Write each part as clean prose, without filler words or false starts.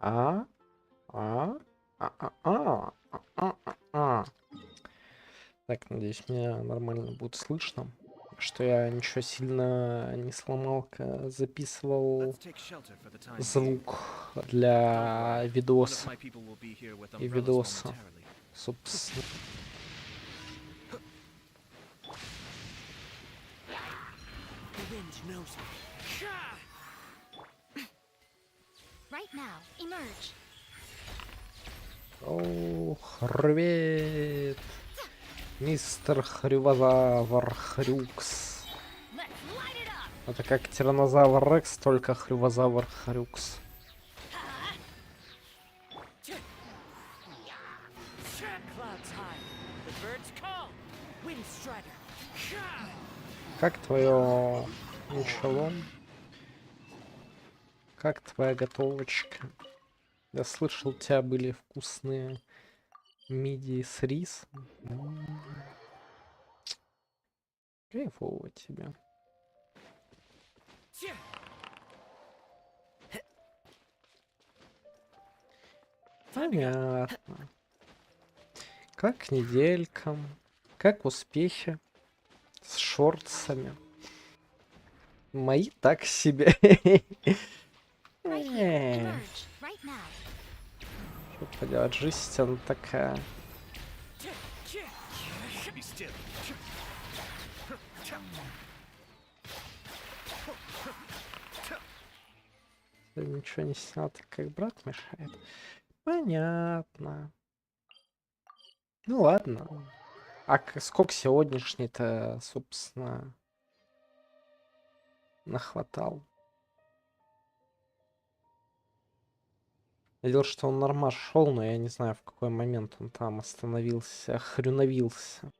А? А? А? А? А? А? А? Так, надеюсь, меня нормально будет слышно. Что я ничего сильно не сломал, записывал звук для видоса. И видоса, собственно. Ох, рвет. Мистер Хрювозавр Хрюкс. Это как тираннозавр Рекс, только Хрювозавр Хрюкс. Как твое ничего? Как твоя готовочка? Я слышал, у тебя были вкусные мидии с рисом. Кайфово тебе. Понятно. Как неделька? Как успехи с шортсами? Мои так себе. Что поделать, жизнь она такая. Ничего не снял, так как брат мешает. Понятно. Ну ладно. А сколько сегодняшний-то, собственно, нахватал? Я видел, что он нормально шел, но я не знаю, в какой момент он там остановился, хрюновился.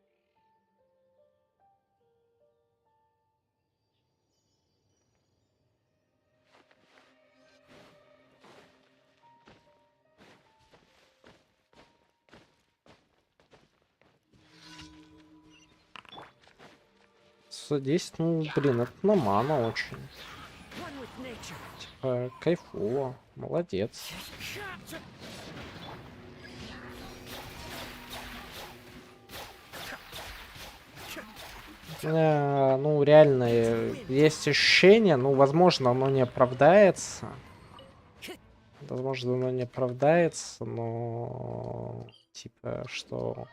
Здесь, ну, блин, это на ману очень. Типа, кайфово, молодец. Ну, реально, есть ощущение, ну, возможно, оно не оправдается. Возможно, оно не оправдается, но, типа, что...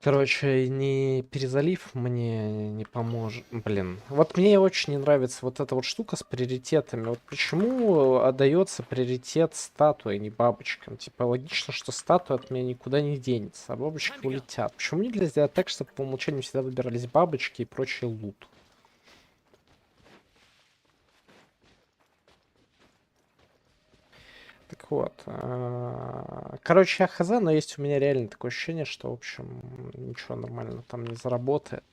Короче, не перезалив мне не поможет. Блин, вот мне очень не нравится вот эта вот штука с приоритетами. Вот почему отдается приоритет статуе, а не бабочкам? Типа логично, что статуя от меня никуда не денется, а бабочки улетят. Почему нельзя сделать так, чтобы по умолчанию всегда выбирались бабочки и прочий лут? Так вот, короче, я хз, но есть у меня реально такое ощущение, что, в общем, ничего нормально там не заработает.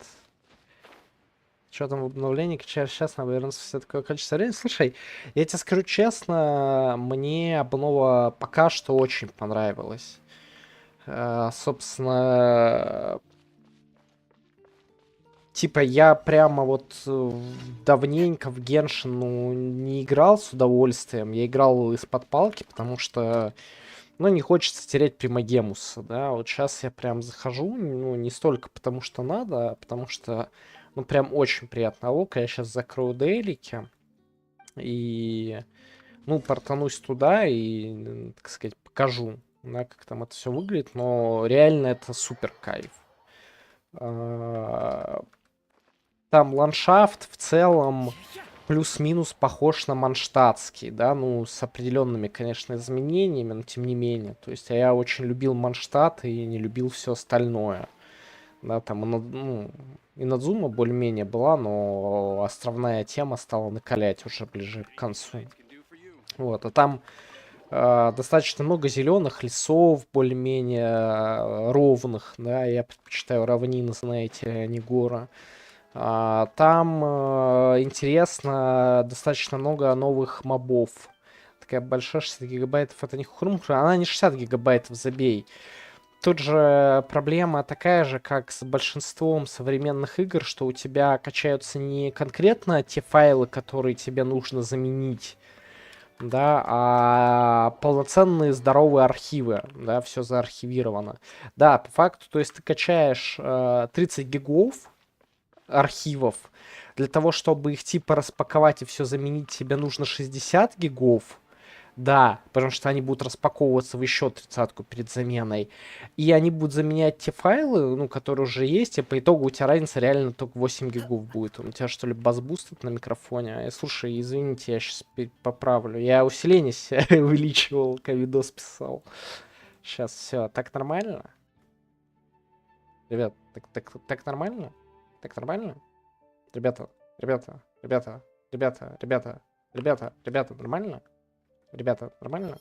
Что там в обновлении, сейчас надо вернуться все такое количество времени. Слушай, я тебе скажу честно, мне обнова пока что очень понравилась. Собственно, типа я прямо вот давненько в Genshin не играл с удовольствием. Я играл из-под палки, потому что, ну, не хочется терять примагемуса, да. Вот сейчас я прям захожу, ну, не столько потому что надо, а потому что, ну, прям очень приятно лук. Я сейчас закрою дейлики и, ну, портанусь туда и, так сказать, покажу, да, как там это все выглядит. Но реально это супер кайф. А, Там ландшафт в целом плюс-минус похож на манштатский, да, ну, с определенными, конечно, изменениями, но тем не менее. То есть я очень любил Манштат и не любил все остальное. Да, там ну, и Надзума более-менее была, но островная тема стала накалять уже ближе к концу. Вот, а там достаточно много зеленых лесов, более-менее ровных, да, я предпочитаю равнины, знаете, а не горы. Там интересно достаточно много новых мобов. Такая большая 60 гигабайтов, это не хрумка, она не 60 гигабайтов, забей. Тут же проблема такая же, как с большинством современных игр, что у тебя качаются не конкретно те файлы, которые тебе нужно заменить да, а полноценные здоровые архивы, да, все заархивировано. Да, по факту, то есть ты качаешь 30 гигов архивов, для того, чтобы их типа распаковать и все заменить, тебе нужно 60 гигов, да, потому что они будут распаковываться в еще 30-ку перед заменой. И они будут заменять те файлы, ну, которые уже есть, и по итогу у тебя разница реально только 8 гигов будет. У тебя что ли бас-буст тут на микрофоне? Слушай, извините, я сейчас поправлю. Я усиление себе увеличивал, когда видос писал. Сейчас все. Так нормально? Ребят, так нормально? Так нормально? Ребята, ребята, нормально? Ребята, нормально?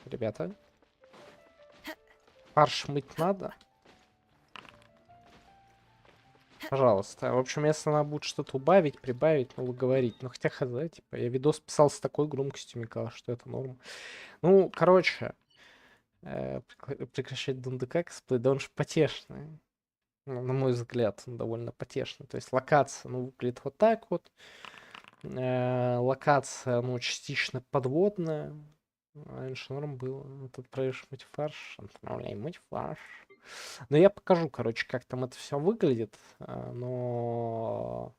Ребята, фарш мыть надо? Пожалуйста. В общем, если она будет что-то убавить, прибавить, ну, говорить. Ну, хотя, хз, типа, я видос писал с такой громкостью, мне казалось, что это норм. Ну, короче, прекращать дундука косплей, да он же потешный. Ну, на мой взгляд, он довольно потешный. То есть локация, ну, выглядит вот так вот. Локация, ну, частично подводная. Раньше норм было. Тут проверишь мыть фарш. Отправляй мыть фарш. Но я покажу, короче, как там это все выглядит. Но,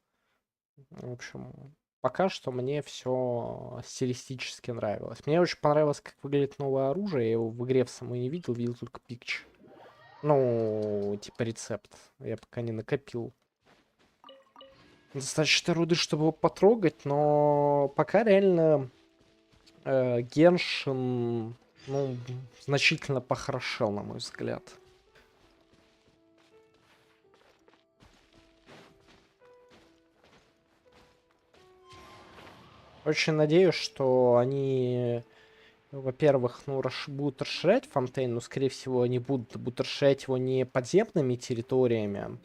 в общем, пока что мне все стилистически нравилось. Мне очень понравилось, как выглядит новое оружие. Я его в игре в самой не видел, видел только пикч. Ну, типа рецепт. Я пока не накопил достаточно руды, чтобы его потрогать, но пока реально Геншин, ну, значительно похорошел, на мой взгляд. Очень надеюсь, что они, во-первых, ну, будут расширять Фонтейн, но, скорее всего, они будут расширять его не подземными территориями,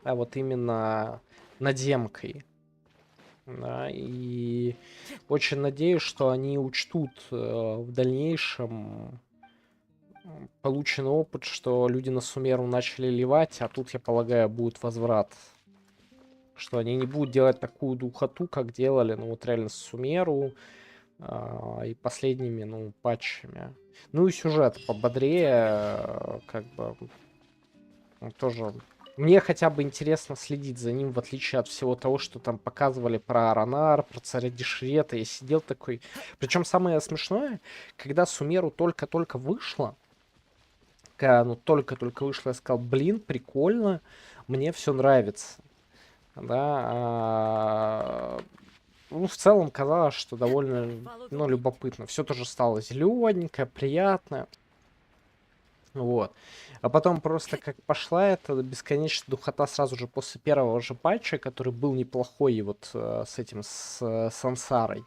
а вот именно надземкой. Да, и очень надеюсь, что они учтут в дальнейшем полученный опыт, что люди на Сумеру начали ливать, а тут, я полагаю, будет возврат. Что они не будут делать такую духоту, как делали, ну, вот реально с Сумеру, и последними, ну, патчами. Ну и сюжет пободрее, как бы, тоже. Мне хотя бы интересно следить за ним, в отличие от всего того, что там показывали про Аронар, про царя Дешрета. Я сидел такой... Причем самое смешное, когда Сумеру только-только вышла, когда ну только-только вышла, я сказал, блин, прикольно, мне все нравится. Да, ну, в целом казалось, что довольно, ну, любопытно. Все тоже стало зелененькое, приятное. Вот. А потом просто как пошла эта бесконечная духота сразу же после первого же патча, который был неплохой, и вот с этим, с Сансарой.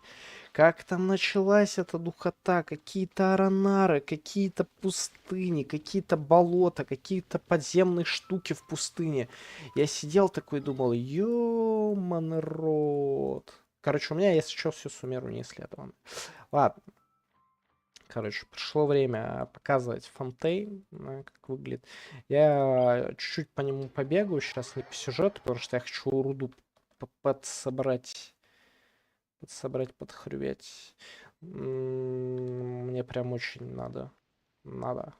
Как там началась эта духота? Какие-то аронары, какие-то пустыни, какие-то болота, какие-то подземные штуки в пустыне. Я сидел такой и думал, ё-моный рот. Короче, у меня, если что, всю Сумеру не исследовано. Ладно. Короче, пришло время показывать Фонтейн, как выглядит. Я чуть-чуть по нему побегаю, сейчас не по сюжету, потому что я хочу руду подсобрать, подхрювять. Мне прям очень надо. Надо.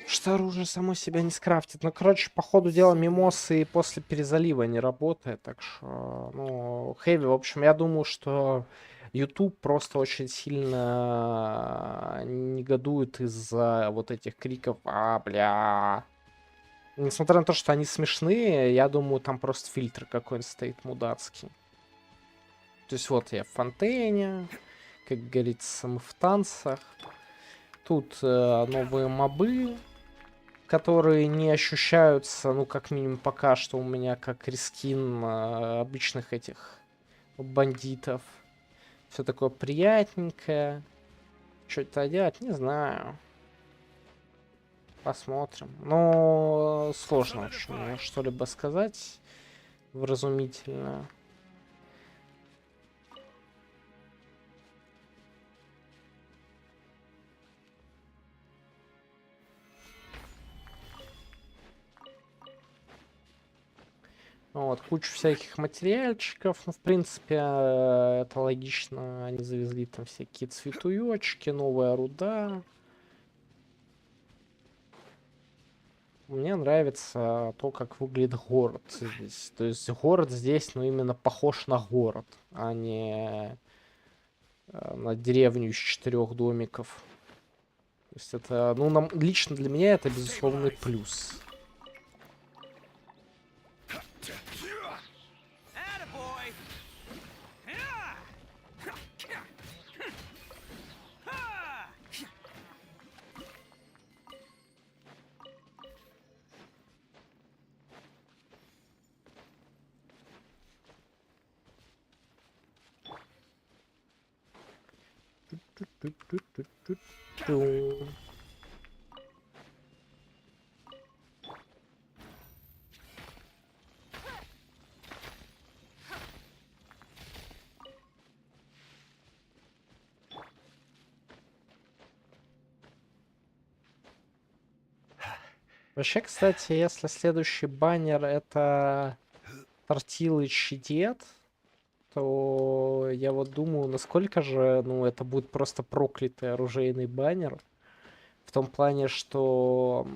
Что оружие само себя не скрафтит. Ну, короче, по ходу дела мимосы и после перезалива не работает. Так что, ну, хэви. В общем, я думаю, что YouTube просто очень сильно негодует из-за вот этих криков бля. Несмотря на то, что они смешные, я думаю, там просто фильтр какой-нибудь стоит мудацкий. То есть вот я в Фонтейне, как говорится, мы в танцах. Тут новые мобы, которые не ощущаются, ну, как минимум пока что у меня, как рескин обычных этих бандитов. Все такое приятненькое. Что это делать, не знаю. Посмотрим. Но сложно очень что-либо сказать вразумительно. Вот, кучу всяких материальчиков. Ну, в принципе, это логично. Они завезли там всякие цветуёчки, новая руда. Мне нравится то, как выглядит город здесь. То есть город здесь, ну, именно похож на город, а не на деревню из 4 домиков. То есть это, ну, лично для меня это безусловный плюс. Ту-ту-ту-ту-ту-ту. Вообще, кстати, если следующий баннер это Тортилыч и Дед, то я вот думаю, насколько же, ну, это будет просто проклятый оружейный баннер. В том плане, что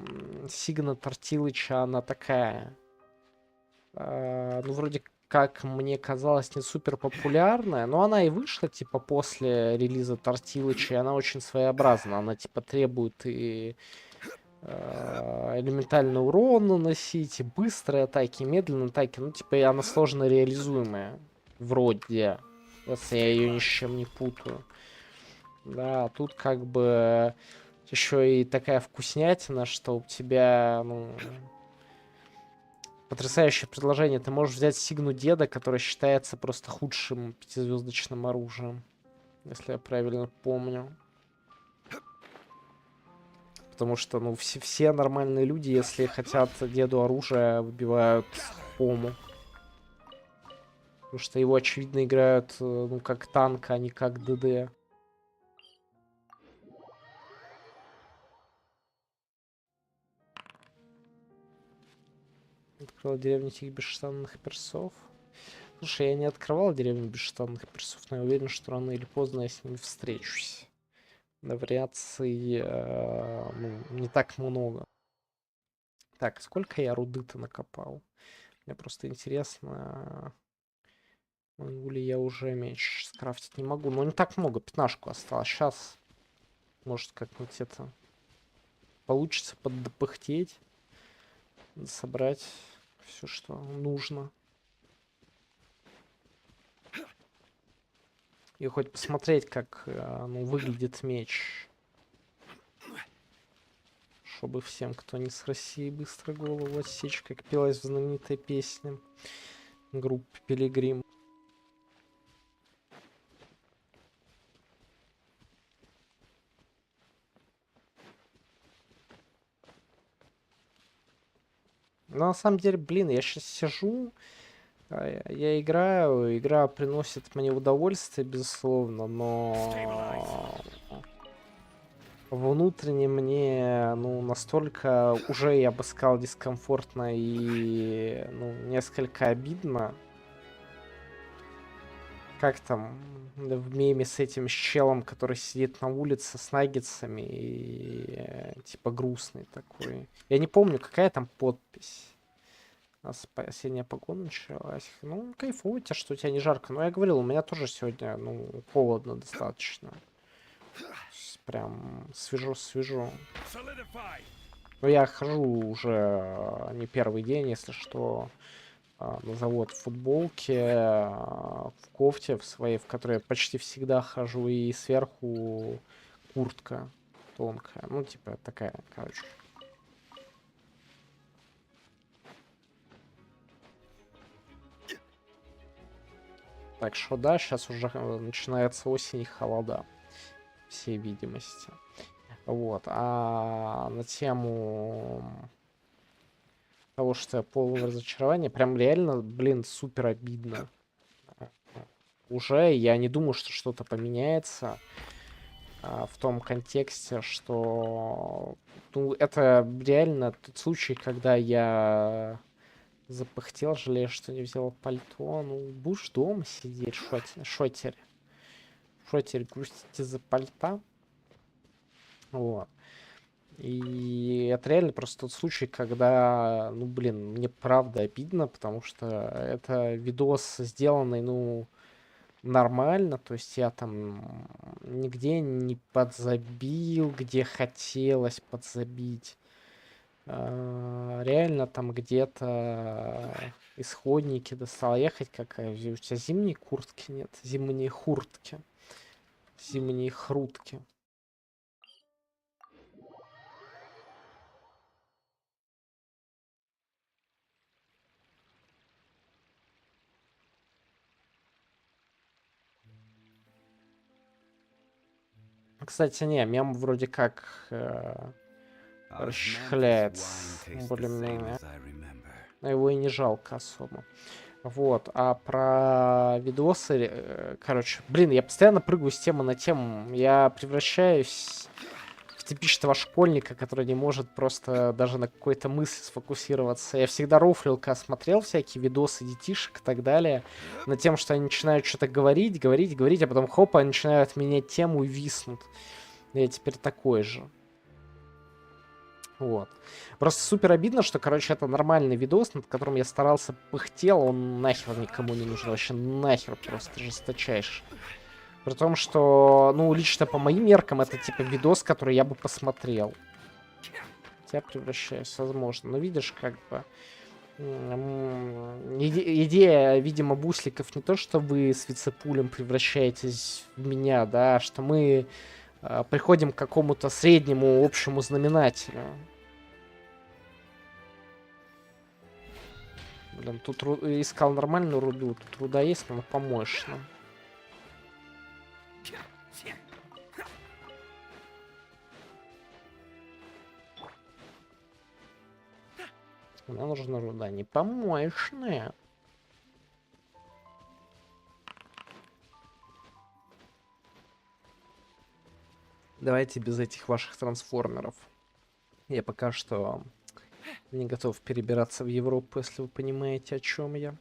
Сигна Тортилыча, она такая, ну, вроде как мне казалось, не супер популярная, но она и вышла, типа, после релиза Тортилыча, и она очень своеобразна. Она, типа, требует и элементальный урон наносить, и быстрые атаки, и медленные атаки. Ну, типа, и она сложно реализуемая. Вроде. Если я ее ни с чем не путаю. Да, тут как бы еще и такая вкуснятина, что у тебя, ну, потрясающее предложение. Ты можешь взять Сигну Деда, которая считается просто худшим пятизвездочным оружием. Если я правильно помню. Потому что, ну, все нормальные люди, если хотят деду оружие, выбивают Хому. Потому что его, очевидно, играют, ну, как танк, а не как ДД. Открыл деревню этих бесштанных персов. Слушай, я не открывал деревню бесштанных персов, но я уверен, что рано или поздно я с ними встречусь. На вариаций, ну, не так много. Так, сколько я руды-то накопал? Мне просто интересно, могу ли я уже меч скрафтить? Не могу, но не так много, 15 осталось. Сейчас, может, как-нибудь это получится поддопыхтеть, собрать все, что нужно. И хоть посмотреть, как, ну, выглядит меч. Чтобы всем, кто не с России, быстро голову отсечь, как пелось в знаменитой песне группы Пилигрим. Но на самом деле, блин, я сейчас сижу, я играю, игра приносит мне удовольствие, безусловно, но внутренне мне, ну, настолько уже, я бы сказал, дискомфортно и, ну, несколько обидно. Как там в меме с этим челом, который сидит на улице с наггетсами и типа грустный такой. Я не помню, какая там подпись. У нас осенняя погода началась. Ну, кайфуйте, что у тебя не жарко. Но я говорил, у меня тоже сегодня, ну, холодно достаточно. Прям свежо-свежо. Но я хожу уже не первый день, если что, на завод в футболке, в кофте в своей, в которой я почти всегда хожу, и сверху куртка тонкая. Ну, типа, такая, короче. Так что да, сейчас уже начинается осень и холода, всей видимости. Вот. А на тему того, что я полное разочарование, прям реально, блин, супер обидно. Уже я не думаю, что что-то поменяется в том контексте, что, ну, это реально тот случай, когда я Запыхтел, жалею, что не взял пальто. Ну, будешь дома сидеть, шотерь. Шотерь, грустите за пальта. Вот. И это реально просто тот случай, когда, ну, блин, мне правда обидно, потому что это видос сделанный, ну, нормально, то есть я там нигде не подзабил, где хотелось подзабить. Реально там где-то исходники достал ехать. Какая у тебя зимние куртки? Нет, зимние хуртки. Зимние хрутки. Кстати, не, мем вроде как расчехляется более-менее. Но его и не жалко особо. Вот, а про видосы, короче, блин, я постоянно прыгаю с темы на тему. Я превращаюсь в типичного школьника, который не может просто даже на какой-то мысли сфокусироваться. Я всегда рофлил, когда смотрел всякие видосы детишек и так далее, на тем, что они начинают что-то говорить, а потом хоп, они начинают менять тему и виснут. Я теперь такой же. Вот. Просто супер обидно, что, короче, это нормальный видос, над которым я старался, пыхтел, он нахер никому не нужен, вообще нахер просто жесточайший. При том, что, ну, лично по моим меркам, это типа видос, который я бы посмотрел. Я превращаюсь, возможно. Но видишь, как бы... Идея, видимо, бусликов не то, что вы с вицепулем превращаетесь в меня, да, а что мы приходим к какому-то среднему общему знаменателю. Блин, тут искал нормальную руду, тут руда есть, но она помощна. Мне нужна руда не помощная. Давайте без этих ваших трансформеров. Я пока что не готов перебираться в Европу, если вы понимаете, о чем я.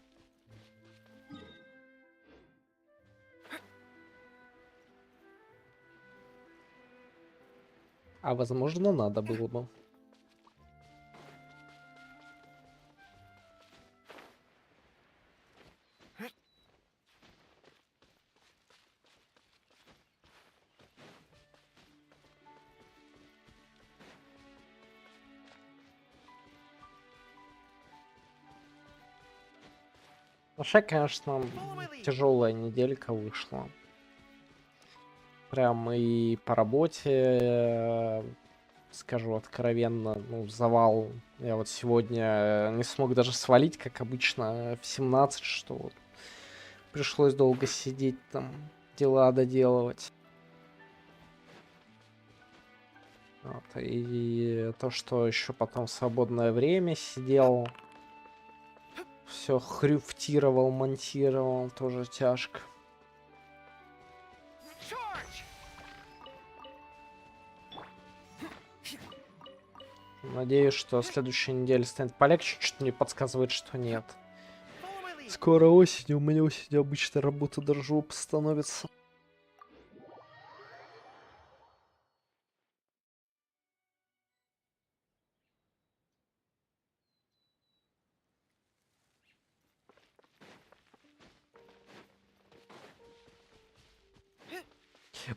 А возможно, надо было бы. Вообще, конечно, тяжелая неделька вышла. Прям и по работе, скажу откровенно, ну, завал. Я вот сегодня не смог даже свалить, как обычно, в 17, что вот пришлось долго сидеть там, дела доделывать. Вот, и то, что еще потом в свободное время сидел, все хрюфтировал, монтировал, тоже тяжко. Надеюсь, что следующая неделя станет полегче, что-то мне подсказывает, что нет. Скоро осень, у меня осенью обычно работа до жопы становится.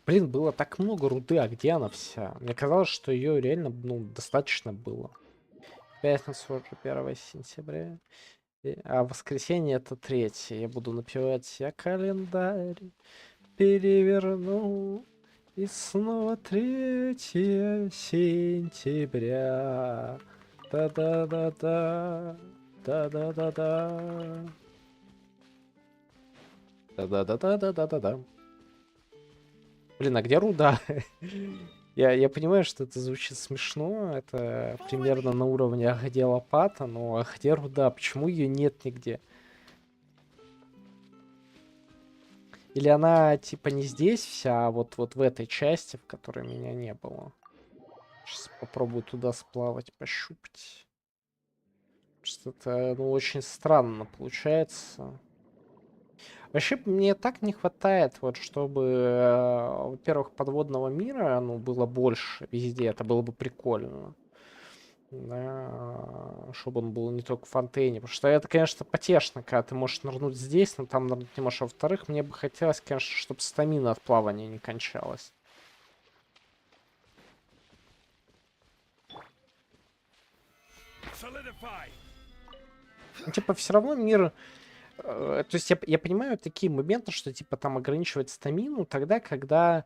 Блин, было так много руды, а где она вся? Мне казалось, что ее реально, ну, достаточно было. Пятница уже 1 сентября. А воскресенье это 3. Я буду напевать «Я календарь переверну». И снова 3 сентября. Да-да-да-да. Да-да-да-да. Да-да-да-да-да-да-да. Блин, а где руда? Я понимаю, что это звучит смешно. Это примерно на уровне «А где лопата?», но а где руда? Почему ее нет нигде? Или она типа не здесь вся, а вот в этой части, в которой меня не было? Сейчас попробую туда сплавать, пощупать. Что-то, ну, очень странно получается. Вообще, мне так не хватает, вот, чтобы, во-первых, подводного мира, ну, было больше везде, это было бы прикольно. Да, чтобы он был не только в фонтейне. Потому что это, конечно, потешно, когда ты можешь нырнуть здесь, но там нырнуть не можешь. А во-вторых, мне бы хотелось, конечно, чтобы стамина от плавания не кончалась. Ну, типа, все равно мир... то есть я понимаю такие моменты, что, типа, там ограничивать стамину тогда, когда,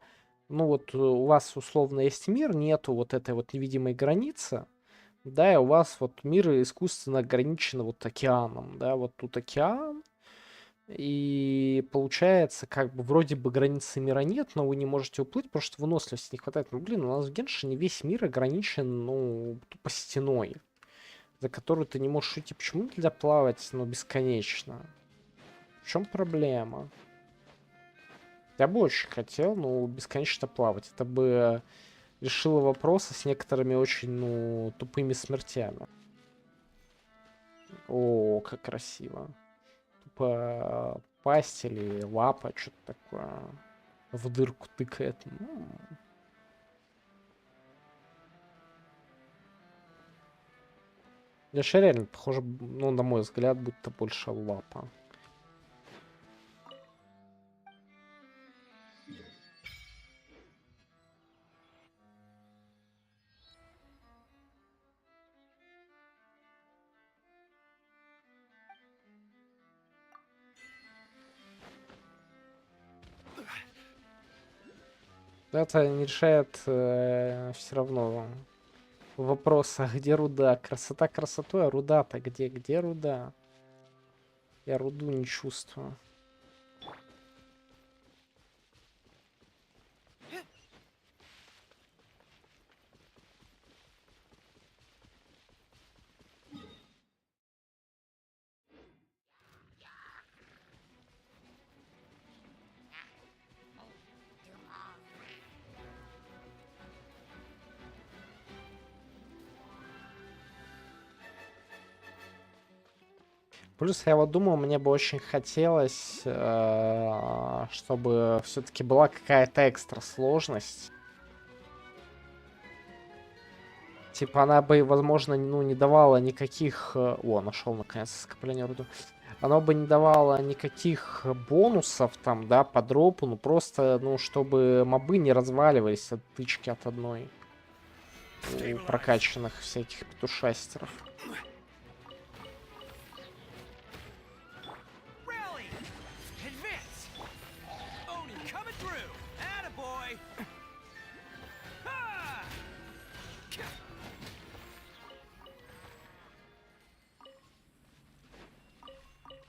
ну, вот у вас условно есть мир, нету вот этой вот невидимой границы, да, и у вас вот мир искусственно ограничен вот океаном, да, вот тут океан, и получается, как бы, вроде бы границы мира нет, но вы не можете уплыть, потому что выносливости не хватает. Ну, блин, у нас в Геншине весь мир ограничен, ну, тупо стеной, за которую ты не можешь идти. Почему нельзя плавать, ну, бесконечно? В чем проблема? Я бы очень хотел, ну, бесконечно плавать. Это бы решило вопросы с некоторыми очень, ну, тупыми смертями. О, как красиво. Тупо пасть или лапа, что-то такое. В дырку тыкает. Ну, Леша реально похоже, ну, на мой взгляд, будто больше лапа. Это не решает все равно вопроса, где руда. Красота красотой, а руда-то где? Где руда? Я руду не чувствую. Плюс я вот думал, мне бы очень хотелось, чтобы все-таки была какая-то экстра сложность. Типа она бы, возможно, ну, не давала никаких... О, нашел наконец скопление руды. Оно бы не давало никаких бонусов там, да, по дропу, ну просто, ну, чтобы мобы не разваливались от тычки от одной у прокачанных всяких петушастеров.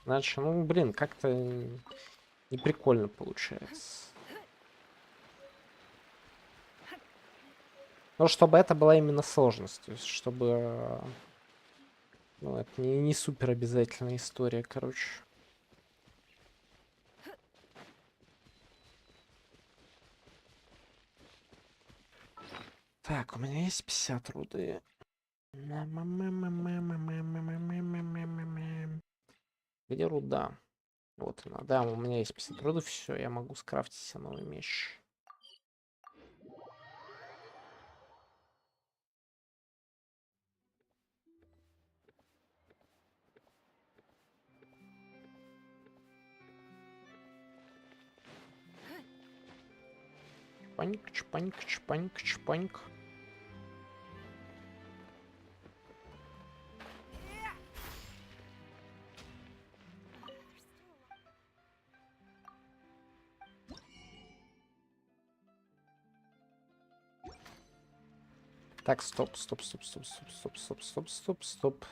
Иначе, ну, блин, как-то не прикольно получается. Ну, чтобы это была именно сложность, то есть, чтобы... Ну, это не супер обязательная история, короче. Так, у меня есть 50 руды. Где руда? Вот она. Да, у меня есть 50 руды, все, я могу скрафтить себе новый меч. Чпаньк, чпаньк, чпаньк, чпаньк. Так, стоп, стоп, стоп, стоп, стоп, стоп, стоп, стоп, стоп, стоп.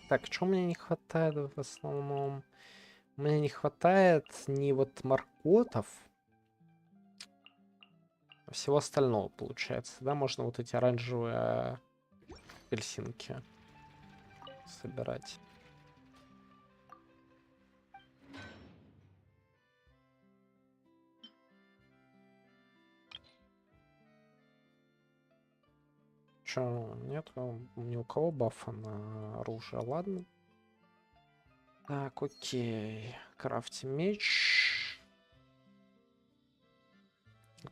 Так, чего мне не хватает в основном? Мне не хватает не вот маркотов, а всего остального получается. Да, можно вот эти оранжевые апельсинки собирать. Чё, нет ни у кого бафа на оружие, ладно. Так, окей. Крафтим меч.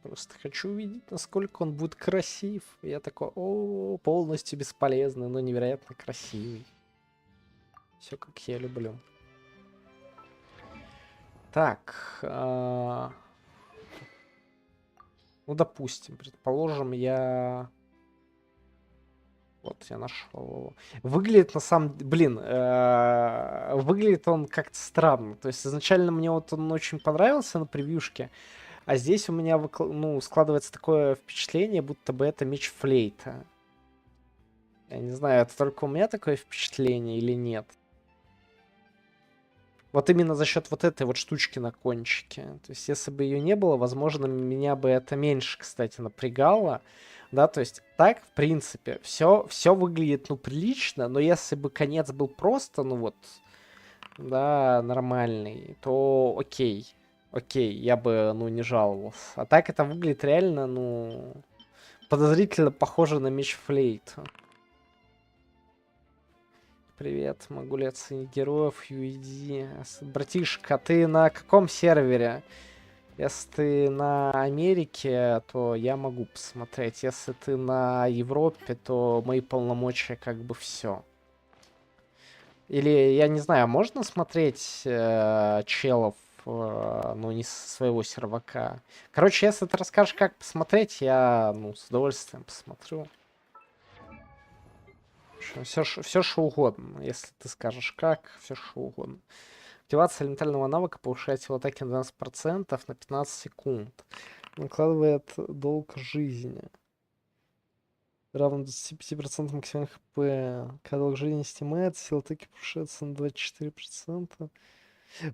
Просто хочу увидеть, насколько он будет красив. Я такой, о, полностью бесполезный, но невероятно красивый. Все как я люблю. Так. Ну, допустим, предположим, я... Вот, я нашел его. Выглядит на самом... Блин, выглядит он как-то странно. То есть изначально мне вот он очень понравился на превьюшке, а здесь у меня ну, складывается такое впечатление, будто бы это меч-флейта. Я не знаю, это только у меня такое впечатление или нет. Вот именно за счет вот этой вот штучки на кончике. То есть, если бы ее не было, возможно, меня бы это меньше, кстати, напрягало. Да, то есть, так, в принципе, все выглядит, ну, прилично, но если бы конец был просто, ну, вот, да, нормальный, то окей. Окей, я бы, ну, не жаловался. А так это выглядит реально, ну, подозрительно похоже на меч-флейту. Привет, могу ли оценить героев UED? Братишка, ты на каком сервере? Если ты на Америке, то я могу посмотреть. Если ты на Европе, то мои полномочия как бы все. Или, я не знаю, можно смотреть челов, ну, не со своего сервака? Короче, если ты расскажешь, как посмотреть, я, ну, с удовольствием посмотрю. Все, что угодно. Если ты скажешь как, все, что угодно. Активация элементального навыка повышает силу атаки на 12% на 15 секунд. Накладывает долг жизни. Равно 25% максимальных хп. Когда долг жизни снимается, сила атаки повышается на 24%.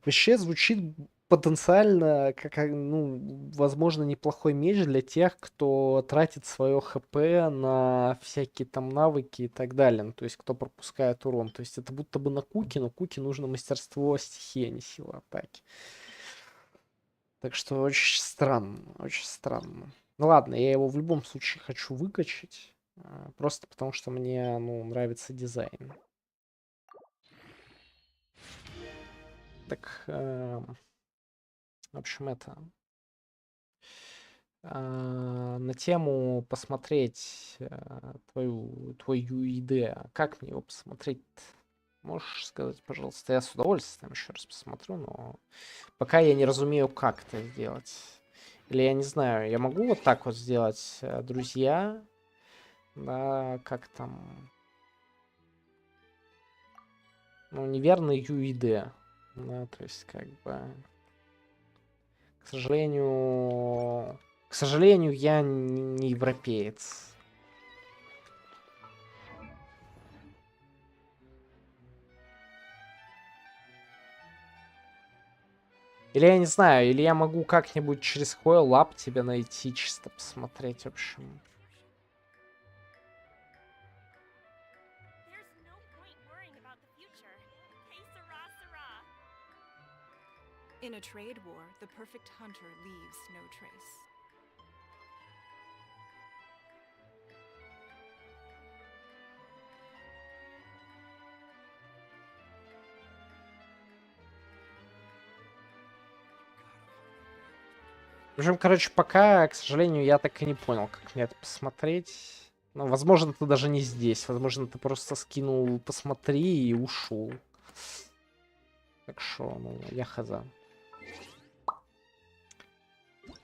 Вообще звучит потенциально как, ну, возможно, неплохой меч для тех, кто тратит свое хп на всякие там навыки и так далее. Ну, то есть, кто пропускает урон. То есть, это будто бы на куки, но куки нужно мастерство стихии, а не сила атаки. Так что очень странно, очень странно. Ну ладно, я его в любом случае хочу выкачать. Просто потому что мне, ну, нравится дизайн. Так, в общем, это... на тему посмотреть твою UID. Как мне его посмотреть? Можешь сказать, пожалуйста? Я с удовольствием еще раз посмотрю, но пока я не разумею, как это сделать. Или я не знаю, я могу вот так вот сделать, друзья? Да, как там? Ну, неверный UID. Да, то есть, как бы... К сожалению... К сожалению, я не европеец. Или я не знаю, или я могу как-нибудь через Хойл Lab тебя найти, чисто посмотреть, в общем. In a trade war, the perfect hunter leaves no trace. В общем, короче, пока, к сожалению, я так и не понял, как мне это посмотреть. Ну, возможно, ты даже не здесь. Возможно, ты просто скинул «посмотри» и ушел. Так что, ну, я хаза.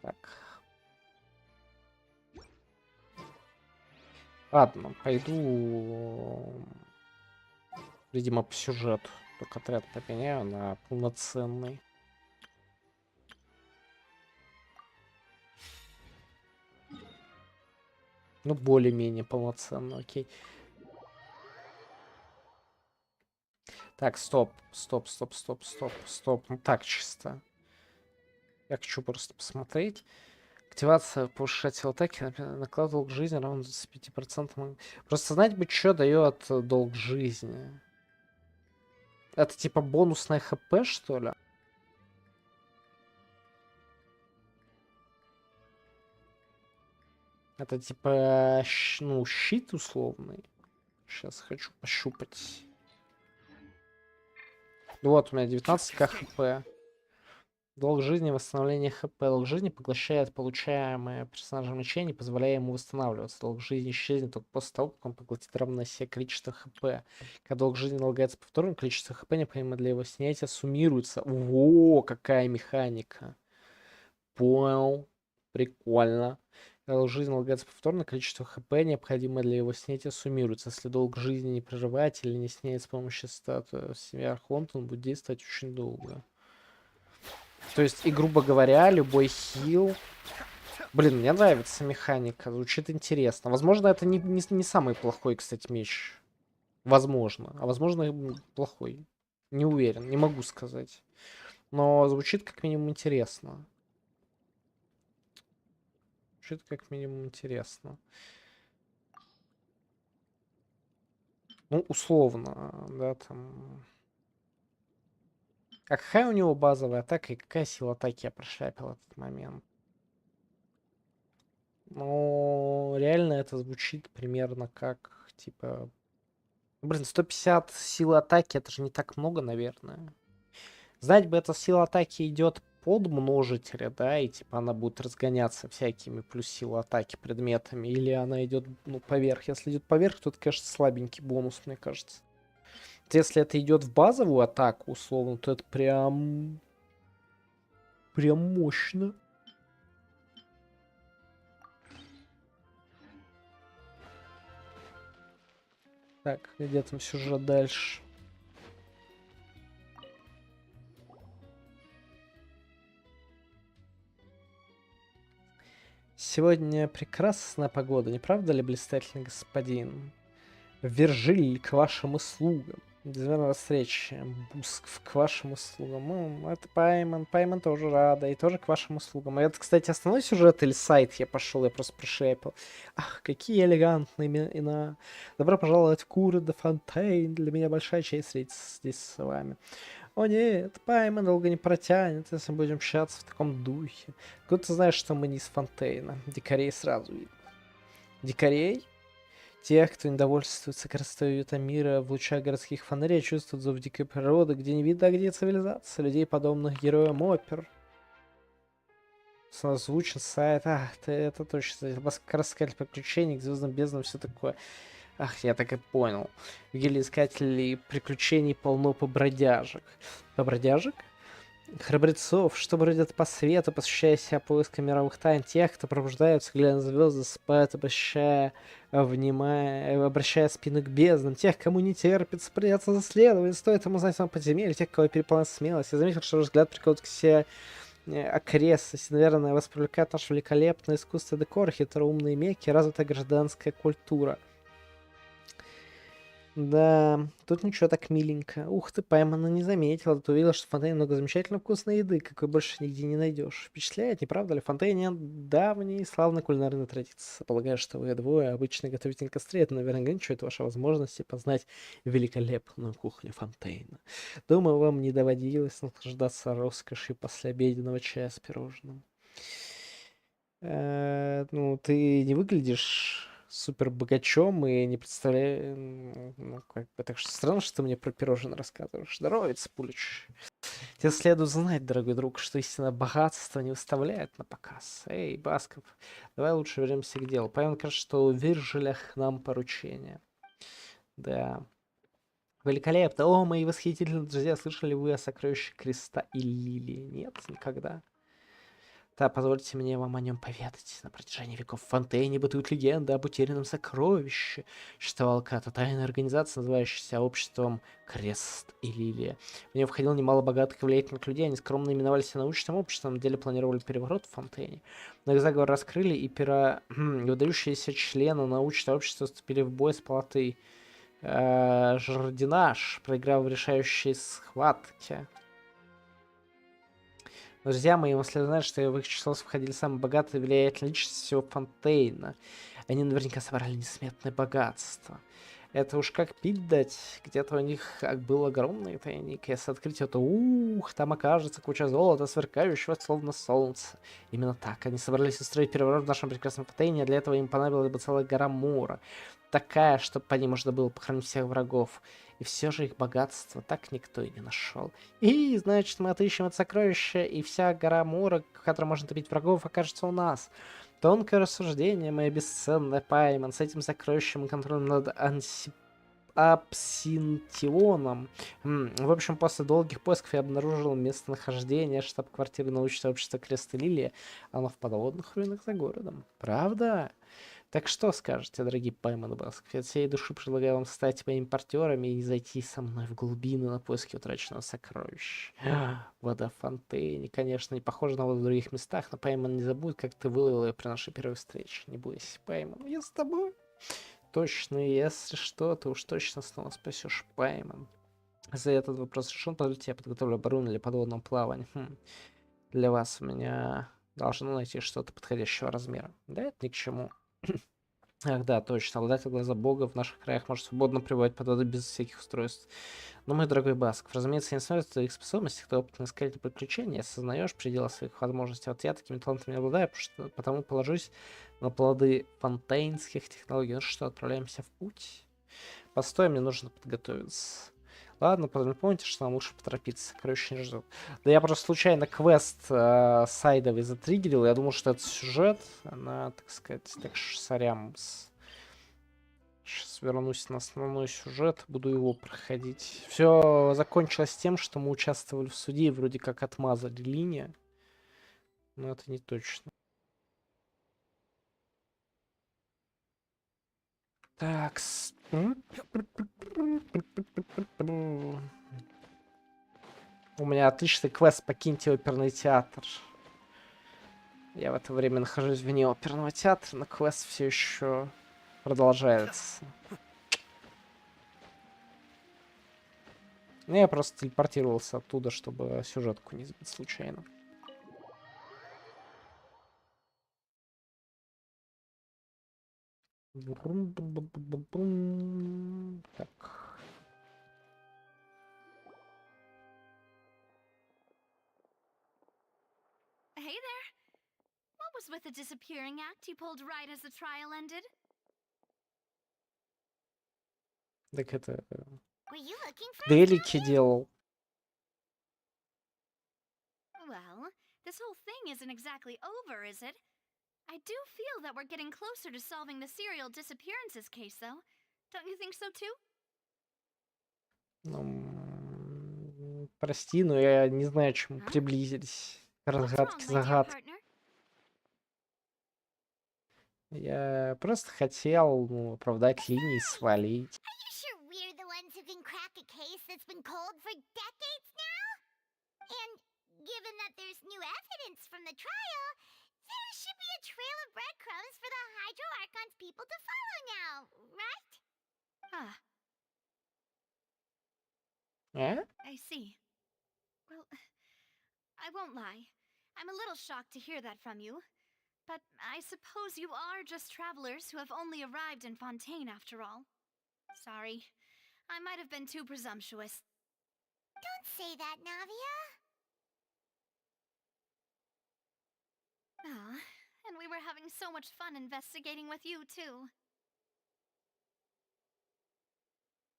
Так. Ладно, пойду, видимо, по сюжету. Только отряд поменяю на полноценный. Ну, более-менее полноценно, окей. Так, стоп. Ну, так, чисто. Я хочу просто посмотреть. Активация повышает силу атаки, наклад долг жизни равен 25%. Просто знать бы, что дает долг жизни. Это типа бонусное хп, что ли? Это типа, ну, щит условный. Сейчас хочу пощупать. Вот, у меня 19 хп. Долг жизни, восстановление хп. Долг жизни поглощает получаемое персонажем лечение, позволяя ему восстанавливаться. Долг жизни исчезнет только после того, как он поглотит равное себе количество хп. Когда долг жизни налагается повторно, количество хп, необходимое для его снятия, суммируется. Во, какая механика. Понял. Прикольно. Когда долг жизни налагается повторно, количество хп, необходимое для его снятия, суммируется. Если долг жизни не прерывать или не снять с помощью статуи семьи Архонта, он будет действовать очень долго. То есть, и грубо говоря, любой хил... Блин, мне нравится механика, звучит интересно. Возможно, это не самый плохой, кстати, меч. Возможно. А возможно, и плохой. Не уверен, не могу сказать. Но звучит как минимум интересно. Звучит как минимум интересно. Ну, условно, да, там... А какая у него базовая атака и какая сила атаки я прошляпил в этот момент? Ну, реально это звучит примерно как, типа... Блин, 150 силы атаки, это же не так много, наверное. Знать бы, эта сила атаки идет под множителя, да, и типа она будет разгоняться всякими плюс силу атаки предметами, или она идет, ну, поверх. Если идет поверх, то это, конечно, слабенький бонус, мне кажется. Вот если это идет в базовую атаку, условно, то это прям мощно. Так, где там сюжет дальше? Сегодня прекрасная погода, не правда ли, блистательный господин? Виржиль, к вашим услугам. Безмерная встреча. Буск к вашим услугам. Ну, это Пайман. Пайман тоже рада. И тоже к вашим услугам. А это, кстати, основной сюжет или сайт я пошел, я просто прошепил. Ах, какие элегантные имена. Добро пожаловать в Куры де Фонтейн. Для меня большая честь встретиться здесь с вами. О нет, Пайман долго не протянет, если мы будем общаться в таком духе. Откуда ты знаешь, что мы не из Фонтейна? Дикарей сразу видно. Дикарей? Тех, кто недовольствуется красотой уюта мира в лучах городских фонарей, чувствуют зов дикой природы, где не видно, где цивилизация, людей, подобных героям опер. Созвучен сайт. Это точно. Рассказать приключений к звездным безднам, все такое. Ах, я так и понял. В гильдии искателей приключений полно побродяжек. Побродяжек? Храбрецов, что бродят по свету, посвящая себя поискам мировых тайн, тех, кто пробуждаются, глядя на звезды, спают, обращая спины к безднам, тех, кому не терпится приняться за следование, стоит ему знать вам подземелье, тех, кого переполняет смелость. Я заметил, что взгляд приходит к себе окрестности, наверное, вас привлекает наше великолепное искусство декора, хитроумные меки, развитая гражданская культура. Да, тут ничего так миленько. Ух ты, поймана не заметила. Ты увидела, что в Фонтейне много замечательно вкусной еды, какой больше нигде не найдешь. Впечатляет, не правда ли? В Фонтейне давние славные кулинарные традиции. Полагаю, что вы двое обычно готовите на костре. Это, наверное, ограничивает ваши возможности познать великолепную кухню Фонтейна. Думаю, вам не доводилось наслаждаться роскошью послеобеденного чая с пирожным. Ну, ты не выглядишь супер богачом и не представляю, ну, как бы, так что странно, что ты мне про пирожное рассказываешь. Здорово, Пулич. Тебе следует знать, дорогой друг, что истинное богатство не выставляет на показ. Эй, Басков, давай лучше вернемся к делу. Поймем, кажется, что в Виржилях нам поручение. Да. Великолепно. О, мои восхитительные друзья, слышали вы о сокровищах креста и лилии? Нет, никогда. Да, позвольте мне вам о нем поведать. На протяжении веков в Фонтейне бытуют легенды об утерянном сокровище. Существовала какая-то тайная организация, называющаяся обществом Крест и Лилия. В нее входило немало богатых и влиятельных людей. Они скромно именовали себя научным обществом, на деле планировали переворот в Фонтейне. Но их заговор раскрыли, и выдающиеся члены научного общества вступили в бой с палатой Жардинаш, проиграв в решающей схватке. Друзья мои, вам следует знать, что в их число входили самые богатые и влиятельные личности всего Фонтейна. Они наверняка собрали несметное богатство. Это уж как пить дать. Где-то у них был огромный тайник. Если открыть это, там окажется куча золота, сверкающего словно солнце. Именно так. Они собрались устроить переворот в нашем прекрасном Патейне, а для этого им понадобилась бы целая гора мура. Такая, чтобы по ней можно было похоронить всех врагов. И все же их богатство так никто и не нашел. И, значит, мы отыщем это сокровище, и вся гора мура, в которой можно топить врагов, окажется у нас. Тонкое рассуждение, моя бесценная Пайман. С этим сокровищем и контролем над Абсинтионом. В общем, после долгих поисков я обнаружил местонахождение штаб-квартиры научного общества Крест и Лилия. Оно в подводных руинах за городом. Правда? Так что скажете, дорогие Пайман и Баск? От всей души предлагаю вам стать моими партнерами и зайти со мной в глубину на поиски утраченного сокровища. Вода в фонтейне, конечно, не похожа на воду в других местах, но Пайман не забудет, как ты выловил ее при нашей первой встрече. Не бойся, Пайман, я с тобой. Точно, если что, ты уж точно снова спасешь Пайман. За этот вопрос решен, позвольте, я подготовлю оборудование для подводного плавания. Для вас у меня должно найти что-то подходящего размера. Да, это ни к чему. Ах да, точно, обладатель глаза бога в наших краях может свободно пребывать под водой без всяких устройств. Но, мой дорогой Басков, разумеется, я не смотрю твоих способностей, ты опытный искатель приключений, осознаешь пределы своих возможностей. Вот я такими талантами не обладаю, потому положусь на плоды фонтейнских технологий. Ну что, отправляемся в путь? Постой, мне нужно подготовиться. Ладно, помните, что нам лучше поторопиться. Короче, не ждут. Да я просто случайно квест сайдовый затриггерил. Я думал, что это сюжет. Она, так сказать, так сорям. Сейчас вернусь на основной сюжет. Буду его проходить. Все закончилось тем, что мы участвовали в суде и вроде как отмазали линию. Но это не точно. Так. У меня отличный квест «Покиньте оперный театр». Я в это время нахожусь вне оперного театра, но квест все еще продолжается. Ну, я просто телепортировался оттуда, чтобы сюжетку не сбить случайно. Так. Hey there. What was with the disappearing act you pulled right as the trial ended? Так это Were you looking for us, Делики Navi? делал. Well, this whole thing isn't exactly over, is it? I do feel that we're getting closer to solving the serial disappearances case, though. Don't you think so too? Прости, но я не знаю, чему Huh? приблизились. К What's разгадке wrong, my dear загадки. partner? Я просто хотел, оправдать линии, свалить. Are you sure we're the ones who can crack a case that's been cold for decades now? And given that there's new evidence from the trial, there should be a trail of breadcrumbs for the Hydro Archon's people to follow now, right? Ah, I see. Well, I won't lie. I'm a little shocked to hear that from you. But I suppose you are just travelers who have only arrived in Fontaine after all. Sorry. I might have been too presumptuous. Don't say that, Navia. Ah, and we were having so much fun investigating with you, too.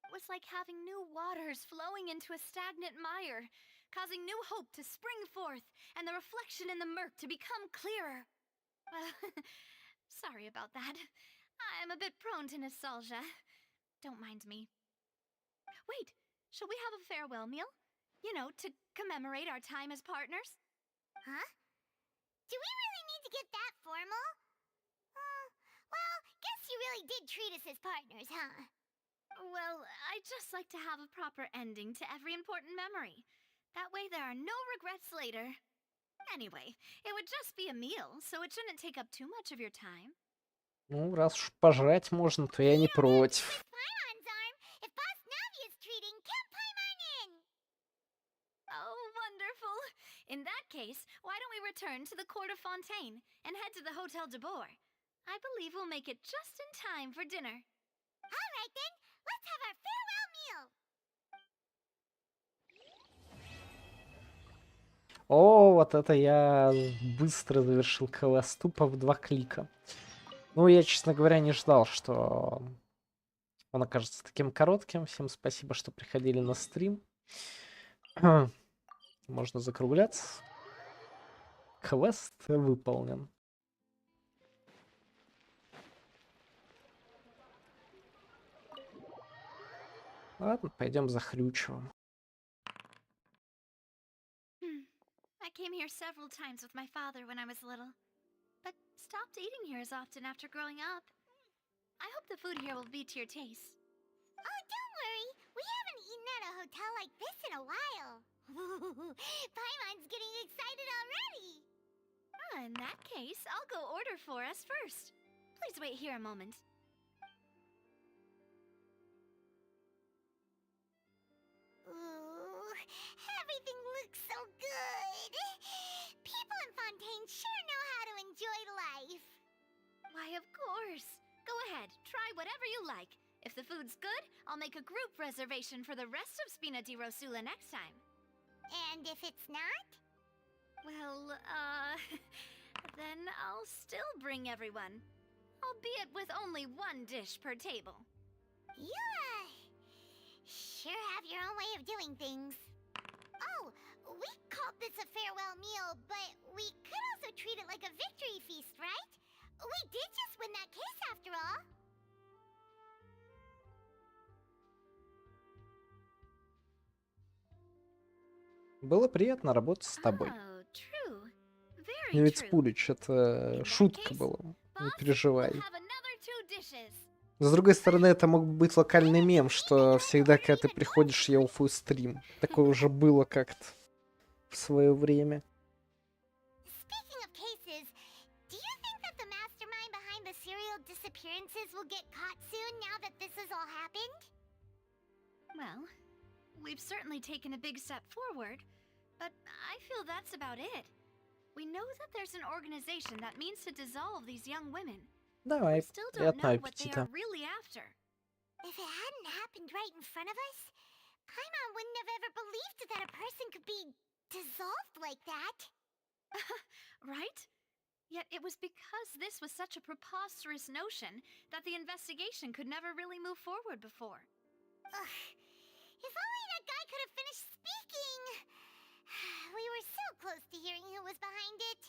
It was like having new waters flowing into a stagnant mire, causing new hope to spring forth, and the reflection in the murk to become clearer. Sorry about that. I'm a bit prone to nostalgia. Don't mind me. Wait, shall we have a farewell meal? You know, to commemorate our time as partners? Huh? Do we really need to get that formal? Well, guess you really did treat us as partners, huh? Well, I'd just like to have a proper ending to every important memory. That way there are no regrets later. Anyway, it would just be a meal, so it shouldn't take up too much of your time. Ну, раз уж пожрать можно, то я не против. Oh, wonderful. In that case, why don't we return to the court of Fontaine and head to the Hotel de Boer? I believe we'll make it just in time for dinner. All right then. Let's have our farewell meal. О, вот это я быстро завершил квест, тупо в 2 клика. Ну, я, честно говоря, не ждал, что он окажется таким коротким. Всем спасибо, что приходили на стрим. Можно закругляться. Квест выполнен. Ладно, пойдем за Хрючевым. I came here several times with my father when I was little, but stopped eating here as often after growing up. I hope the food here will be to your taste. Oh, don't worry. We haven't eaten at a hotel like this in a while. Paimon's getting excited already. In that case, I'll go order for us first. Please wait here a moment. Ooh, everything looks so good. People in Fontaine sure know how to enjoy life. Why, of course. Go ahead, try whatever you like. If the food's good, I'll make a group reservation for the rest of Spina di Rosula next time. And if it's not? Well, then I'll still bring everyone. Albeit with only one dish per table. You, sure have your own way of doing things. Oh, we called this a farewell meal, but we could also treat it like a victory feast, right? We did just win that case after all. Было приятно работать с тобой. Oh, true. Very Ведь true. Пулич, это In that шутка case, была. Не boss, переживай. we'll have another 2 dishes. С другой стороны, это мог быть локальный мем, что всегда, когда ты приходишь, я уфу стрим. Такое уже было как-то в свое время. Speaking of cases, do you think that the mastermind behind the serial disappearances will get caught soon now that this has all happened? Well, we've certainly taken a big step forward, but I feel that's about it. We know that there's an organization that means to dissolve these young women. We Давай, still don't приятного know what they are аппетита. really after. If it hadn't happened right in front of us, Paimon wouldn't have ever believed that a person could be dissolved like that. Right? Yet it was because this was such a preposterous notion that the investigation could never really move forward before. Ugh. If only that guy could have finished speaking! We were so close to hearing who was behind it.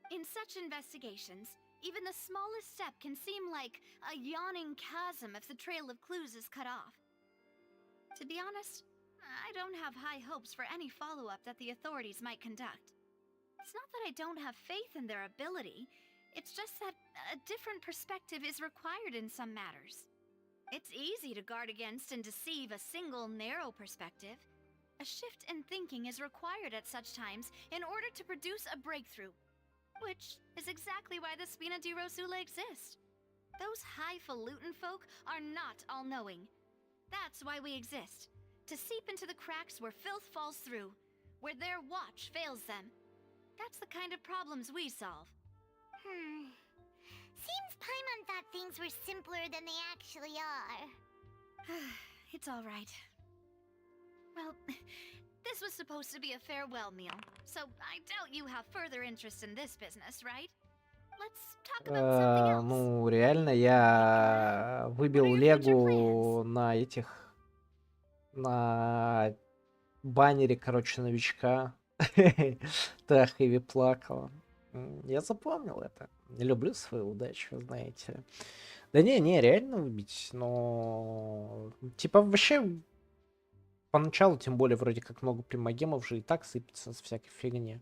In such investigations, even the smallest step can seem like a yawning chasm if the trail of clues is cut off. To be honest, I don't have high hopes for any follow-up that the authorities might conduct. It's not that I don't have faith in their ability, it's just that a different perspective is required in some matters. It's easy to guard against and deceive a single narrow perspective. A shift in thinking is required at such times in order to produce a breakthrough. Which is exactly why the Spina di Rosula exist. Those highfalutin folk are not all-knowing. That's why we exist. To seep into the cracks where filth falls through, where their watch fails them. That's the kind of problems we solve. Seems Paimon thought things were simpler than they actually are. It's all right. Well, this was supposed to be a farewell meal, so I doubt you have further interest in this business, right? Let's talk about something else. Ну, реально, я выбил Легу на этих... На баннере, короче, новичка. Так, Хэви плакала. Я запомнил это. Не люблю свою удачу, вы знаете. Да не, реально выбить, но... Типа вообще... Поначалу, тем более, вроде как много примагемов же и так сыпется с всякой фигни.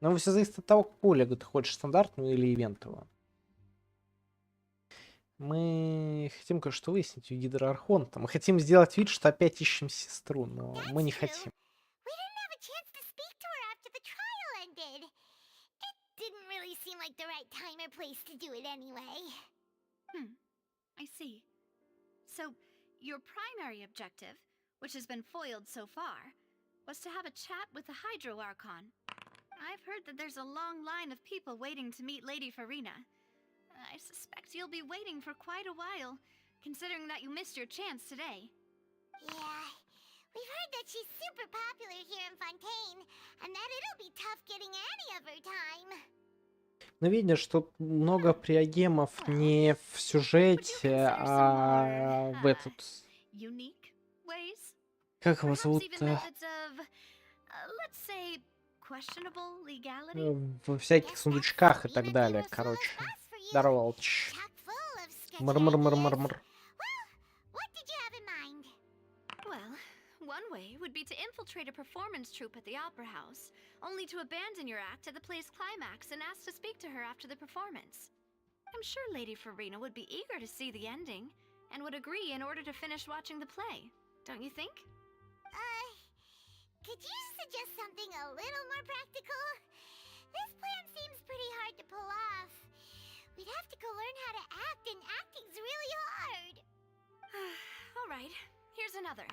Но все зависит от того, какую Легу ты хочешь, стандартную или ивентовую. Мы хотим кое-что выяснить у Гидроархонта. Мы хотим сделать вид, что опять ищем сестру, но мы не хотим. I see. So, your primary objective, which has been foiled so far, was to have a chat with the Hydro Archon. I've heard that there's a long line of people waiting to meet Lady Farina. I suspect you'll be waiting for quite a while, considering that you missed your chance today. Yeah, we've heard that she's super popular here in Fontaine, and that it'll be tough getting any of her time. Ну, видишь, тут много приогемов не в Would you сюжете, consider some а more, в этот... unique ways? Как его Perhaps even зовут-то? methods of, let's say, questionable legality? В всяких Guess that сундучках и так Sabina далее, Dirosul is короче. fast for you. Здорово, Алч. Chock full of sketchy ideas. Мр-мр-мр-мр-мр. Well, what did you have in mind? Well, one way would be to infiltrate a performance troupe at the Opera House, only to abandon your act at the play's climax and ask to speak to her after the performance. I'm sure Lady Farina would be eager to see the ending, and would agree in order to finish watching the play. Don't you think? Could you suggest something a little more practical? This plan seems pretty hard to pull off. We'd have to go learn how to act, and acting's really hard. All right, here's another.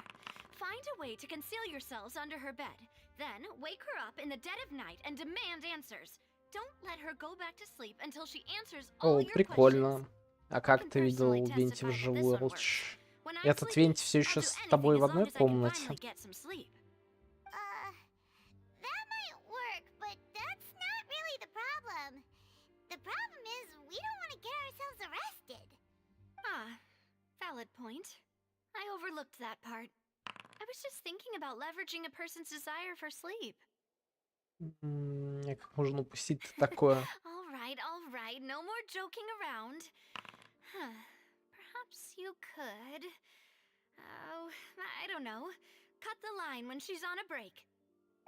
Find a way to conceal yourselves under her bed. Then wake her up in the dead of night and demand answers. Don't let her go back to sleep until she answers all О, your questions. прикольно. А I как can ты видел personally Венти testify that this вживую, one works. Алч? When I'm Этот sleepy, Венти все I'll еще do с anything тобой as в long одной as I can комнате? finally get some sleep. That might work, but that's not really the problem. The problem is we don't want to get ourselves arrested. Ah, valid point. I overlooked that part. I was just thinking about leveraging a person's desire for sleep. Как можно упустить такое? All right, no more joking around. Huh. Perhaps you could. Oh, I don't know. Cut the line when she's on a break.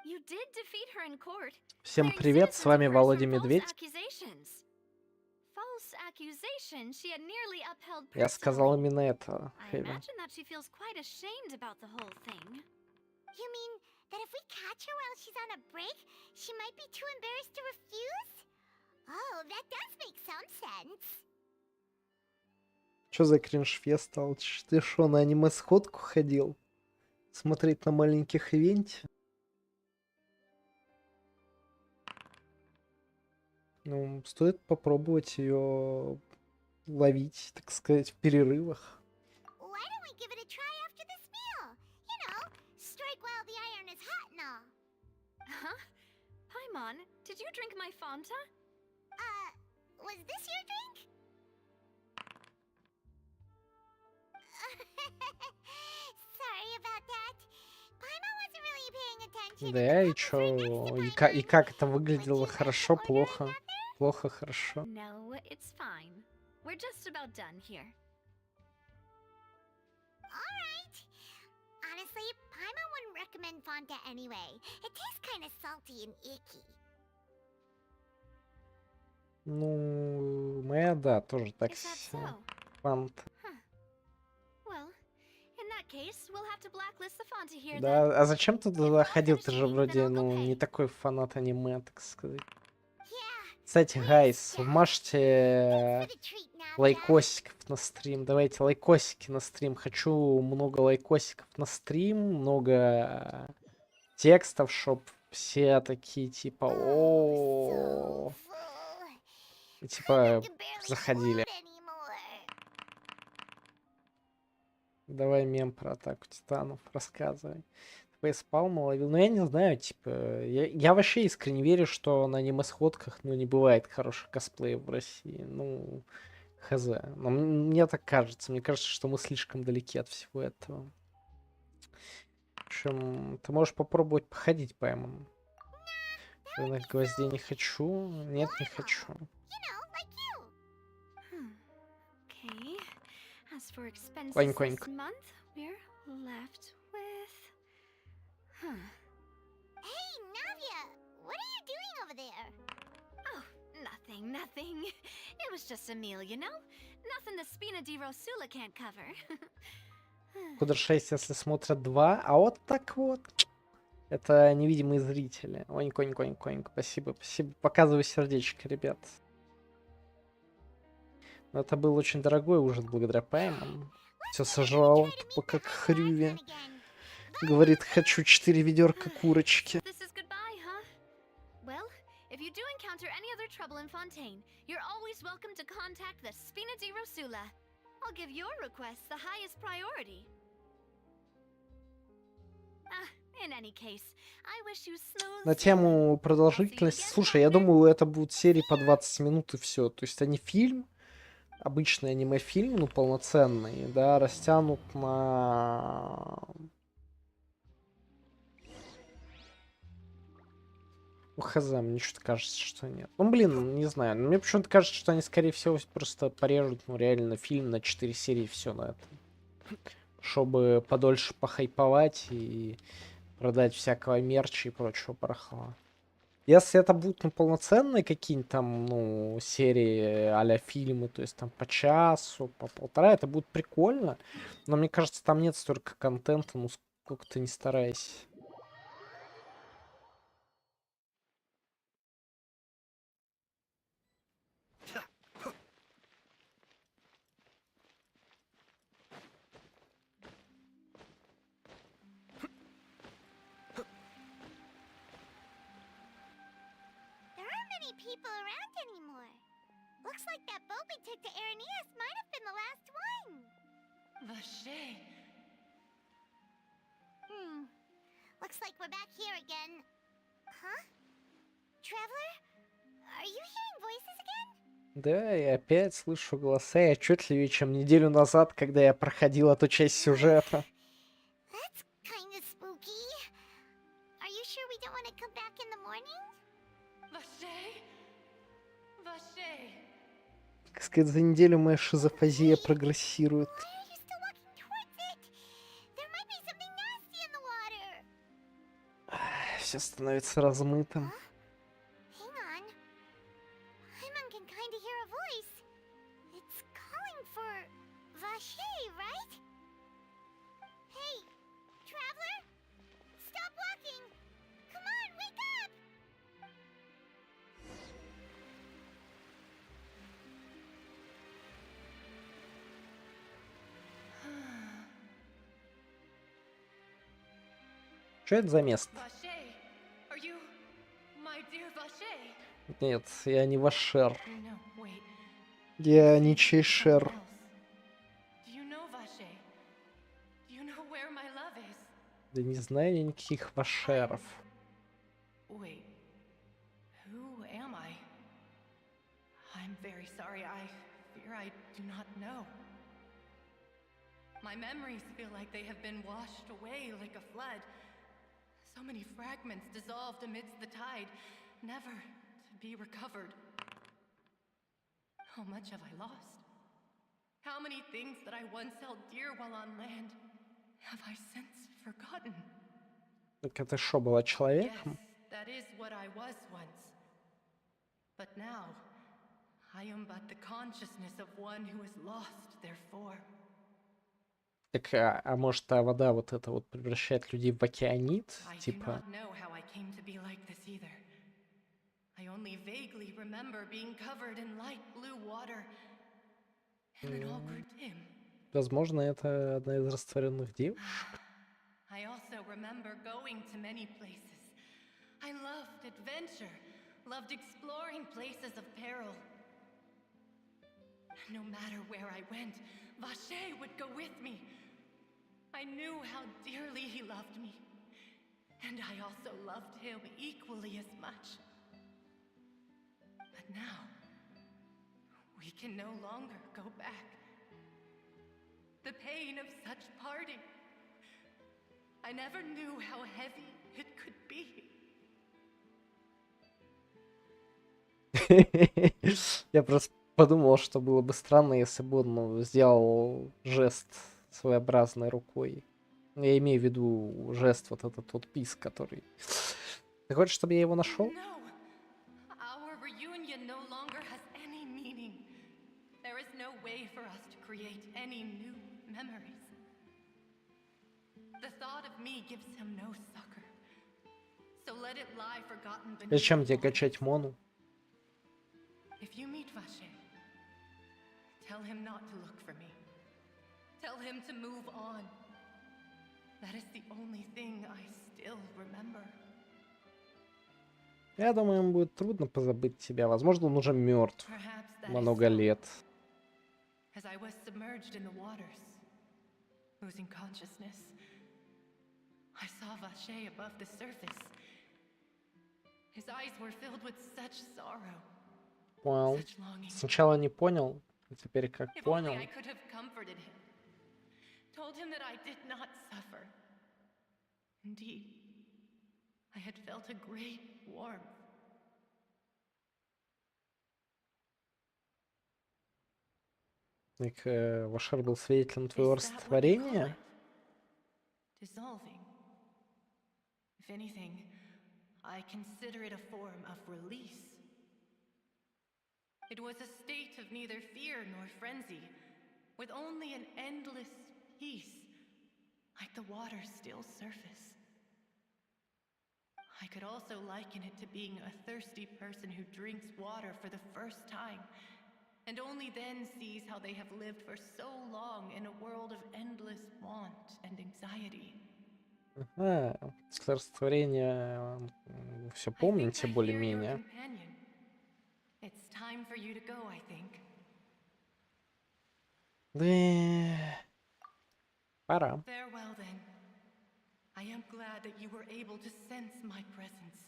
You did defeat her in court. Всем clearing привет, с citizens вами of hers Володя from false Медведь. accusations. False accusation she had nearly upheld Я сказал personally. именно это, I Хейвен. imagine that she feels quite ashamed about the whole thing. You mean that if we catch her while she's on a break, she might be too embarrassed to refuse? Oh, that does make some sense. Чё за кринж-фест, Алч? Ты шо, на аниме-сходку ходил? Смотреть на маленьких Венти? Ну, стоит попробовать ее ловить, так сказать, в перерывах. Why don't we give it a try after this meal? You know, strike while the iron is hot and all. Huh? Paimon, did you drink my Fanta? Was this your drink? Sorry about that. Paimon wasn't really paying attention. Да, и чё? И как это выглядело? Хорошо, плохо? Плохо, хорошо. No, it's fine. We're just about done here. Alright. Honestly, Paimon wouldn't recommend Fanta anyway. It tastes kind of salty and icky. Ну, моя, да, тоже так Is that себе. so? Фанта. Well, in that case, we'll have to blacklist the Fanta here then. Да, а зачем ты туда ходил? Ты же Then вроде, I'll go ну, pay. не такой фанат аниме, так сказать. Yeah, Кстати, гайс, yeah. вмажьте Thanks for the treat, Navia. лайкосиков на стрим. Давайте лайкосики на стрим. Хочу много лайкосиков на стрим, много текстов, чтоб все такие типа о, So full. и I типа can barely заходили. quote anymore. Давай мем про атаку титанов рассказывай. Фейспалм ловил. Ну, я не знаю, типа, я вообще искренне верю, что на аниме-сходках, ну, не бывает хороших косплеев в России. Ну, хз. Но мне так кажется. Мне кажется, что мы слишком далеки от всего этого. В общем, ты можешь попробовать походить по эмам. Рынок гвоздей не хочу. Нет, не хочу. You know, like you. Okay. As for expenses Конь-конь. this month, we're left with. Hey, Navia, what are you doing over there? Oh, nothing. It was just a meal, you know? Nothing the Spina di Rosula can't cover. Кудр 6, если смотрят 2. А вот так вот. Это невидимые зрители. Оньк. Спасибо. Показываю сердечко, ребят. Но это был очень дорогой ужин благодаря паймам. Все сожрал, тупо как хрюви. Говорит, хочу 4 ведерка курочки. This is goodbye, huh? Well, If you do encounter any other trouble in Fontaine, you're always welcome to contact the Spina di Rosula. I'll give your request the highest priority. In any case, I wish you smooth На sailing. тему продолжительности. Слушай, я думаю, это будут серии по 20 минут и все. То есть они фильм, обычный аниме-фильм, ну, полноценный, да, растянут на... Ну, хз, мне что-то кажется, что нет. Ну, блин, не знаю. Мне почему-то кажется, что они, скорее всего, просто порежут, ну, реально фильм на 4 серии, все на это. Чтобы подольше похайповать и продать всякого мерча и прочего барахла. Если это будут, ну, полноценные какие-нибудь там, ну, серии а-ля фильмы, то есть там по часу, по полтора, это будет прикольно. Но мне кажется, там нет столько контента, ну, сколько ты не старайся. There aren't many people around anymore. Looks like that boat we took to Araneas might have been the last one. Vache. Looks like we're back here again. Huh? Traveler? Are you hearing voices again? Да, я опять слышу голоса, и отчетливее, чем неделю назад, когда я проходил эту часть сюжета. That's kind of spooky. Are you sure we don't want to come back in the morning? Vache. Vache. Так сказать, за неделю моя шизофазия прогрессирует. Why are you still walking towards it? There might be something nasty in the water. Все становится размытым. Hang on. Paimon can kind of hear a voice. It's calling for Vache, right? Hey, traveler? Stop walking! Come on, wake up! Что это за место? Vache. Are you my dear Vache? Нет, я не ваш шер. No, wait. Я ничей шер. Someone else. Do you know Vache? Do you know where my love is? Да не знаю я никаких вашеров. Wait. Who am I? I'm very sorry. I fear I do not know. My memories feel like they have been washed away like a flood. So many fragments dissolved amidst the tide, never to be recovered. How much have I lost? How many things that I once held dear while on land have I since forgotten? Так это что, была Yes, человеком? that is what I was once. But now, I am but the consciousness of one who is lost, therefore. Так, а может, та вода вот это вот превращает людей в океанит? I do Типа, not know how I came to be like this either. I only vaguely remember being covered in light blue water, and it all grew dim. возможно, это одна из растворенных девушек? I also remember going to many places. I loved adventure, loved exploring places of peril. No matter where I went, Vache would go with me. I knew how dearly he loved me, and I also loved him equally as much. But now, we can no longer go back. The pain of such parting, I never knew how heavy it could be. Я просто подумал, что было бы странно, если бы он, ну, сделал жест своеобразной рукой. Я имею в виду жест вот этот вот пис, который... Ты хочешь, чтобы я его нашел? No, our reunion no longer has any meaning. There is no way for us to create any new memories. The thought of me gives him no succor. So let it lie forgotten beneath Зачем the тебе water. качать мону? If you meet Vache, tell him not to look for me. Tell him to move on. That is the only thing I still remember. Я думаю, ему будет трудно позабыть тебя. Возможно, он уже мертв Perhaps that is много so. лет. As I was submerged in the waters, losing consciousness, I saw Vache above the surface. His eyes were filled with such sorrow, Понял. such longing. Сначала не понял, а теперь как If only понял. I could have comforted him, told him that I did not suffer. Indeed, I had felt a great warmth. Так, Вашар был свидетелем твоего Is that what you call it? растворения? Dissolving. If anything, I consider it a form of release. It was a state of neither fear nor frenzy, with only an endless peace, like the water's still surface. I could also liken it to being a thirsty person who drinks water for the first time, and only then sees how they have lived for so long in a world of endless want and anxiety. Ага, после растворения все I think помните I hear your более-менее. companion. It's time for you to go, I think. Да, пора. Farewell then. I am glad that you were able to sense my presence.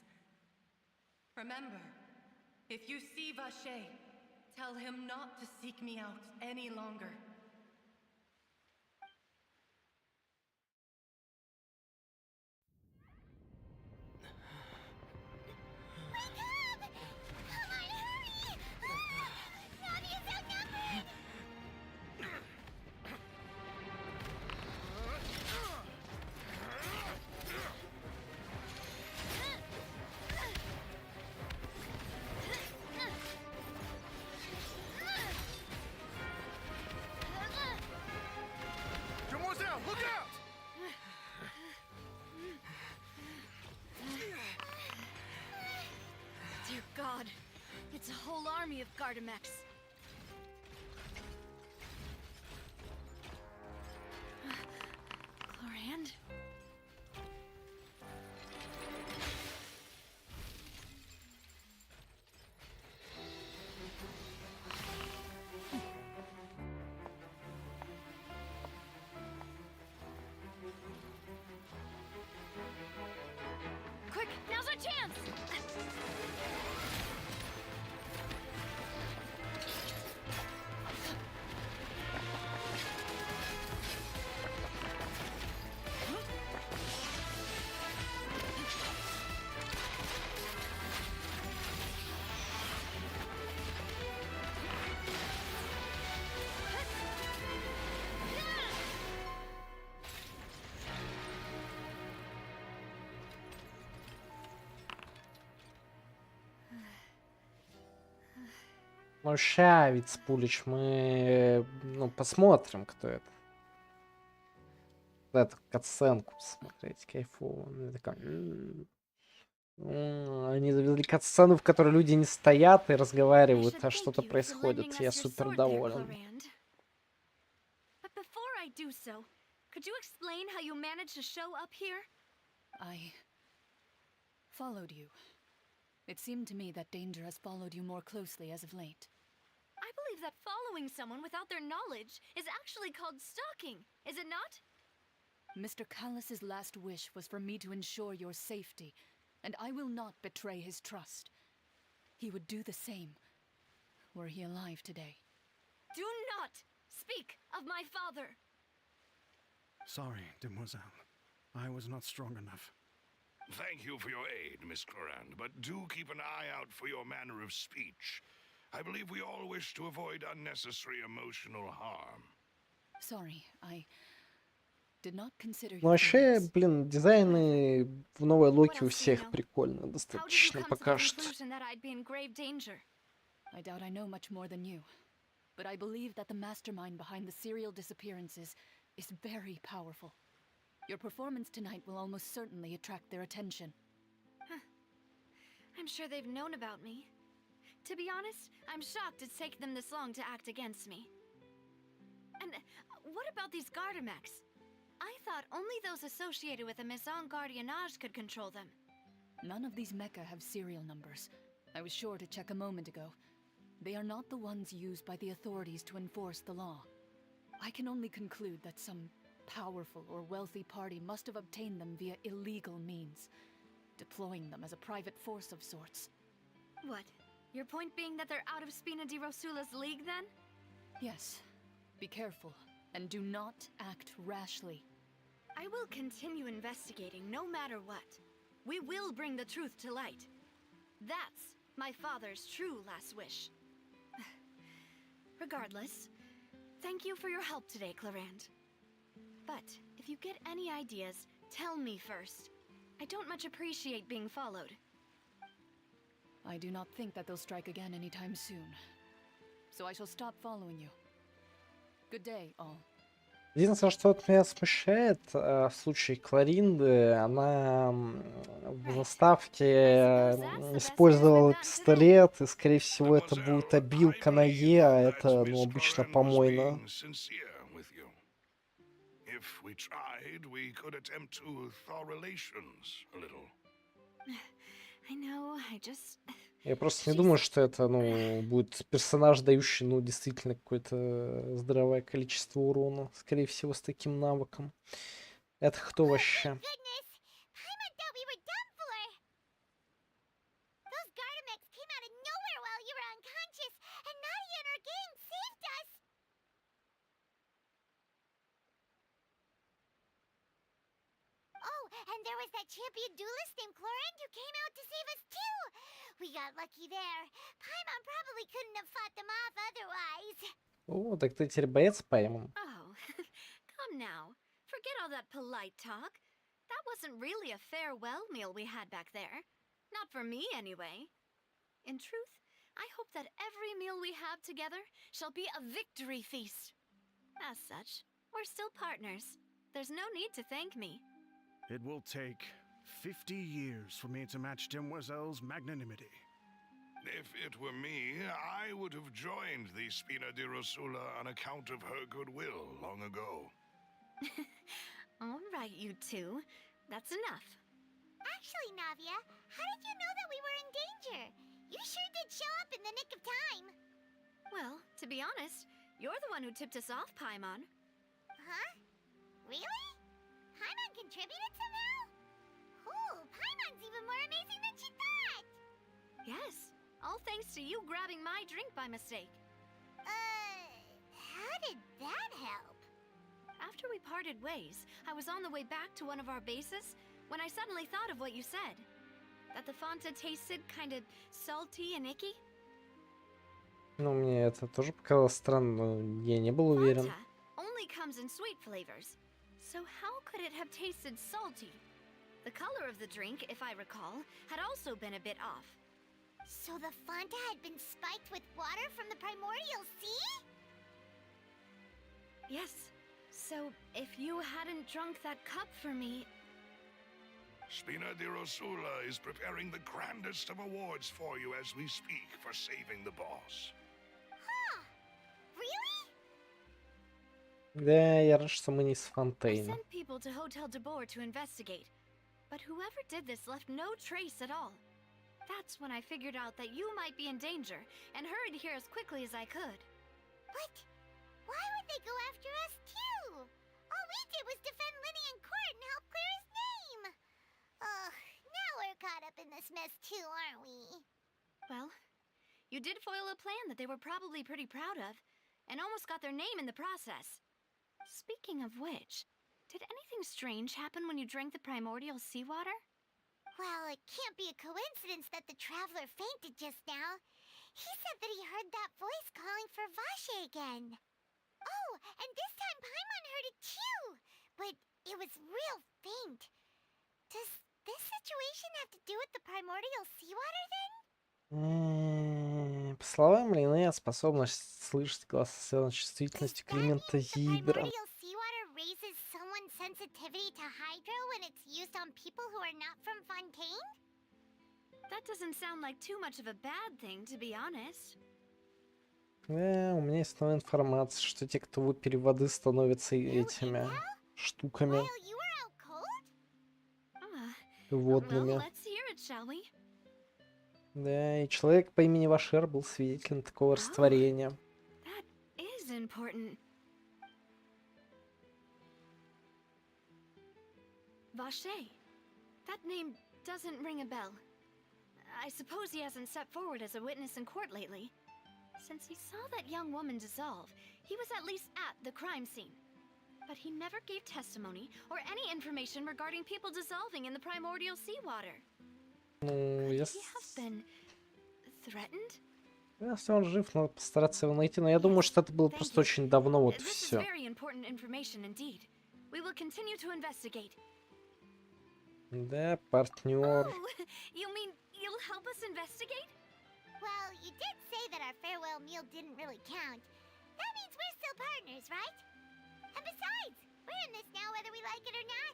Remember, if you see Vache, tell him not to seek me out any longer. Demoiselle, look out! Dear God, it's a whole army of Gardamex. Chlorand? Quick, now's our chance! Ну, ща, Вицпулич, мы, ну, посмотрим, кто это. Эту катсценку посмотреть, кайфово. Ну, я такой, Они завезли катсцену, в которой люди не стоят и I разговаривают, should а thank что-то you for происходит. lending Я us your супер sword there, доволен. Chlorand. But before I do so, could you explain how you managed to show up here? I followed you. It seemed to me that danger has followed you more closely as of late. I believe that following someone without their knowledge is actually called stalking, is it not? Mr. Callus's last wish was for me to ensure your safety, and I will not betray his trust. He would do the same, were he alive today. Do not speak of my father! Sorry, demoiselle. I was not strong enough. Thank you for your aid, Miss Clorand, but do keep an eye out for your manner of speech. I believe we all wish to avoid unnecessary emotional harm. Sorry, I did not consider Ну, your вообще, feelings. блин, дизайны в новой Локи у else do you всех know? прикольные How did you достаточно come to the пока что. conclusion that I'd be in grave danger? I doubt I know much more than you, but I believe that the mastermind behind the serial disappearances is very powerful. Your performance tonight will almost certainly attract their attention. I'm sure they've known about me. To be honest, I'm shocked it's taken them this long to act against me. And what about these Gardamex? I thought only those associated with the Maison Gardiennage could control them. None of these mecha have serial numbers. I was sure to check a moment ago. They are not the ones used by the authorities to enforce the law. I can only conclude that some powerful or wealthy party must have obtained them via illegal means, deploying them as a private force of sorts. What? Your point being that they're out of Spina di Rosula's league, then? Yes. Be careful, and do not act rashly. I will continue investigating no matter what. We will bring the truth to light. That's my father's true last wish. Regardless, thank you for your help today, Clarand. But if you get any ideas, tell me first. I don't much appreciate being followed. I do not think that they'll strike again anytime soon. So I shall stop following you. Good day, all. Единственное, что от меня смущает в случае Кларинды, она в заставке использовала пистолет, и, скорее всего, это будет обилка на Е, а это, ну, обычно помойно. If we tried, we could attempt to thaw relations a little. I know, I just... Я просто не думаю, что это, ну, будет персонаж, дающий, ну, действительно какое-то здоровое количество урона. Скорее всего, с таким навыком. Это кто вообще? Goodness! Paimon thought we were done for! Those Gardamex came out of nowhere while you were unconscious, and Nadia and her gang saved us! Oh, and there was that champion duelist named Clorinde who came out to save us too! We got lucky there. Paimon probably couldn't have fought them off otherwise. О, так ты теперь боец Паймон. Oh, come now. Forget all that polite talk. That wasn't really a farewell meal we had back there. Not for me, anyway. In truth, I hope that every meal we have together shall be a victory feast. As such, we're still partners. There's no need to thank me. It will take 50 years for me to match Demoiselle's magnanimity. If it were me, I would have joined the Spina di Rosula on account of her goodwill long ago. All right, you two. That's enough. Actually, Navia, how did you know that we were in danger? You sure did show up in the nick of time. Well, to be honest, you're the one who tipped us off, Paimon. Huh? Really? Paimon contributed somehow? Ooh, Paimon's even more amazing than she thought! Yes, all thanks to you grabbing my drink by mistake. How did that help? After we parted ways, I was on the way back to one of our bases when I suddenly thought of what you said. That the Fanta tasted kind of salty and icky. Ну, мне это тоже показалось странно, но я не был уверен. Fanta only comes in sweet flavors. So how could it have tasted salty? The color of the drink, if I recall, had also been a bit off. So the Fanta had been spiked with water from the primordial sea? Yes. So if you hadn't drunk that cup for me... Spina di Rosula is preparing the grandest of awards for you as we speak for saving the boss. Huh. Really? Да, я рад, что мы не с I Фонтейна. sent people to Hotel de Boer to investigate, but whoever did this left no trace at all. That's when I figured out that you might be in danger and hurried here as quickly as I could. What? Why would they go after us too? All we did was defend Linny in court and help clear his name. Ugh, now we're caught up in this mess too, aren't we? Well, you did foil a plan that they were probably pretty proud of, and almost got their name in the process. Speaking of which, did anything strange happen when you drank the primordial seawater? Well, it can't be a coincidence that the traveler fainted just now. He said that he heard that voice calling for Vache again. Oh, and this time Paimon heard it too, but it was real faint. Does this situation have to do with the primordial seawater then? По словам Линнея, способность слышать голоса чувствительности к элементу The ядра. primordial seawater raises someone's sensitivity to hydro when it's used on people who are not from Fontaine? That doesn't sound like too much of a bad thing, to be honest. Да, у меня есть новая информация, что те, кто в опере воды, становятся этими штуками While you were out cold? водными. Well, let's hear it, shall we? Да, и человек по имени Вашер был свидетелем такого растворения. That is important. Vache. That name doesn't ring a bell. I suppose he hasn't stepped forward as a witness in court lately. Since he saw that young woman dissolve, he was at least at the crime scene. But he never gave testimony or any information regarding people dissolving in the primordial seawater. Ну, Could he have been threatened? если он жив, надо постараться его найти. Но я думаю, что это было Thank просто you. очень давно вот This is все. very important information indeed. We will continue to investigate. Да, партнер. Oh, you mean you'll help us investigate? Well, you did say that our farewell meal didn't really count. That means we're still partners, right? And besides, we're in this now whether we like it or not.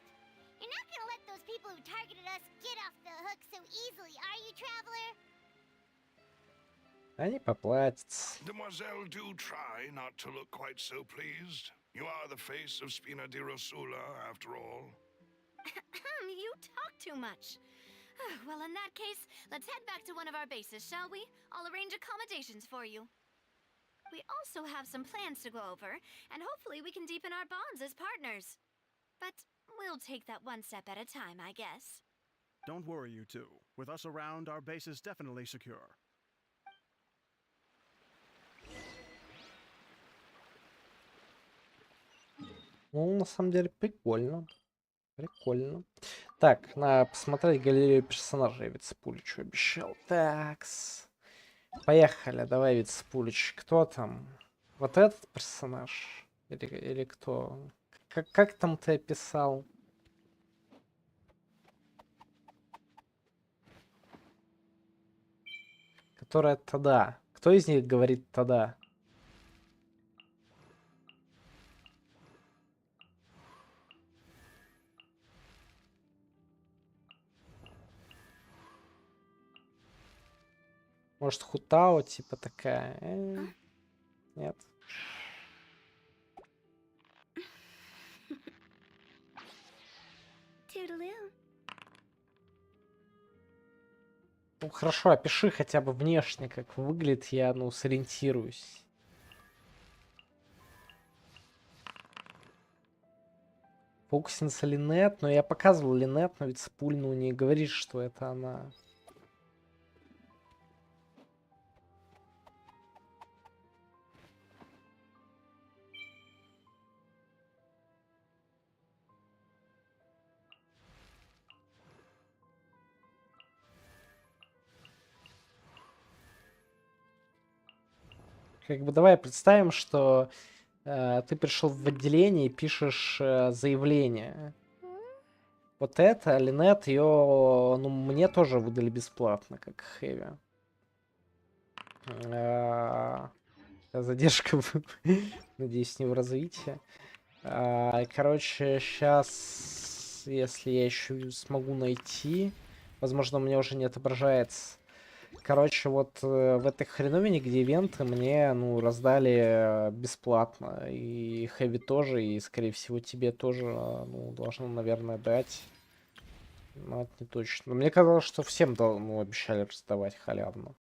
You're not gonna let those people who targeted us get off the hook so easily, are you, traveler? Они поплатятся. Demoiselle, do try not to look quite so pleased. You are the face of Spina di Rosula, after all. You talk too much. Well, in that case, let's head back to one of our bases, shall we? I'll arrange accommodations for you. We also have some plans to go over, and hopefully we can deepen our bonds as partners. But we'll take that one step at a time, I guess. Don't worry, you two. With us around, our base is definitely secure. Ну, на самом деле, прикольно. Прикольно. Так, надо посмотреть галерею персонажей. Вицепулич обещал. Такс. Поехали, давай, Вицепулич. Кто там? Вот этот персонаж? Или кто? Как там ты описал? Которая тогда. Кто из них говорит тогда? Может, Хутао, типа такая? Нет. Toodaloo. Ну, хорошо, опиши хотя бы внешне, как выглядит, я, ну, сориентируюсь. Фокусница Линет, но я показывал Линет, но Вицепуль, ну, не говорит, что это она. Как бы давай представим, что ты пришел в отделение и пишешь заявление. Вот это, Линет, ее, ну, мне тоже выдали бесплатно, как Хэви. Задержка, надеюсь, не в развитии. Короче, сейчас, если я еще смогу найти, возможно, у меня уже не отображается. Короче, вот в этой хреновине, где ивенты, мне, ну, раздали бесплатно. И Хэви тоже, и, скорее всего, тебе тоже, ну, должно, наверное, дать. Но это не точно. Но мне казалось, что всем, ну, обещали раздавать халявно.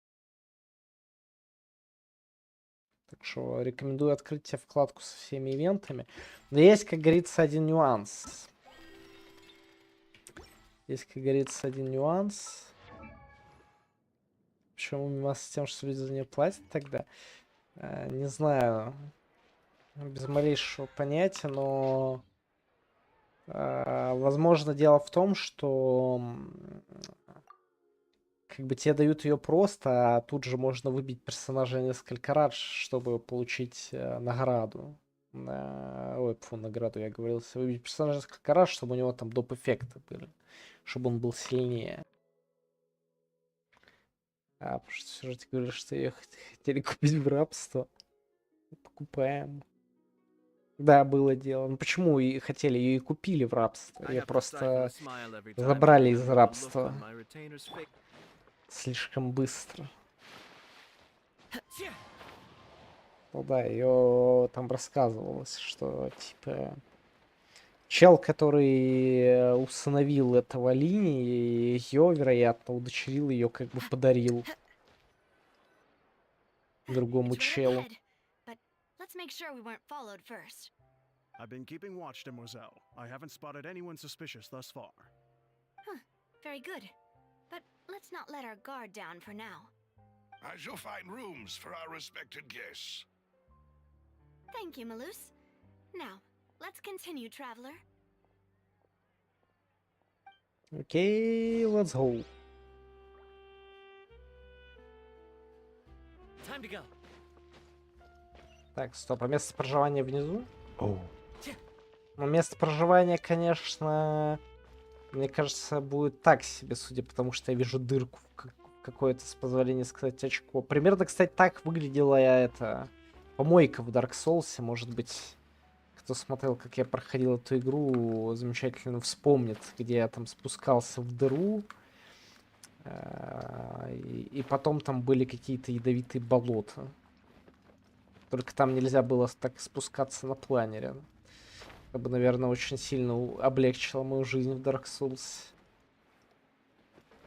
Так что рекомендую открыть тебе вкладку со всеми ивентами. Но есть, как говорится, один нюанс. Есть, как говорится, один нюанс. Почему мимо с тем, что люди за нее платят тогда? Не знаю. Без малейшего понятия, но... возможно, дело в том, что... Как бы тебе дают ее просто, а тут же можно выбить персонажа несколько раз, чтобы получить награду. Ой, фу, награду я говорил. Выбить персонажа несколько раз, чтобы у него там доп. Эффекты были. Чтобы он был сильнее. Потому что все же ты говоришь, что ее хотели купить в рабство. Покупаем. Да, было дело. Ну почему и хотели? Ее и купили в рабство. Ее просто забрали из рабства. Слишком быстро. Ну да, ее там рассказывалось, что типа Чел, который усыновил этого Лини, ее, вероятно, удочерил, ее как бы подарил другому It's right up челу. ahead, but let's make sure we weren't followed first. I've been keeping watch, Demoiselle. I haven't spotted anyone suspicious thus far. Very good. But let's not let our guard down for now. I shall find rooms for our respected guests. Thank you, Malus. Now, let's continue, traveler. Окей, let's go. Time to go. Так, стоп, а место проживания внизу? Ну, место проживания, конечно, мне кажется, будет так себе, судя по тому, что я вижу дырку в какое-то, с позволения сказать, очко. Примерно, кстати, так выглядела эта помойка в Dark Souls. Может быть, кто смотрел, как я проходил эту игру, замечательно вспомнит, где я там спускался в дыру. И потом там были какие-то ядовитые болота. Только там нельзя было так спускаться на планере. Это бы, наверное, очень сильно облегчило мою жизнь в Dark Souls.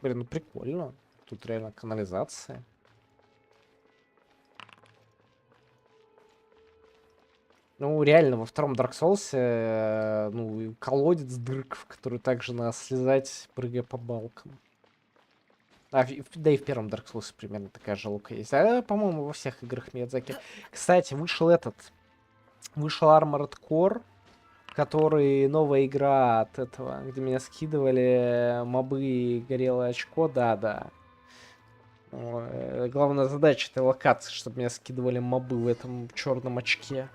Блин, ну прикольно. Тут реально канализация. Ну, реально, во втором Dark Souls, ну, колодец, дырка, в которую также надо слезать, прыгая по балкам. Да и в первом Dark Souls примерно такая же лука есть. По-моему, во всех играх Миядзаки. Кстати, вышел Armored Core, который новая игра от этого, где меня скидывали мобы и горело очко, да. Главная задача этой локации, чтобы меня скидывали мобы в этом черном очке.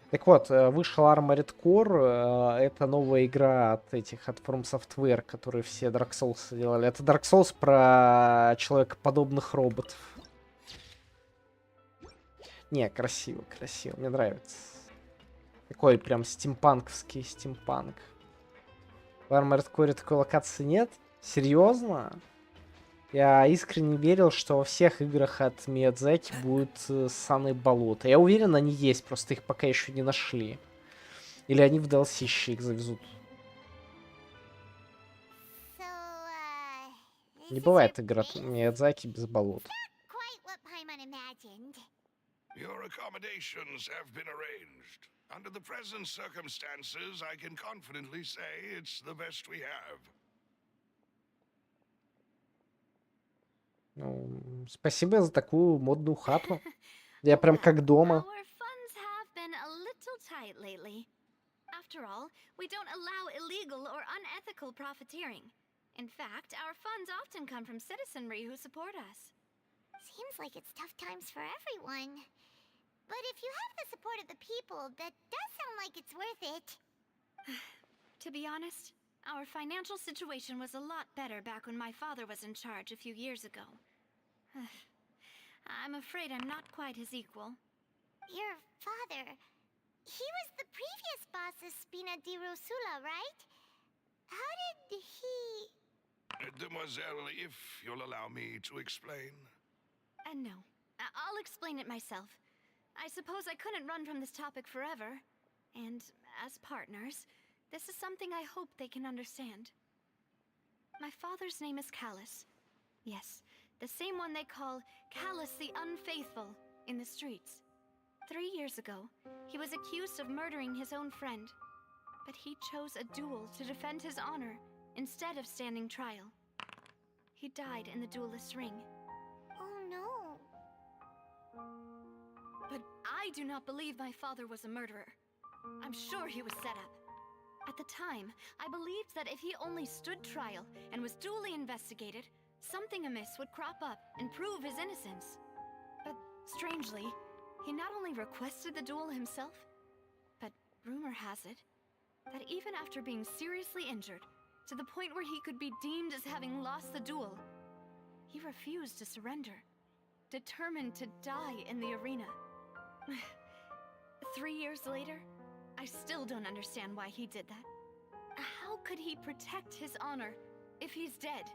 Так вот, вышел Armored Core, это новая игра от From Software, которые все Dark Souls делали. Это Dark Souls про человекоподобных роботов. Не, красиво, мне нравится. Такой прям стимпанковский стимпанк. В Armored Core такой локации нет? Серьезно? Я искренне верил, что во всех играх от Миядзаки будут ссаные болота. Я уверен, они есть, просто их пока еще не нашли. Или они в DLC их завезут. Не бывает игр от Миядзаки без болот. Quite what Paimon imagined. Your accommodations have been arranged. Under the present circumstances, I can confidently say it's the best we have. Ну, спасибо за такую модную хату. Я прям как дома. Our funds have been a little tight lately. After all, we don't allow illegal or unethical profiteering. In fact, our funds often come from citizenry who support us. Seems like it's tough times for everyone. But if you have the support of the people, that does sound like it's worth it. To be honest, our financial situation was a lot better back when my father was in charge a few years ago. I'm afraid I'm not quite his equal. Your father, he was the previous boss of Spina di Rosula, right? How did he... Demoiselle, if you'll allow me to explain. No, I'll explain it myself. I suppose I couldn't run from this topic forever. And as partners, this is something I hope they can understand. My father's name is Callus. Yes, the same one they call Callus the Unfaithful in the streets. 3 years ago, he was accused of murdering his own friend. But he chose a duel to defend his honor instead of standing trial. He died in the duelist's ring. Oh no. But I do not believe my father was a murderer. I'm sure he was set up. At the time, I believed that if he only stood trial and was duly investigated, something amiss would crop up and prove his innocence. But strangely, he not only requested the duel himself, but rumor has it that even after being seriously injured, to the point where he could be deemed as having lost the duel, he refused to surrender, determined to die in the arena. 3 years later, I still don't understand why he did that. How could he protect his honor if he's dead?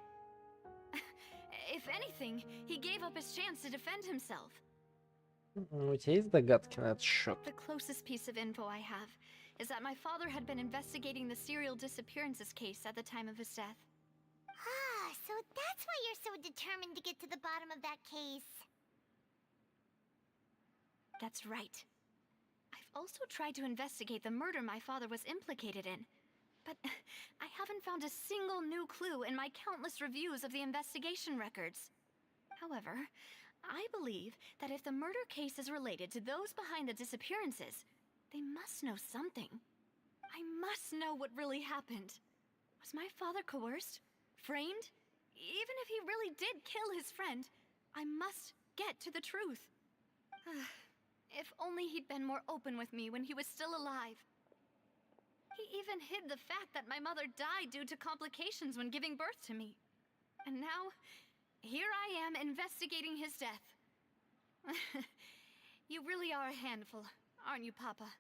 If anything, he gave up his chance to defend himself. У тебя есть догадки на этот счет? The closest piece of info I have is that my father had been investigating the serial disappearances case at the time of his death. Ah, so that's why you're so determined to get to the bottom of that case. That's right. I've also tried to investigate the murder my father was implicated in, but I haven't found a single new clue in my countless reviews of the investigation records. However, I believe that if the murder case is related to those behind the disappearances, they must know something. I must know what really happened. Was my father coerced? Framed? Even if he really did kill his friend, I must get to the truth. If only he'd been more open with me when he was still alive. He even hid the fact that my mother died due to complications when giving birth to me. And now, here I am investigating his death. You really are a handful, aren't you, Papa?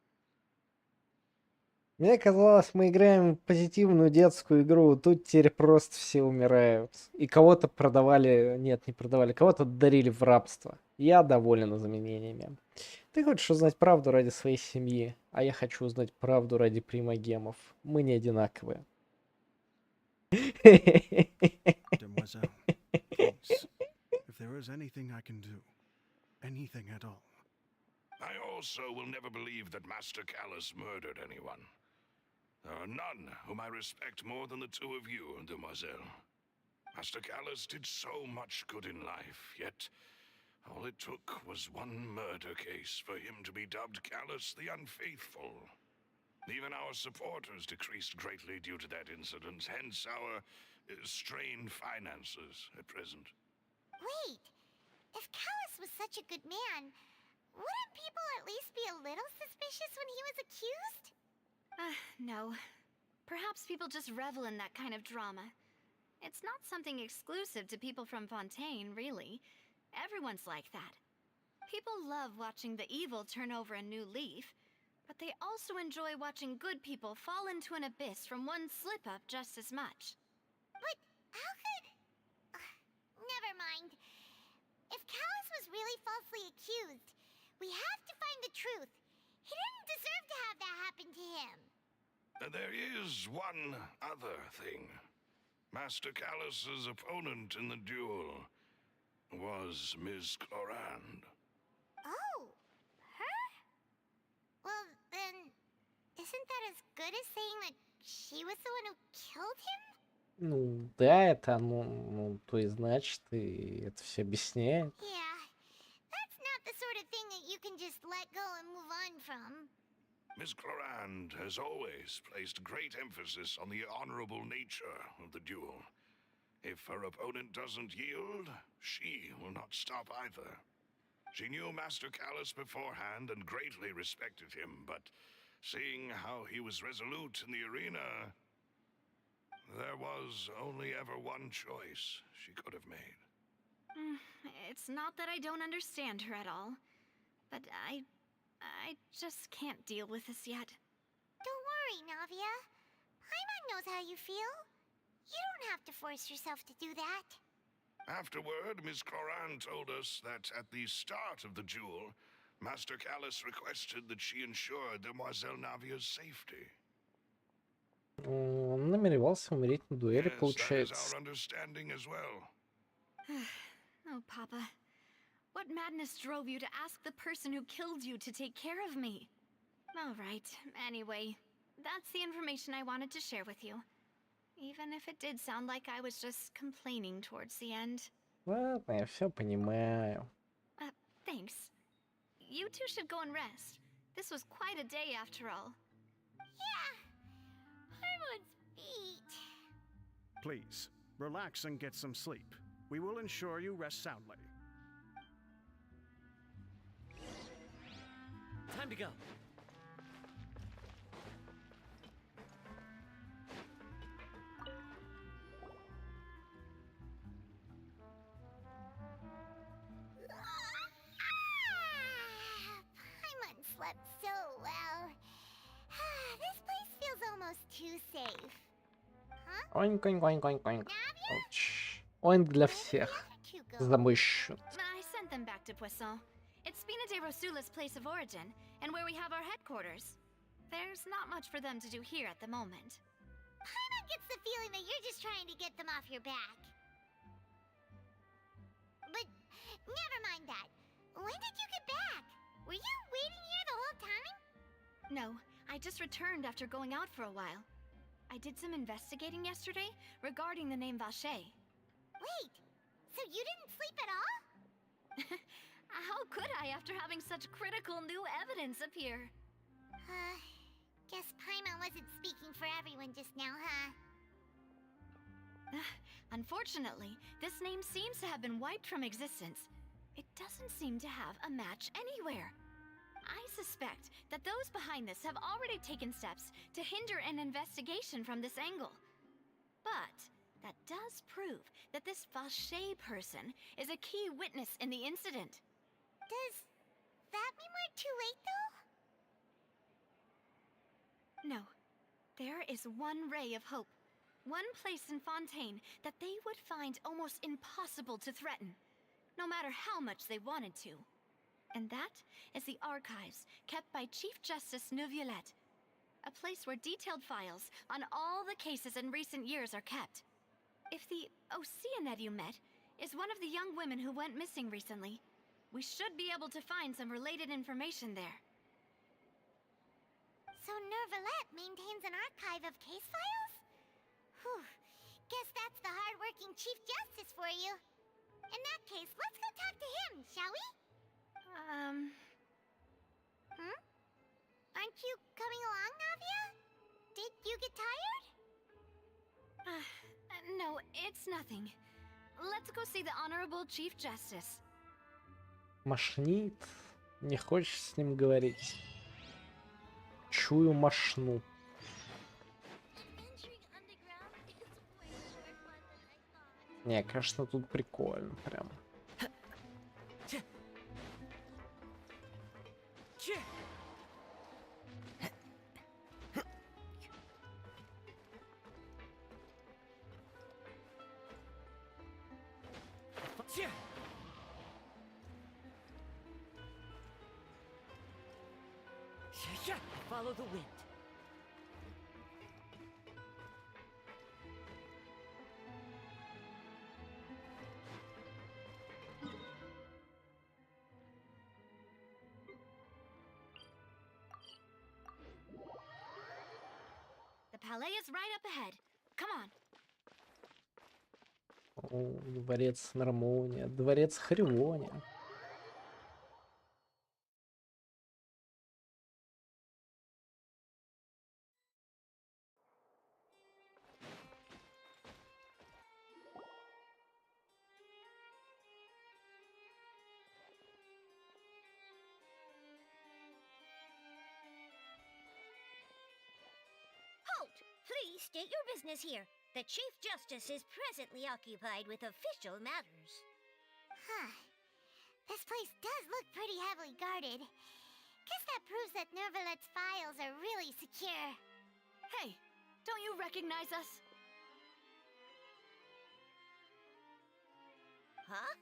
Мне казалось, мы играем в позитивную детскую игру, тут теперь просто все умирают. И кого-то продавали, нет, не продавали, кого-то дарили в рабство. Я доволен изменениями. Ты хочешь узнать правду ради своей семьи, а я хочу узнать правду ради примагемов. Мы не одинаковые. Demoiselle, please, if there is anything I can do, anything at all. I also will never believe that Master Callus murdered anyone. There are none whom I respect more than the two of you, Demoiselle. Master Callus did so much good in life, yet all it took was one murder case for him to be dubbed Callus the Unfaithful. Even our supporters decreased greatly due to that incident, hence our strained finances at present. Wait, if Callus was such a good man, wouldn't people at least be a little suspicious when he was accused? No. Perhaps people just revel in that kind of drama. It's not something exclusive to people from Fontaine, really. Everyone's like that. People love watching the evil turn over a new leaf, but they also enjoy watching good people fall into an abyss from one slip-up just as much. But how could... never mind. If Callus was really falsely accused, we have to find the truth. He didn't deserve to have that happen to him. There is one other thing. Master Callus's opponent in the duel was Ms. Clorand. Oh, her? Well, then, isn't that as good as saying that she was the one who killed him? Ну, да, это оно, то и значит, и это все объясняет. Yeah, that's not the sort of thing that you can just let go and move on from. Ms. Clorand has always placed great emphasis on the honorable nature of the duel. If her opponent doesn't yield, she will not stop either. She knew Master Callus beforehand and greatly respected him, but seeing how he was resolute in the arena, there was only ever one choice she could have made. It's not that I don't understand her at all, but I just can't deal with this yet. Don't worry, Navia. Paimon knows how you feel. You don't have to force yourself to do that. Afterward, Ms. Clorand told us that at the start of the duel, Master Callus requested that she ensure Demoiselle Navia's safety. Он намеревался умереть на дуэли, Yes, that is получается. our understanding as well. Oh, Papa. What madness drove you to ask the person who killed you to take care of me? All right, anyway, that's the information I wanted to share with you. Even if it did sound like I was just complaining towards the end. Ладно, я все понимаю. Thanks. You two should go and rest. This was quite a day after all. Yeah, Paimon's beat. Please, relax and get some sleep. We will ensure you rest soundly. Time to go. Paimon slept so well. This place feels almost too safe. Huh? Оинк, оинк, оинк, оинк, оинк. Navia? Ouch. Оинк для Where did the всех. other two go? За мой счет. I sent them back to Poisson. It's Spina de Rosula's place of origin, and where we have our headquarters. there's not much for them to do here at the moment. Paimon gets the feeling that you're just trying to get them off your back. But never mind that. When did you get back? Were you waiting here the whole time? No, I just returned after going out for a while. I did some investigating yesterday regarding the name Vache. Wait, so you didn't sleep at all? How could I after having such critical new evidence appear? Guess Paimon wasn't speaking for everyone just now, huh? Unfortunately, this name seems to have been wiped from existence. It doesn't seem to have a match anywhere. I suspect that those behind this have already taken steps to hinder an investigation from this angle. But that does prove that this Vache person is a key witness in the incident. Does that mean we're too late, though? No. There is one ray of hope. One place in Fontaine that they would find almost impossible to threaten, no matter how much they wanted to. And that is the archives kept by Chief Justice Neuvillette, a place where detailed files on all the cases in recent years are kept. If the Oceanette you met is one of the young women who went missing recently, we should be able to find some related information there. So Neuvillette maintains an archive of case files? Whew. Guess that's the hard-working Chief Justice for you. In that case, let's go talk to him, shall we? Aren't you coming along, Navia? Did you get tired? No, it's nothing. Let's go see the Honorable Chief Justice. Машнит. Не хочешь с ним говорить? Чую машну. Не, конечно, тут прикольно прям. Follow the wind. The palais is right up ahead. Come on. О, дворец Нормония, дворец Хриония. Halt! Please state your business here. The Chief Justice is presently occupied with official matters. Huh. This place does look pretty heavily guarded. Guess that proves that Neuvillette's files are really secure. Hey, don't you recognize us? Huh?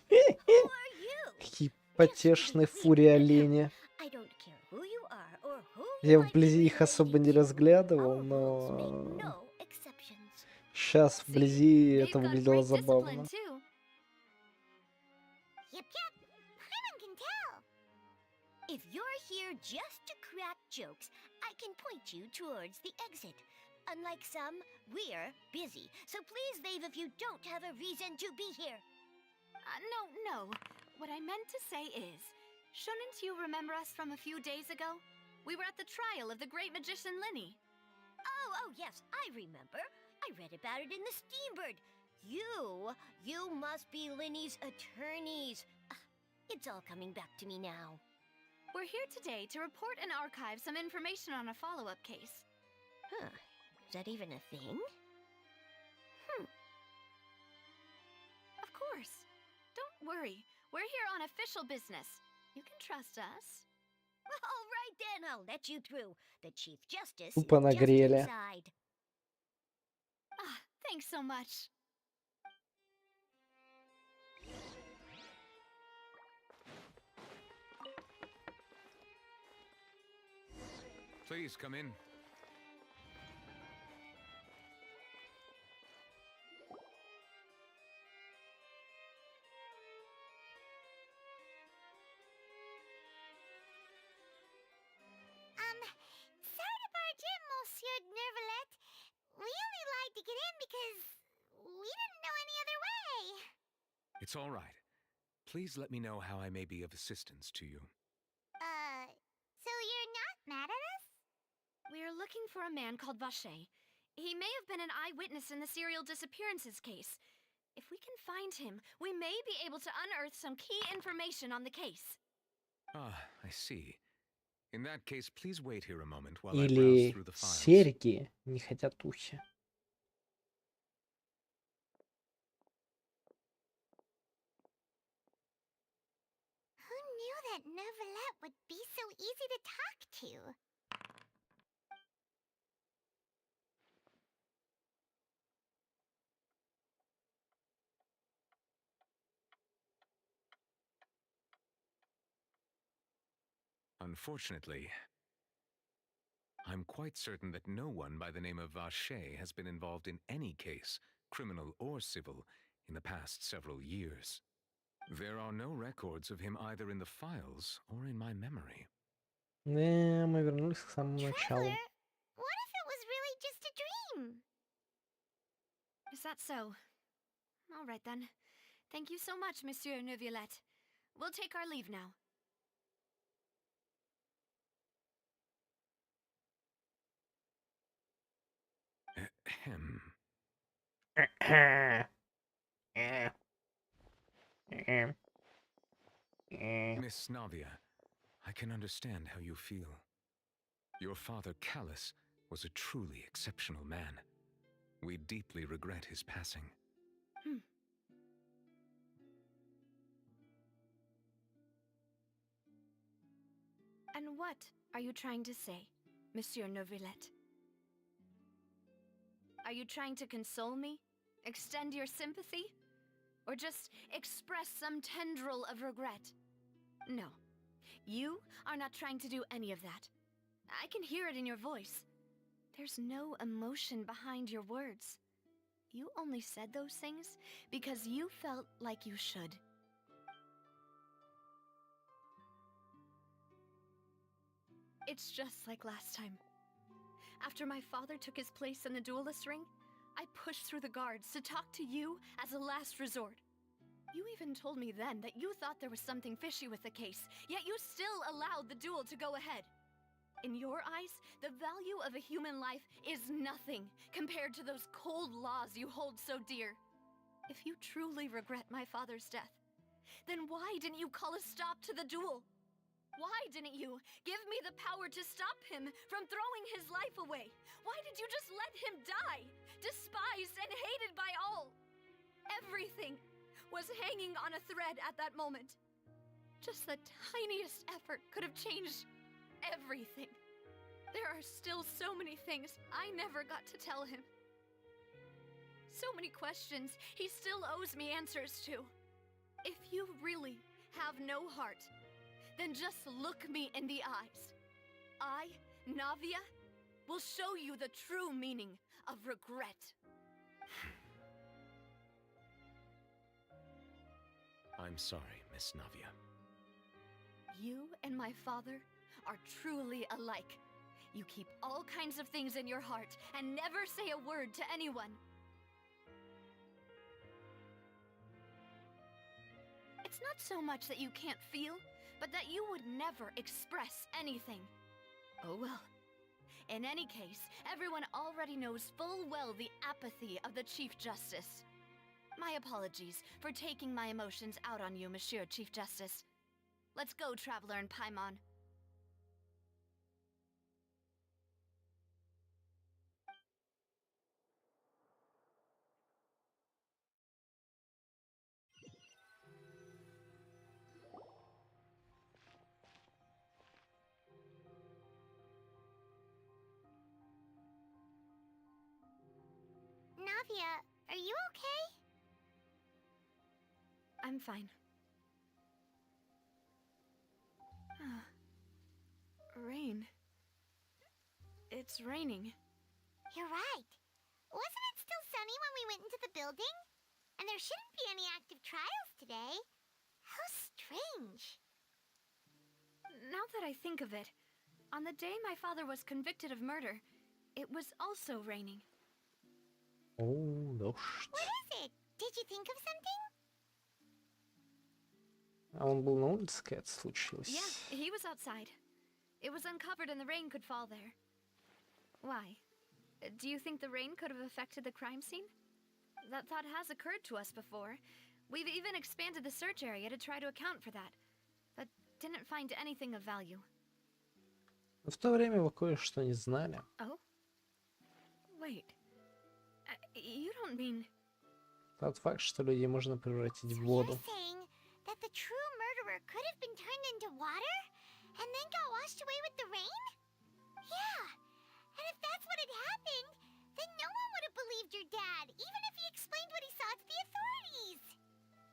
Who are you? Какие потешные фурии олени. I don't care who you are or who Я you might вблизи be их особо не related to. разглядывал, Our rules make но no exceptions. сейчас See, вблизи they've это got выглядело great discipline забавно. too. Yep. Paimon can tell. If you're here just to crack jokes, I can point you towards the exit. Unlike some, we're busy, so please leave if you don't have a reason to be here. No. What I meant to say is, shouldn't you remember us from a few days ago? We were at the trial of the great magician Linny. Oh, yes, I remember. I read about it in the Steambird. You must be Linny's attorneys. It's all coming back to me now. We're here today to report and archive some information on a follow-up case. Huh, is that even a thing? Of course. Don't worry. We're here on official business. You can trust us. All right then, I'll let you through. The Chief Justice Тупо is just нагрели. inside. Thanks so much. Please come in. Sorry to barge in, Monsieur Nervalet. We only lied to get in because we didn't know any other way. It's all right. Please let me know how I may be of assistance to you. So you're not mad at us? We're looking for a man called Vache. He may have been an eyewitness in the serial disappearances case. If we can find him, we may be able to unearth some key information on the case. Ah, I see. In that case, please wait here a moment while I browse Или through the files. серьги не хотят ухи. Who knew that Nervalet would be so easy to talk to? Unfortunately, I'm quite certain that no one by the name of Vache has been involved in any case, criminal or civil, in the past several years. There are no records of him either in the files or in my memory. Не, мы вернулись к самому началу. Traveler, what if it was really just a dream? Is that so? All right then. Thank you so much, Monsieur Neuvillette. We'll take our leave now. Ahem. Miss Navia, I can understand how you feel. Your father, Callus, was a truly exceptional man. We deeply regret his passing. And what are you trying to say, Monsieur Neuvillette? Are you trying to console me? Extend your sympathy? Or just express some tendril of regret? No. You are not trying to do any of that. I can hear it in your voice. There's no emotion behind your words. You only said those things because you felt like you should. It's just like last time. After my father took his place in the duelist ring, I pushed through the guards to talk to you as a last resort. You even told me then that you thought there was something fishy with the case, yet you still allowed the duel to go ahead. In your eyes, the value of a human life is nothing compared to those cold laws you hold so dear. If you truly regret my father's death, then why didn't you call a stop to the duel? Why didn't you give me the power to stop him from throwing his life away? Why did you just let him die, despised and hated by all? Everything was hanging on a thread at that moment. Just the tiniest effort could have changed everything. There are still so many things I never got to tell him. So many questions he still owes me answers to. If you really have no heart, then just look me in the eyes. I, Navia, will show you the true meaning of regret. I'm sorry, Miss Navia. You and my father are truly alike. You keep all kinds of things in your heart and never say a word to anyone. It's not so much that you can't feel, but that you would never express anything. Oh well. In any case, everyone already knows full well the apathy of the Chief Justice. My apologies for taking my emotions out on you, Monsieur Chief Justice. Let's go, Traveler and Paimon. Navia, are you okay? I'm fine. Rain. It's raining. You're right. Wasn't it still sunny when we went into the building? And there shouldn't be any active trials today. How strange. Now that I think of it, on the day my father was convicted of murder, it was also raining. О, дождь. What is it? Did you think of something? А он был на улице, когда это случилось? Yeah, he was outside. It was uncovered and the rain could fall there. Why? Do you think the rain could have affected the crime scene? That thought has occurred to us before. We've even expanded the search area to try to account for that, but didn't find anything of value. В то время вы кое-что не знали. Oh? Wait. You don't mean... Тот факт, что людей можно превратить в воду. You're saying that the true murderer could have been turned into water and then got washed away with the rain? Yeah. And if that's what had happened, then no one would have believed your dad, even if he explained what he saw to the authorities.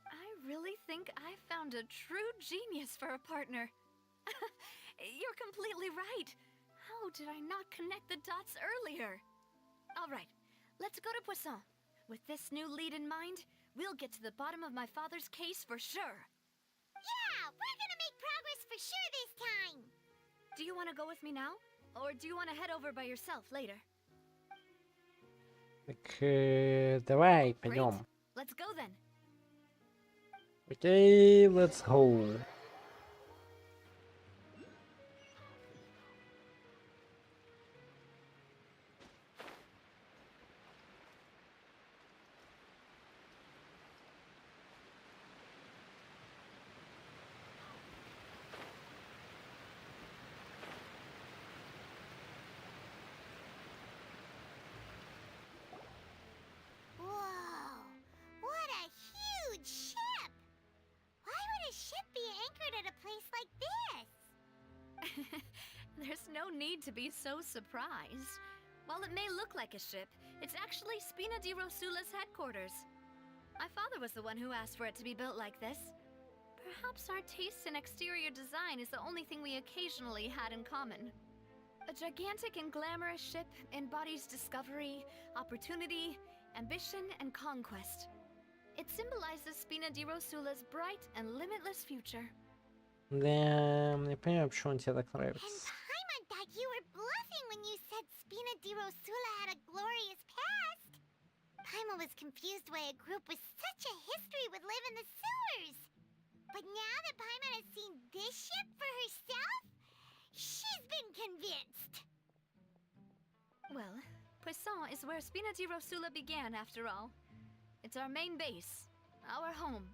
I really think I found a true genius for a partner. You're completely right. How did I not connect the dots earlier? All right, let's go to Poisson. With this new lead in mind, we'll get to the bottom of my father's case for sure. Yeah, we're gonna make progress for sure this time. Do you want to go with me now? Or do you want to head over by yourself later? Так, давай, Great. пойдем. Let's go then. Окей, let's go. Whoa, what a huge ship! Why would a ship be anchored at a place like this? There's no need to be so surprised. While it may look like a ship, it's actually Spina di Rosula's headquarters. My father was the one who asked for it to be built like this. Perhaps our taste in exterior design is the only thing we occasionally had in common. A gigantic and glamorous ship embodies discovery, opportunity, ambition, and conquest. It symbolizes Spina di Rosula's bright and limitless future. Да, не понимаю, почему он тебе так And нравится. Paimon thought you were bluffing when you said Spina di Rosula had a glorious past. Paimon was confused why a group with such a history would live in the sewers. But now that Paimon has seen this ship for herself, she's been convinced. Well, Poisson is where Spina di Rosula began, after all. It's our main base, our home.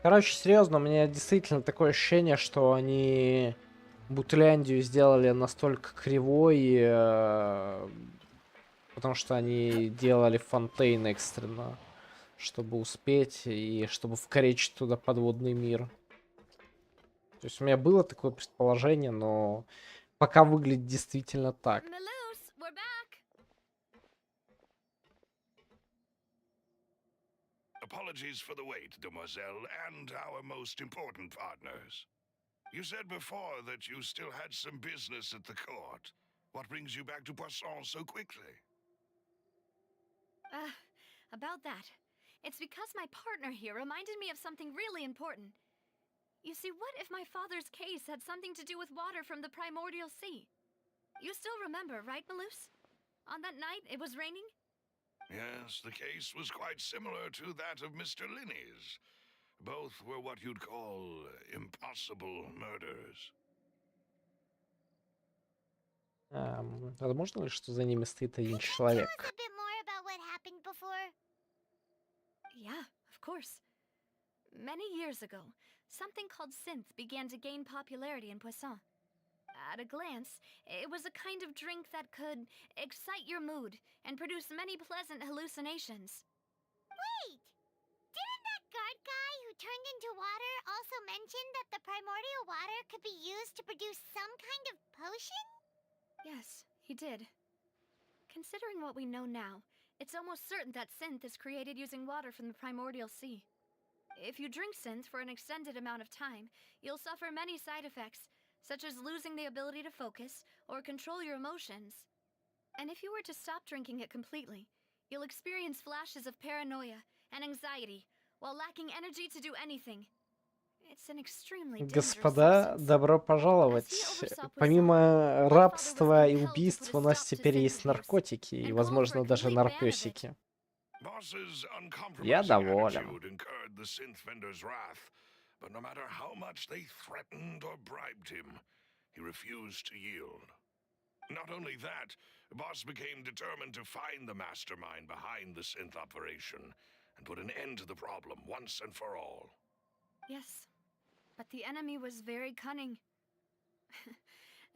Короче, серьезно, у меня действительно такое ощущение, что они Бутляндию сделали настолько кривой, потому что они делали фонтейн экстренно, чтобы успеть и чтобы вкоречить туда подводный мир. То есть у меня было такое предположение, но пока выглядит действительно так. Melus, we're back! Apologies for the wait, demoiselle, and our most important partners. You said before that you still had some business at the court. What brings you back to Poisson so quickly? About that. It's because my partner here reminded me of something really important. You see, what if my father's case had something to do with water from the primordial sea? You still remember, right, Melus? On that night, it was raining? Yes, the case was quite similar to that of Mr. Linney's. Both were what you'd call impossible murders. Возможно ли, что за ними стоит один Can you tell человек? us a bit more about what happened before? Yeah, of course. Many years ago, something called synth began to gain popularity in Poisson. At a glance, it was a kind of drink that could excite your mood and produce many pleasant hallucinations. Wait! Didn't that guard guy who turned into water also mention that the primordial water could be used to produce some kind of potion? Yes, he did. Considering what we know now, it's almost certain that synth is created using water from the primordial sea. If you drink synth for an extended amount of time, you'll suffer many side effects, such as losing the ability to focus or control your emotions. And if you were to stop drinking it completely, you'll experience flashes of paranoia and anxiety while lacking energy to do anything. It's an extremely dangerous Господа, substance. добро As he пожаловать. oversaw Poseidon, Помимо my father was рабства и compelled to put a убийств, у нас stop to теперь synth есть abuse наркотики и, and called for возможно, a даже complete ban of it. нарпесики. Boss's Я uncompromising доволен. attitude incurred the synth vendor's wrath, but no matter how much they threatened or bribed him, he refused to yield. Not only that, Boss became determined to find the mastermind behind the synth operation and put an end to the problem once and for all. Yes, but the enemy was very cunning.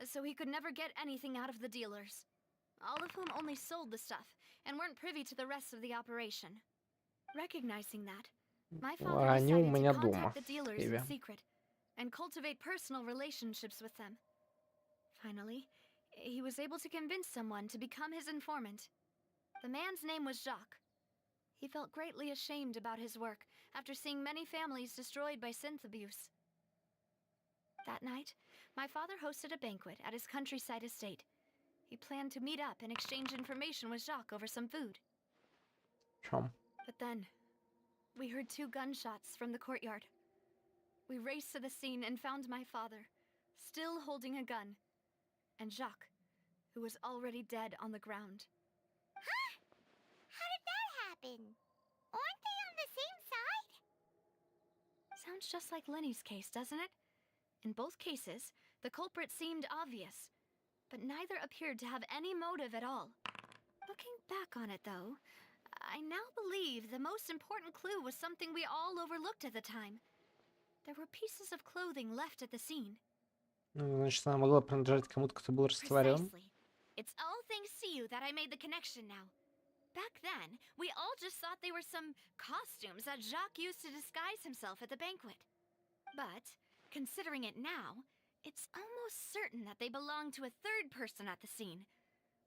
So he could never get anything out of the dealers, all of whom only sold the stuff and weren't privy to the rest of the operation. Recognizing that, my father Они у decided to меня дома, contact the в dealers in Киеве. secret and cultivate personal relationships with them. Finally, he was able to convince someone to become his informant. The man's name was Jacques. He felt greatly ashamed about his work after seeing many families destroyed by synth abuse. That night, my father hosted a banquet at his countryside estate. He planned to meet up and exchange information with Jacques over some food. Чем? But then, we heard 2 gunshots from the courtyard. We raced to the scene and found my father, still holding a gun, and Jacques, who was already dead on the ground. Huh? How did that happen? Aren't they on the same side? Sounds just like Lenny's case, doesn't it? In both cases, the culprit seemed obvious, but neither appeared to have any motive at all. Looking back on it, though, I now believe the most important clue was something we all overlooked at the time. There were pieces of clothing left at the scene. Ну, значит, она могла принадлежать кому-то, кто был растворен. Precisely. It's all thanks to you that I made the connection now. Back then, we all just thought they were some costumes that Jacques used to disguise himself at the banquet. But, considering it now, it's almost certain that they belong to a third person at the scene.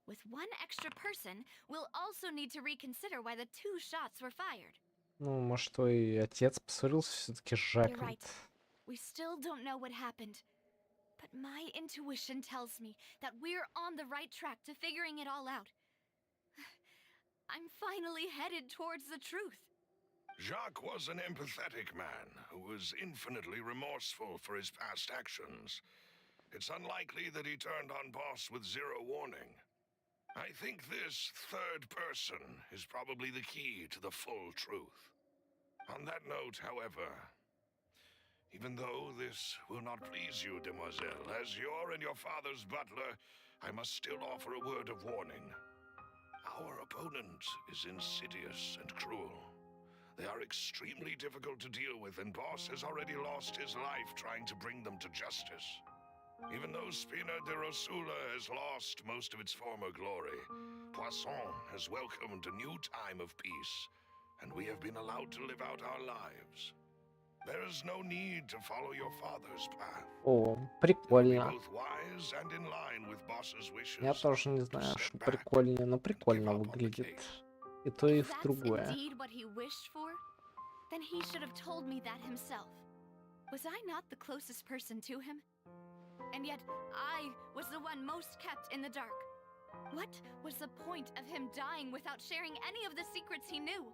With one extra person, we'll also need to reconsider why the 2 shots were fired. Ну, может, твой отец поссорился все-таки с You're Жаком. right. We still don't know what happened. But my intuition tells me that we're on the right track to figuring it all out. I'm finally headed towards the truth. Jacques was an empathetic man who was infinitely remorseful for his past actions. It's unlikely that he turned on Boss with zero warning. I think this third person is probably the key to the full truth. On that note, however, even though this will not please you, demoiselle, as you're and your father's butler, I must still offer a word of warning. Our opponent is insidious and cruel. They are extremely difficult to deal with, and Boss has already lost his life trying to bring them to justice. Even though Spina de Rosula has lost most of its former glory, Poisson has welcomed a new time of peace, and we have been allowed to live out our lives. There is no need to follow your father's path. О, Be прикольно. both wise and in line with Boss's wishes. Я тоже не to знаю, step что back прикольнее, но and give прикольно up on the выглядит. case. И то, и If that's другое. indeed what he wished for, then he should have told me that himself. Was I not the closest person to him? And yet, I was the one most kept in the dark. What was the point of him dying without sharing any of the secrets he knew?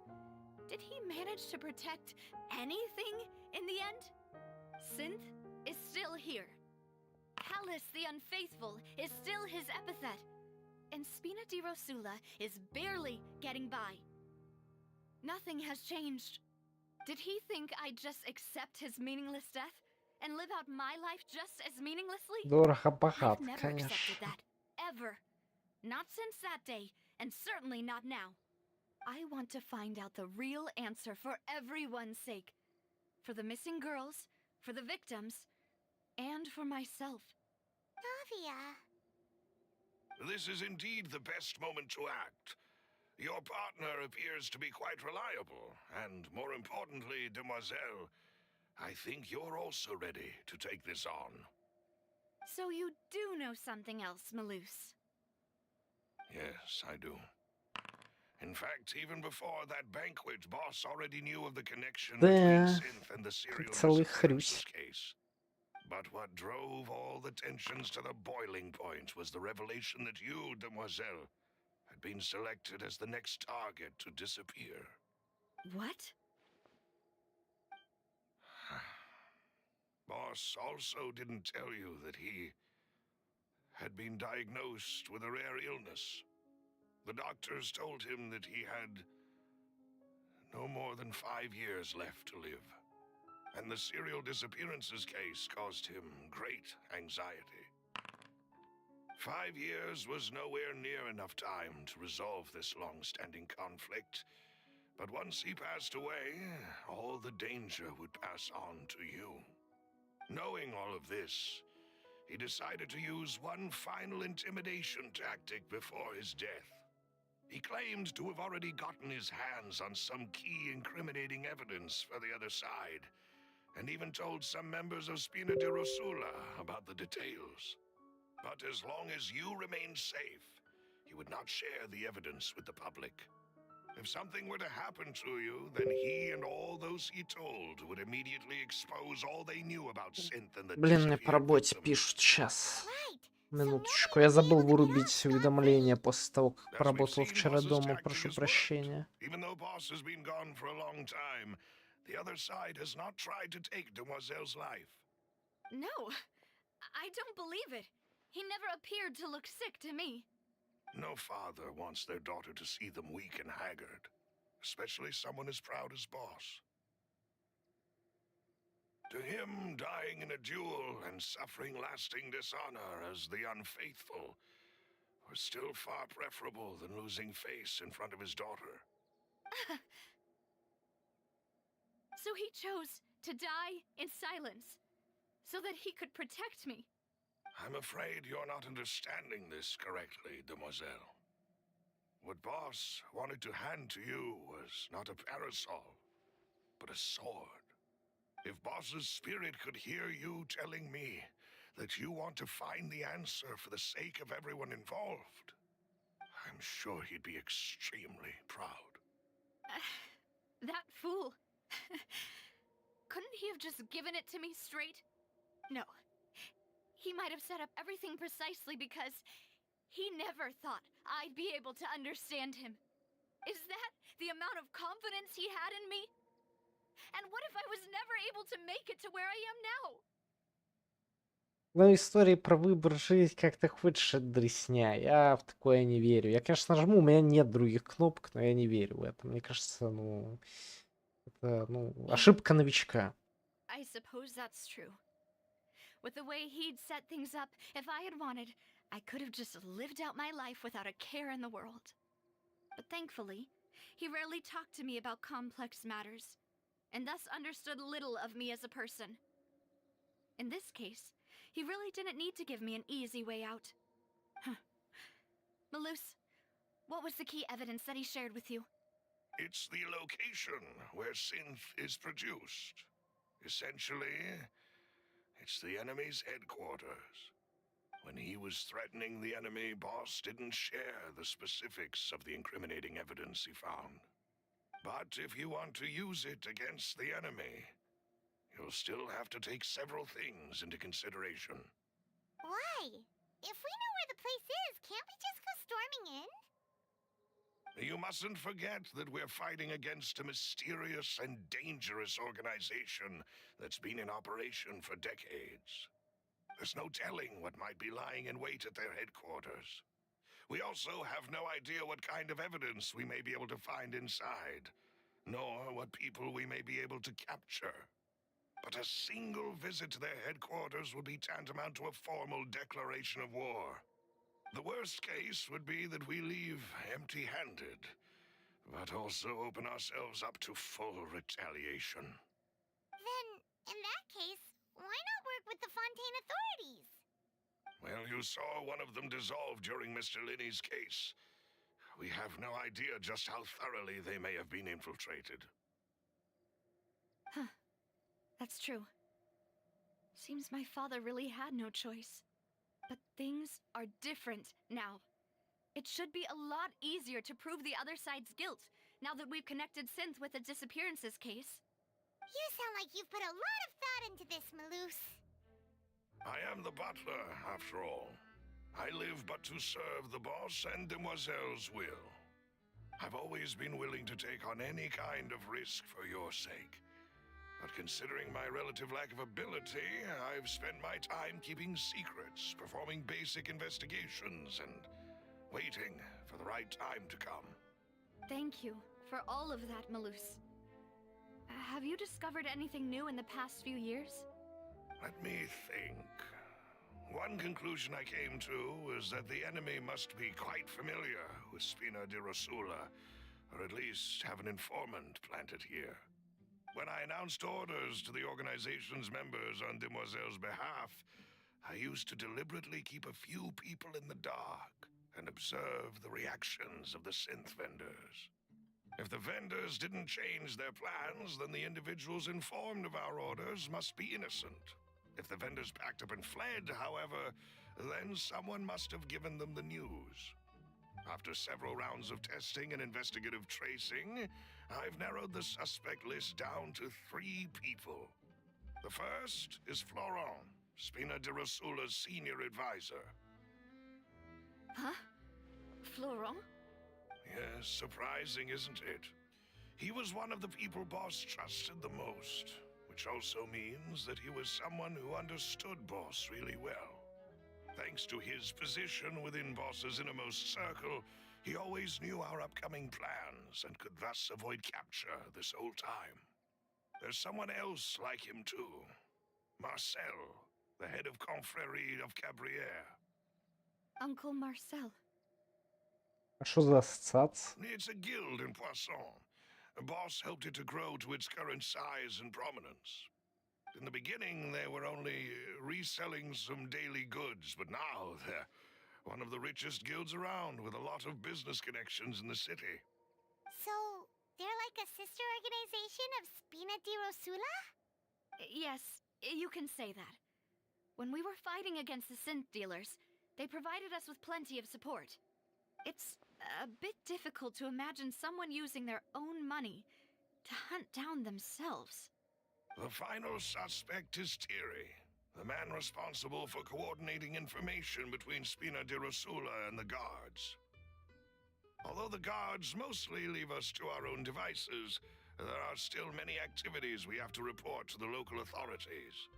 Did he manage to protect anything in the end? Synth is still here. Callus the Unfaithful is still his epithet. And Spina di Rosula is barely getting by. Nothing has changed. Did he think I'd just accept his meaningless death and live out my life just as meaninglessly? I've Дорого-богато, never accepted конечно. that. Ever. Not since that day, and certainly not now. I want to find out the real answer for everyone's sake. For the missing girls, for the victims, and for myself. Navia, This is indeed the best moment to act. Your partner appears to be quite reliable, and more importantly, demoiselle, I think you're also ready to take this on. So you do know something else, Maloose. Yes, I do. In fact, even before that banquet, Boss already knew of the connection between Да, Synth and the serial целый disappearances хрюсь. case. But what drove all the tensions to the boiling point was the revelation that you, demoiselle, had been selected as the next target to disappear. What? Boss also didn't tell you that he had been diagnosed with a rare illness. The doctors told him that he had no more than 5 years left to live, and the serial disappearances case caused him great anxiety. 5 years was nowhere near enough time to resolve this long-standing conflict, but once he passed away, all the danger would pass on to you. Knowing all of this, he decided to use one final intimidation tactic before his death. He claimed to have already gotten his hands on some key incriminating evidence for the other side, and even told some members of Spina di Rosula about the details. But as long as you remained safe, he would not share the evidence with the public. If something were to happen to you, then he and all those he told would immediately expose all they knew about Synth and the Блин, мне по disappeared работе victim. пишут сейчас. Right. Минуточку, я забыл вырубить уведомления после того, как As we've поработал seen, вчера Boss's дома. tactic Прошу has worked. прощения. Even though Boss has been gone for a long time, the other side has not tried to take Demoiselle's life. No, I don't believe it. He never appeared to look sick to me. No father wants their daughter to see them weak and haggard, especially someone as proud as Boss. To him, dying in a duel and suffering lasting dishonor as the unfaithful was still far preferable than losing face in front of his daughter. So he chose to die in silence, so that he could protect me. I'm afraid you're not understanding this correctly, demoiselle. What Boss wanted to hand to you was not a parasol, but a sword. If Boss's spirit could hear you telling me that you want to find the answer for the sake of everyone involved, I'm sure he'd be extremely proud. That fool. Couldn't he have just given it to me straight? No. He might have set up everything precisely because he never thought I'd be able to understand him. Is that the amount of confidence he had in me? And what if I was never able to make it to where I am now? Ну, истории про выбор жизнь как-то хочешь от дресня. Я в такое не верю. Я, конечно, нажму, у меня нет других кнопок, но я не верю в это. Мне кажется, это, ошибка новичка. I suppose that's true. With the way he'd set things up, if I had wanted, I could have just lived out my life without a care in the world. But thankfully, he rarely talked to me about complex matters, and thus understood little of me as a person. In this case, he really didn't need to give me an easy way out. Maloose, what was the key evidence that he shared with you? It's the location where Synth is produced. Essentially, it's the enemy's headquarters. When he was threatening the enemy, Boss didn't share the specifics of the incriminating evidence he found. But if you want to use it against the enemy, you'll still have to take several things into consideration. Why? If we know where the place is, can't we just go storming in? You mustn't forget that we're fighting against a mysterious and dangerous organization that's been in operation for decades. There's no telling what might be lying in wait at their headquarters. We also have no idea what kind of evidence we may be able to find inside, nor what people we may be able to capture. But a single visit to their headquarters would be tantamount to a formal declaration of war. The worst case would be that we leave empty-handed, but also open ourselves up to full retaliation. Then, in that case, why not work with the Fontaine authorities? Well, you saw one of them dissolve during Mr. Linney's case. We have no idea just how thoroughly they may have been infiltrated. Huh. That's true. Seems my father really had no choice. But things are different now. It should be a lot easier to prove the other side's guilt, now that we've connected Synth with the disappearances case. You sound like you've put a lot of thought into this, Maloose. I am the butler, after all. I live but to serve the boss and Demoiselle's will. I've always been willing to take on any kind of risk for your sake. But considering my relative lack of ability, I've spent my time keeping secrets, performing basic investigations, and waiting for the right time to come. Thank you for all of that, Maloose. Have you discovered anything new in the past few years? Let me think. One conclusion I came to is that the enemy must be quite familiar with Spina di Rosula, or at least have an informant planted here. When I announced orders to the organization's members on Demoiselle's behalf, I used to deliberately keep a few people in the dark and observe the reactions of the synth vendors. If the vendors didn't change their plans, then the individuals informed of our orders must be innocent. If the vendors packed up and fled, however, then someone must have given them the news. After several rounds of testing and investigative tracing, I've narrowed the suspect list down to 3 people. The first is Florent, Spina di Rosula's senior advisor. Huh? Florent? Yes, surprising, isn't it? He was one of the people Boss trusted the most, which also means that he was someone who understood Boss really well. Thanks to his position within Boss's innermost circle, he always knew our upcoming plans and could thus avoid capture this whole time. There's someone else like him too. Marcel, the head of Confrérie of Cabrières. Uncle Marcel. А что за ассоциация? It's a guild in Poisson. Boss helped it to grow to its current size and prominence. In the beginning, they were only reselling some daily goods, but now they're one of the richest guilds around with a lot of business connections in the city. So, they're like a sister organization of Spina di Rosula? Yes, you can say that. When we were fighting against the synth dealers, they provided us with plenty of support. It's a bit difficult to imagine someone using their own money to hunt down themselves. The final suspect is Thierry, the man responsible for coordinating information between Spina di Rosula and the guards. Although the guards mostly leave us to our own devices, there are still many activities we have to report to the local authorities.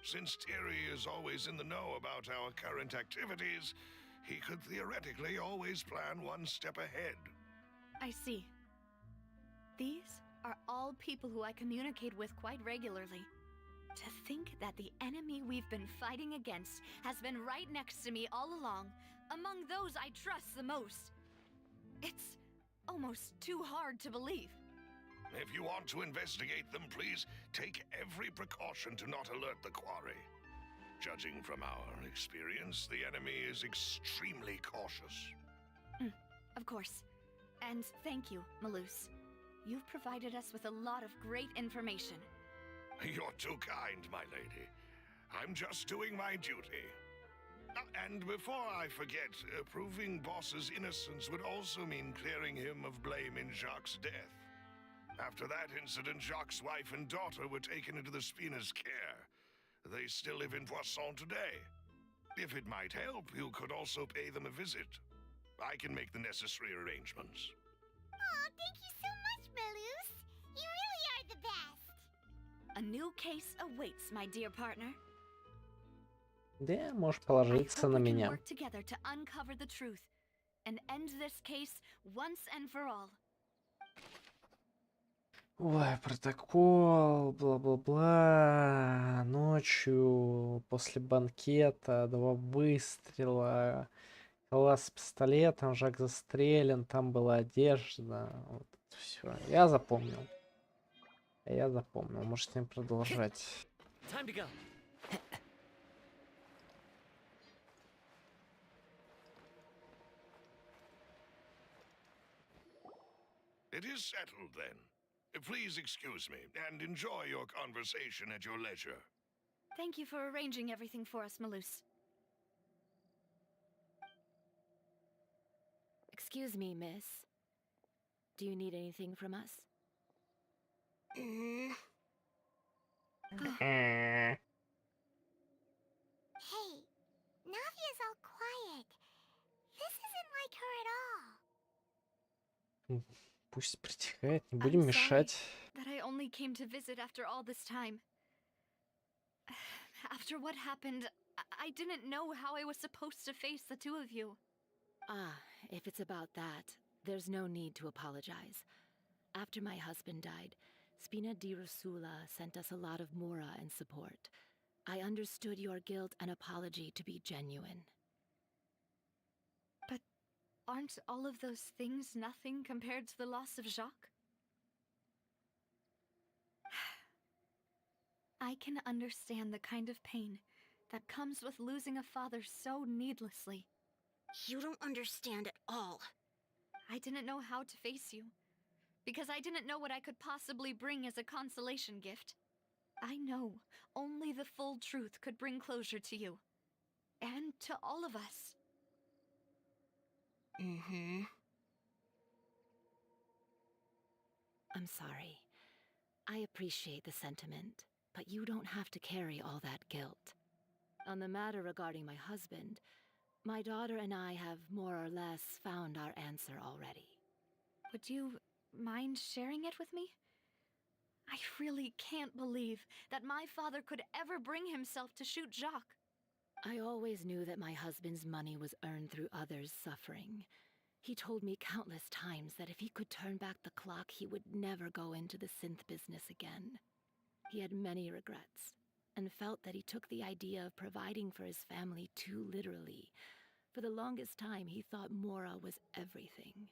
Since Thierry is always in the know about our current activities, he could theoretically always plan one step ahead. I see. These are all people who I communicate with quite regularly. To think that the enemy we've been fighting against has been right next to me all along, among those I trust the most. It's almost too hard to believe. If you want to investigate them, please take every precaution to not alert the quarry. Judging from our experience, the enemy is extremely cautious. Of course. And thank you, Maloose. You've provided us with a lot of great information. You're too kind, my lady. I'm just doing my duty. And before I forget, proving Boss's innocence would also mean clearing him of blame in Jacques' death. After that incident, Jacques' wife and daughter were taken into the Spina's care. They still live in Poisson today. If it might help, you could also pay them a visit. I can make the necessary arrangements. Aw, thank you so much, Maloose. You really are the best. A new case awaits, my dear partner. Да, можешь I положиться hope на we can меня. work together to uncover the truth and end this case once and for all. Ой, протокол, бла-бла-бла. Ночью, после банкета, 2 выстрела. Класс с пистолетом, Жак застрелен, там была одежда. Вот все. Я запомнил. Можете продолжать. Time to go. It is settled then. Please excuse me and enjoy your conversation at your leisure. Thank you for arranging everything for us, Malus. Excuse me, miss. Do you need anything from us? Mm. Э, Hey, Navia's all quiet. This isn't like her at all. Пусть притихает, не I'm будем sorry мешать. that I only came to visit after all this time. After what happened, I didn't know how I was supposed to face the two of you. Ah, if it's about that, there's no need to apologize. After my husband died, Spina di Rosula sent us a lot of mora and support. I understood your guilt and apology to be genuine. But aren't all of those things nothing compared to the loss of Jacques? I can understand the kind of pain that comes with losing a father so needlessly. You don't understand at all. I didn't know how to face you, because I didn't know what I could possibly bring as a consolation gift. I know only the full truth could bring closure to you. And to all of us. Mm-hmm. I'm sorry. I appreciate the sentiment, but you don't have to carry all that guilt. On the matter regarding my husband, my daughter and I have more or less found our answer already. Would you mind sharing it with me? I really can't believe that my father could ever bring himself to shoot Jacques. I always knew that my husband's money was earned through others' suffering. He told me countless times that if he could turn back the clock, he would never go into the synth business again. He had many regrets, and felt that he took the idea of providing for his family too literally. For the longest time, he thought Mora was everything.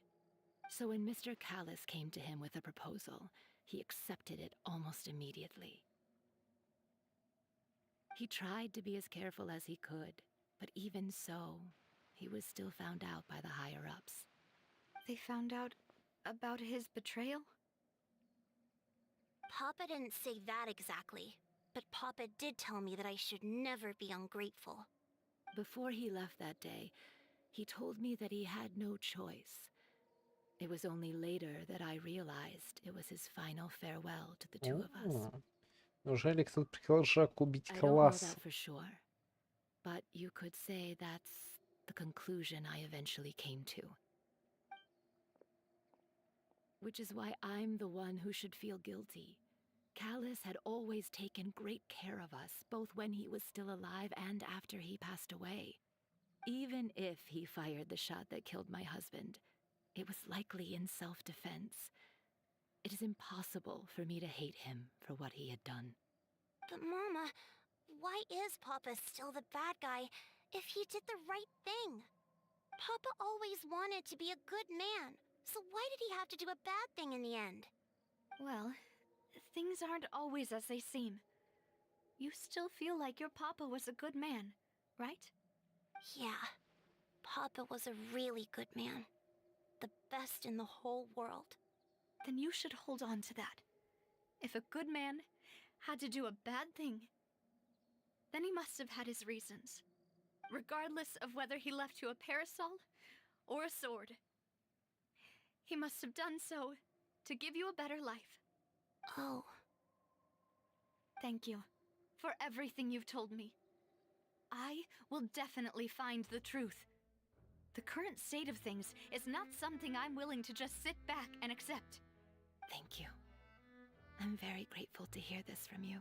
So when Mr. Callis came to him with a proposal, he accepted it almost immediately. He tried to be as careful as he could, but even so, he was still found out by the higher-ups. They found out about his betrayal? Papa didn't say that exactly, but Papa did tell me that I should never be ungrateful. Before he left that day, he told me that he had no choice. It was only later that I realized it was his final farewell to the two of us. Неужели кто-то приказал Жаку убить I don't know Калласа? that for sure, but you could say that's the conclusion I eventually came to. Which is why I'm the one who should feel guilty. Callis had always taken great care of us, both when he was still alive and after he passed away. Even if he fired the shot that killed my husband, it was likely in self-defense. It is impossible for me to hate him for what he had done. But Mama, why is Papa still the bad guy if he did the right thing? Papa always wanted to be a good man, so why did he have to do a bad thing in the end? Well, things aren't always as they seem. You still feel like your papa was a good man, right? Yeah, Papa was a really good man. The best in the whole world. Then you should hold on to that. If a good man had to do a bad thing, then he must have had his reasons. Regardless of whether he left you a parasol or a sword. He must have done so to give you a better life. Oh. Thank you for everything you've told me. I will definitely find the truth. The current state of things is not something I'm willing to just sit back and accept. Thank you. I'm very grateful to hear this from you.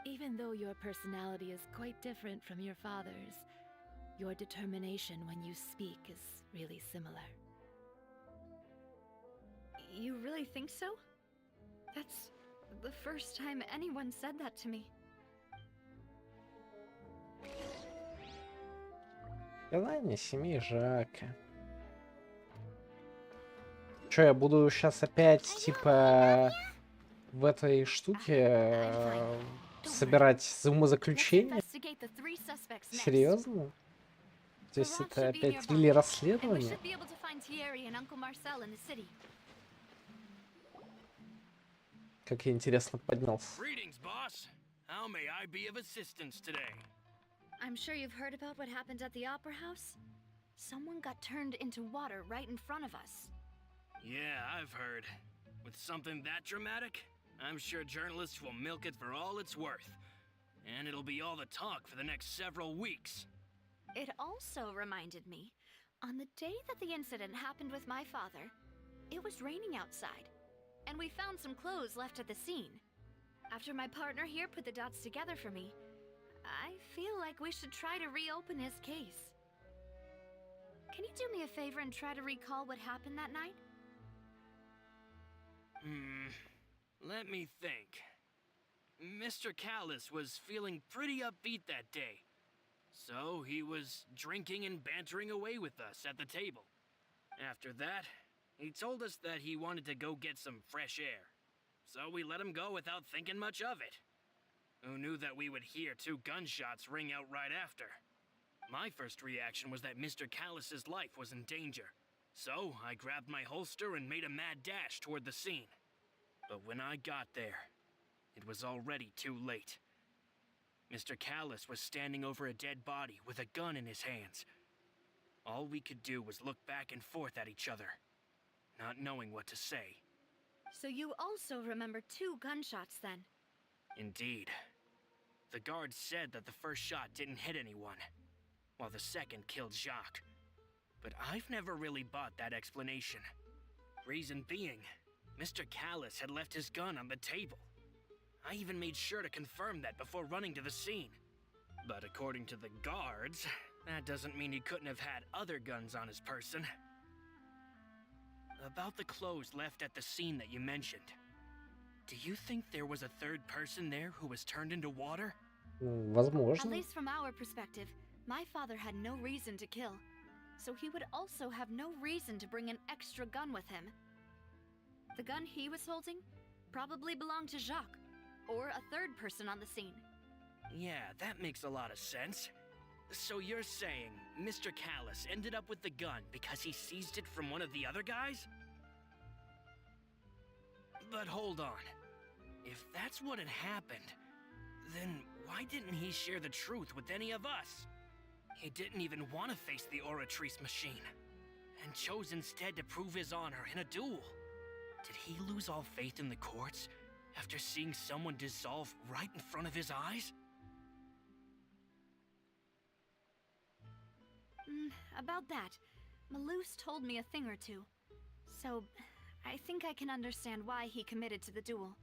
Even though your personality is quite different from your father's, your determination when you speak is really similar. You really think so? That's the first time anyone said that to me. Сказание семьи Жака. Че, я буду сейчас опять, типа, в этой штуке собирать умозаключения? Серьезно? То есть The это rock should be опять nearby, триллер and we расследования? should be able to find Thierry and Uncle Marcel in the city. Как я интересно поднялся. Greetings, boss. How may I be of assistance today? I'm sure you've heard about what happened at the Opera House. Someone got turned into water right in front of us. Yeah, I've heard. With something that dramatic, I'm sure journalists will milk it for all it's worth. And it'll be all the talk for the next several weeks. It also reminded me, on the day that the incident happened with my father, it was raining outside, and we found some clothes left at the scene. After my partner here put the dots together for me, I feel like we should try to reopen his case. Can you do me a favor and try to recall what happened that night? Let me think. Mr. Callis was feeling pretty upbeat that day. So he was drinking and bantering away with us at the table. After that, he told us that he wanted to go get some fresh air. So we let him go without thinking much of it. Who knew that we would hear 2 gunshots ring out right after? My first reaction was that Mr. Callis's life was in danger. So I grabbed my holster and made a mad dash toward the scene. But when I got there, it was already too late. Mr. Callis was standing over a dead body with a gun in his hands. All we could do was look back and forth at each other, not knowing what to say. So you also remember 2 gunshots then? Indeed. The guard said that the first shot didn't hit anyone, while the second killed Jacques. But I've never really bought that explanation. Reason being, Mr. Callis had left his gun on the table. I even made sure to confirm that before running to the scene. But according to the guards, that doesn't mean he couldn't have had other guns on his person. About the clothes left at the scene that you mentioned. Do you think there was a third person there who was turned into water? At Возможно. least from our perspective, my father had no reason to kill. So he would also have no reason to bring an extra gun with him. The gun he was holding probably belonged to Jacques, or a third person on the scene. Yeah, that makes a lot of sense. So you're saying Mr. Callis ended up with the gun because he seized it from one of the other guys? But hold on. If that's what had happened, then why didn't he share the truth with any of us? He didn't even want to face the Oratrice machine, and chose instead to prove his honor in a duel. Did he lose all faith in the courts after seeing someone dissolve right in front of his eyes? About that, Malouse told me a thing or two. So, I think I can understand why he committed to the duel.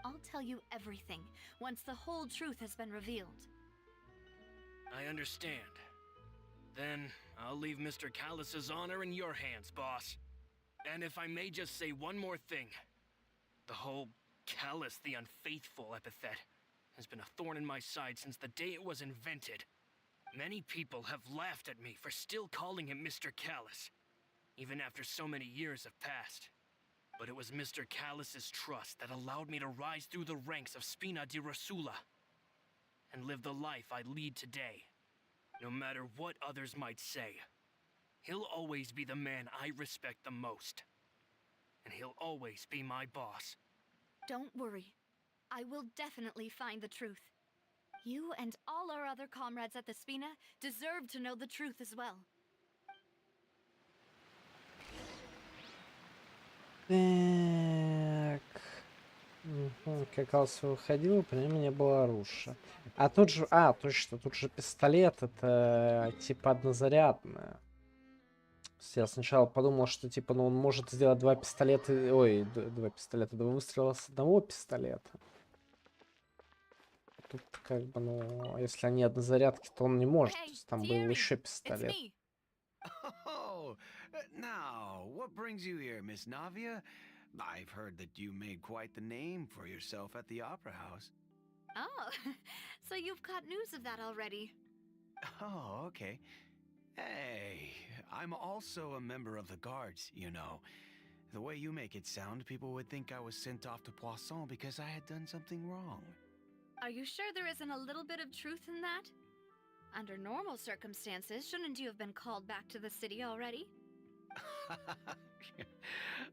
I'll tell you everything once the whole truth has been revealed. I understand. Then I'll leave Mr. Callis's honor in your hands, boss. And if I may just say one more thing. The whole Callis the Unfaithful epithet has been a thorn in my side since the day it was invented. Many people have laughed at me for still calling him Mr. Callis, even after so many years have passed. But it was Mr. Callis's trust that allowed me to rise through the ranks of Spina di Rosula and live the life I lead today. No matter what others might say, he'll always be the man I respect the most. And he'll always be my boss. Don't worry. I will definitely find the truth. You and all our other comrades at the Spina deserve to know the truth as well. Так. Как Алс выходил, при нем не было оружия. А тут же... А, точно, тут же пистолет. Это типа однозарядное. То есть я сначала подумал, что типа, ну он может сделать 2 пистолета... Ой, 2 пистолета, 2 выстрела с одного пистолета. Тут как бы, ну, если они однозарядки, то он не может. То есть там был еще пистолет. Oh, now, what brings you here, Miss Navia? I've heard that you made quite the name for yourself at the Opera House. Oh, so you've caught news of that already. Oh, okay. Hey, I'm also a member of the guards, you know. The way you make it sound, people would think I was sent off to Poisson because I had done something wrong. Are you sure there isn't a little bit of truth in that? Under normal circumstances, shouldn't you have been called back to the city already?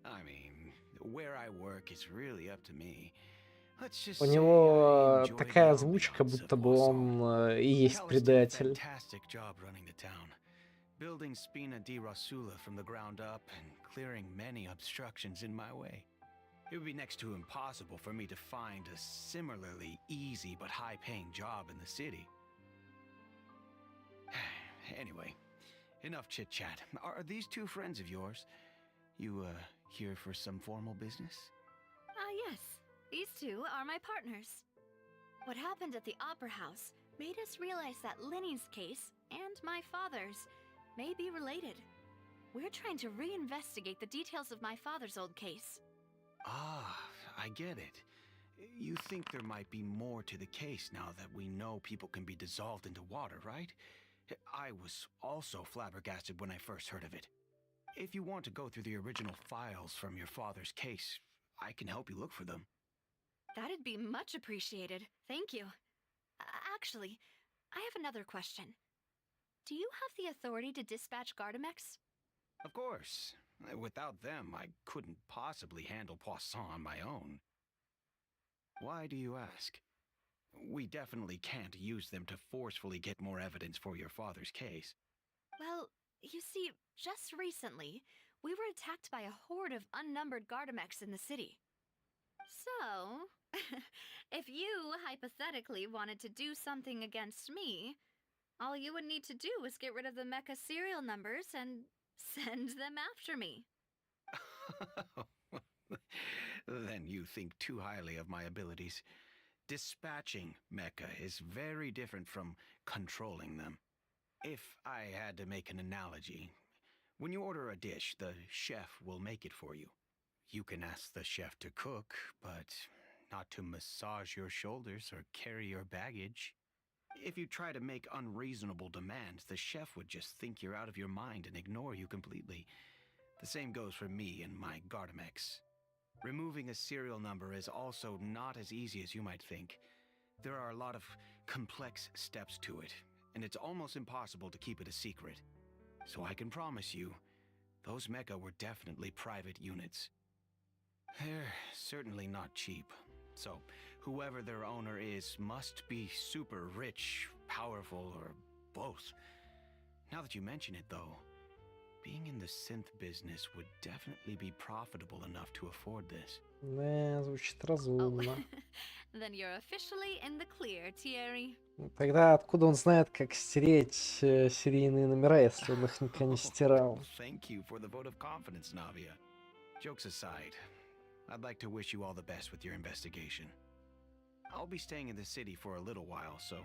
I mean, where I work is really up to me. Let's just У say I него enjoy the такая озвучка, ambiance будто of бы Poisson. он и есть Callus did a предатель. fantastic job running the town, building Spina di Rosula from the ground up and clearing many obstructions in my way. It would be next to impossible for me to find a similarly easy but high-paying job in the city. Anyway, enough chit-chat. Are these two friends of yours? You, here for some formal business? Yes. These two are my partners. What happened at the Opera House made us realize that Linny's case and my father's may be related. We're trying to reinvestigate the details of my father's old case. Ah, I get it. You think there might be more to the case now that we know people can be dissolved into water, right? I was also flabbergasted when I first heard of it. If you want to go through the original files from your father's case, I can help you look for them. That'd be much appreciated. Thank you. Actually, I have another question. Do you have the authority to dispatch Gardamex? Of course. Without them, I couldn't possibly handle Poisson on my own. Why do you ask? We definitely can't use them to forcefully get more evidence for your father's case. Well, you see, just recently, we were attacked by a horde of unnumbered Gardamex in the city. So, if you hypothetically wanted to do something against me, all you would need to do is get rid of the mecha serial numbers and send them after me. Then you think too highly of my abilities. Dispatching mecha is very different from controlling them. If I had to make an analogy, when you order a dish, the chef will make it for you. You can ask the chef to cook, but not to massage your shoulders or carry your baggage. If you try to make unreasonable demands, the chef would just think you're out of your mind and ignore you completely. The same goes for me and my Gardamex. Removing a serial number is also not as easy as you might think. There are a lot of complex steps to it, and it's almost impossible to keep it a secret. So I can promise you, those mecha were definitely private units. They're certainly not cheap. So, whoever their owner is must be super rich, powerful, or both. Now that you mention it, though, being in the synth business would definitely be profitable enough to afford this. Да, звучит Oh, разумно. then you're officially in the clear, Thierry. Тогда откуда он знает, как стереть серийные номера, если он их никогда не стирал? Thank you for the vote of confidence, Navia. Jokes aside, I'd like to wish you all the best with your investigation. I'll be staying in the city for a little while, so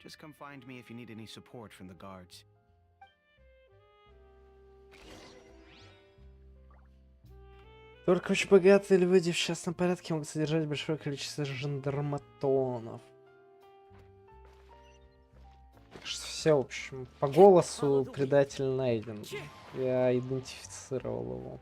just come find me if you need any support from the guards. Только очень богатые люди в частном порядке могут содержать большое количество жандарматонов. Так что все, в общем, по голосу предатель найден. Я идентифицировал его.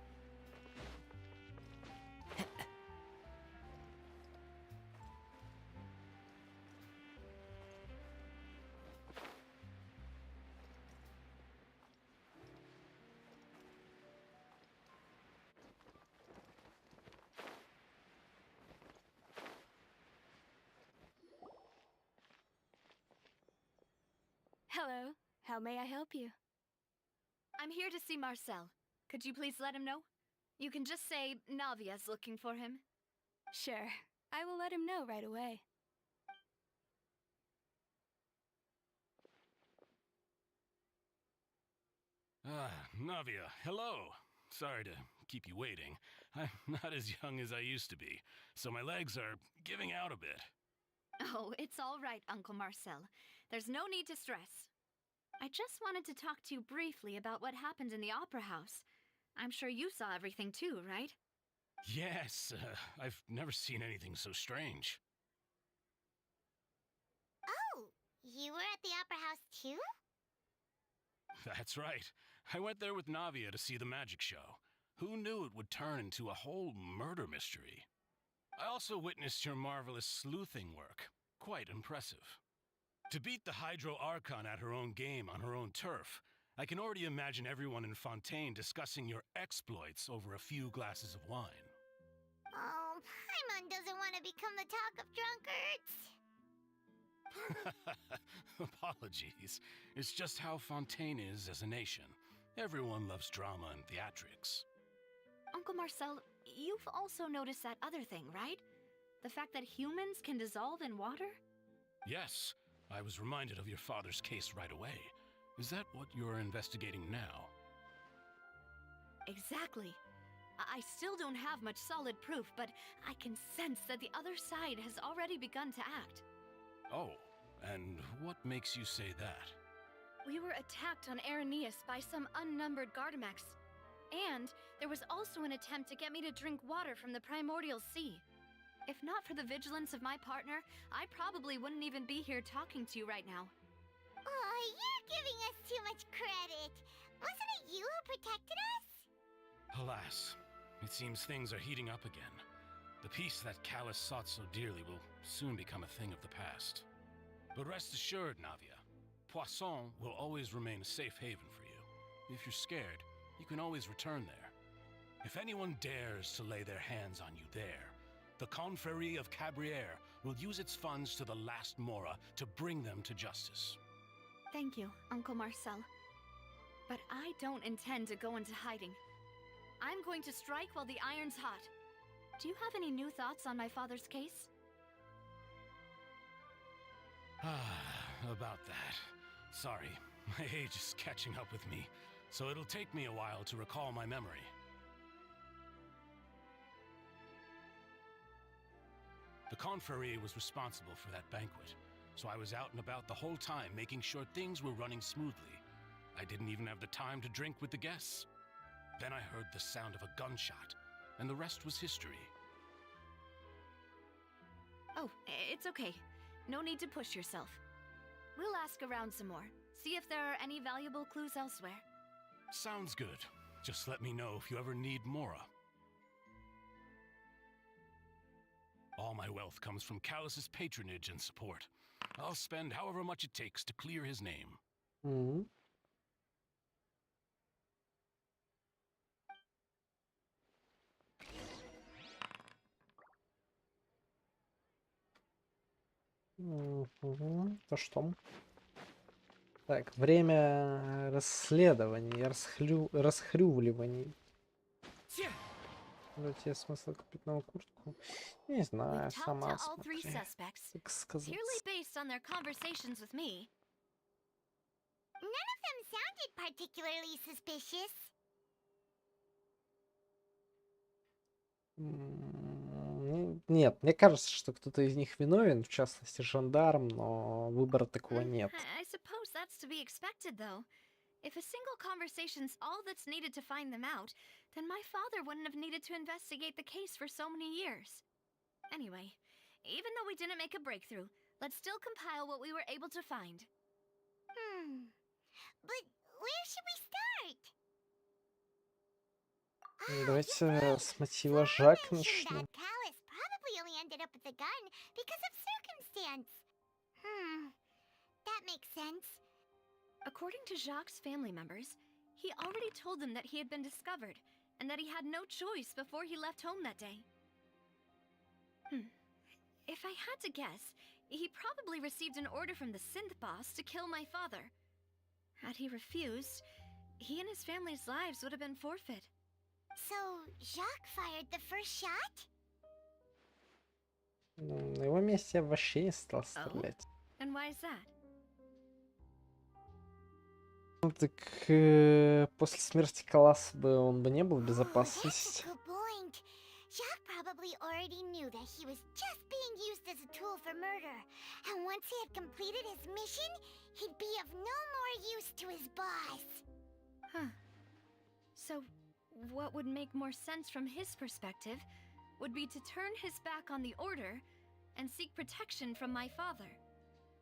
Hello, how may I help you? I'm here to see Marcel. Could you please let him know? You can just say Navia's looking for him. Sure, I will let him know right away. Navia, hello. Sorry to keep you waiting. I'm not as young as I used to be, so my legs are giving out a bit. Oh, it's all right, Uncle Marcel. There's no need to stress. I just wanted to talk to you briefly about what happened in the Opera House. I'm sure you saw everything too, right? Yes, I've never seen anything so strange. Oh, you were at the Opera House too? That's right. I went there with Navia to see the magic show. Who knew it would turn into a whole murder mystery? I also witnessed your marvelous sleuthing work. Quite impressive. To beat the Hydro Archon at her own game on her own turf, I can already imagine everyone in Fontaine discussing your exploits over a few glasses of wine. Oh, Paimon doesn't want to become the talk of drunkards. Apologies. It's just how Fontaine is as a nation. Everyone loves drama and theatrics. Uncle Marcel, you've also noticed that other thing, right? The fact that humans can dissolve in water? Yes, I was reminded of your father's case right away. Is that what you're investigating now? Exactly. I still don't have much solid proof, but I can sense that the other side has already begun to act. Oh, and what makes you say that? We were attacked on Araneus by some unnumbered Gardamex. And there was also an attempt to get me to drink water from the primordial sea. If not for the vigilance of my partner, I probably wouldn't even be here talking to you right now. Oh, you're giving us too much credit. Wasn't it you who protected us? Alas, it seems things are heating up again. The peace that Callus sought so dearly will soon become a thing of the past. But rest assured, Navia, Poisson will always remain a safe haven for you. If you're scared, you can always return there. If anyone dares to lay their hands on you there, the Confrérie of Cabriere will use its funds to the last Mora to bring them to justice. Thank you, Uncle Marcel. But I don't intend to go into hiding. I'm going to strike while the iron's hot. Do you have any new thoughts on my father's case? About that. Sorry, my age is catching up with me, so it'll take me a while to recall my memory. The Confrérie was responsible for that banquet, so I was out and about the whole time making sure things were running smoothly. I didn't even have the time to drink with the guests. Then I heard the sound of a gunshot, and the rest was history. Oh, it's okay. No need to push yourself. We'll ask around some more, see if there are any valuable clues elsewhere. Sounds good. Just let me know if you ever need Mora. All my wealth comes from Callus's patronage and support. I'll spend however much it takes to clear his name. Мгм. Мгм. То что? Так, время расследований, расхрювливаний. Может, есть смысл купить новую куртку? Не знаю, We've talked to сама all three смотри. suspects, Так сказать. purely based on their conversations with me. None of them sounded particularly suspicious. Нет, мне кажется, что кто-то из них виновен, в частности жандарм, но выбора такого нет. I suppose that's to be expected, though. If a single conversation's all that's needed to find them out, then my father wouldn't have needed to investigate the case for so many years. Anyway, even though we didn't make a breakthrough, let's still compile what we were able to find. But where should we start? Давайте с мотива Жак Mentioned начнем. that Callus probably only ended up with the gun because of circumstance. That makes sense. According to Jacques' family members, he already told them that he had been discovered, and that he had no choice before he left home that day. If I had to guess, he probably received an order from the synth boss to kill my father. Had he refused, he and his family's lives would have been forfeit. So, Jacques fired the first shot? На его месте я вообще не стал стрелять. And why is that? Ну так после смерти Каласа он бы не был в безопасности. Good point. Jacques probably already knew that he was just being used as a tool for murder. And once he had completed his mission, he'd be of no more use to his boss. So, what would make more sense from his perspective would be to turn his back on the order and seek protection from my father.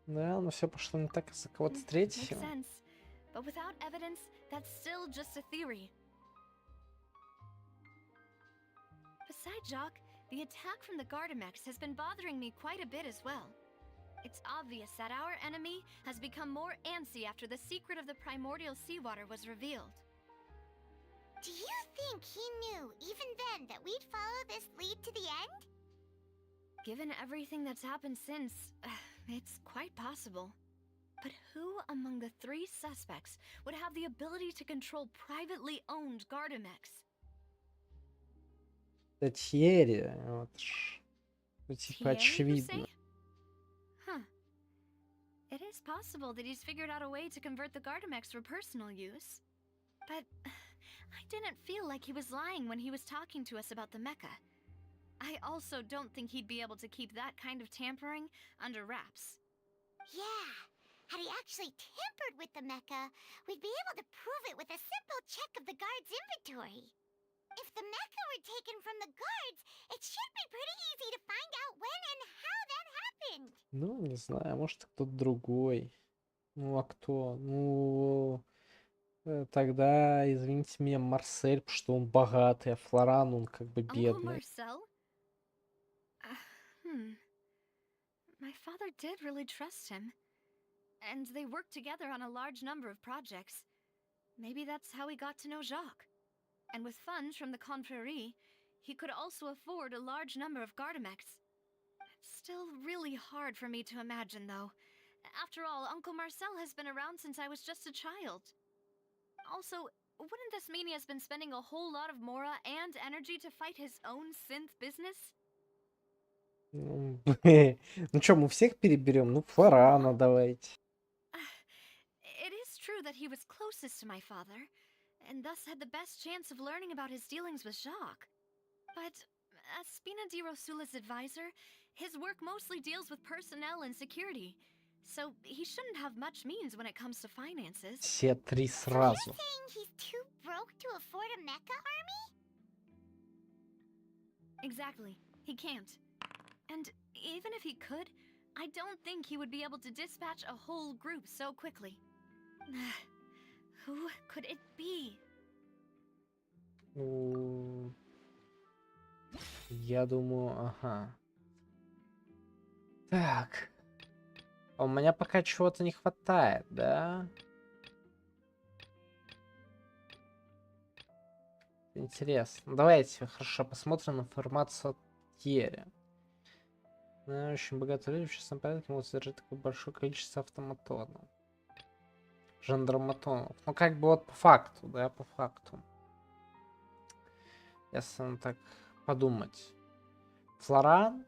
Да, но все пошло не так из-за кого-то Makes третьего. sense, but without evidence, that's still just a theory. Besides Jacques, the attack from the Gardamex has been bothering me quite a bit as well. It's obvious that our enemy has become more antsy after the secret of the primordial seawater was revealed. Do you think he knew, even then, that we'd follow this lead to the end? Given everything that's happened since, it's quite possible. But who among the three suspects would have the ability to control privately owned Gardamex? Это Тьерри, вот ж, типа Thierry, you say? очевидно. Huh. It is possible that he's figured out a way to convert the Gardamex for personal use. But I didn't feel like he was lying when he was talking to us about the mecha. I also don't think he'd be able to keep that kind of tampering under wraps. Yeah, had he actually tampered with the mecha, we'd be able to prove it with a simple check of the guard's inventory. If the mecha were taken from the guards, it should be pretty easy to find out when and how that happened. Ну, не знаю, может, кто-то другой. Ну, а кто? Ну, тогда, извините меня, Марсель, потому что он богатый, а Флоран, он как бы Uncle бедный. Marcel? My father did really trust him. And they worked together on a large number of projects. Maybe that's how he got to know Jacques. And with funds from the Confrérie, he could also afford a large number of Gardamex. It's still really hard for me to imagine, though. After all, Uncle Marcel has been around since I was just a child. Also, wouldn't this mean he has been spending a whole lot of mora and energy to fight his own synth business? Ну, ну что, мы всех переберем? Ну, Флорана давайте. It is true that he was closest to my father, and thus had the best chance of learning about his dealings with Jacques. But as Spina di Rosula's advisor, his work mostly deals with personnel and security, so he shouldn't have much means when it comes to finances. Все три So сразу. you're saying he's too broke to afford a mecha army? Exactly. He can't. And even if he could, I don't think he would be able to dispatch a whole group so quickly. Who could it be? Ну, я думаю, ага. Так. А у меня пока чего-то не хватает, да? Интересно. Давайте, хорошо, посмотрим информацию от Тьерри. Очень богатые люди в частном порядке могут содержать такое большое количество автоматонов. Жандарматонов. Ну, как бы вот по факту, да, по факту. Если так подумать. Флоран,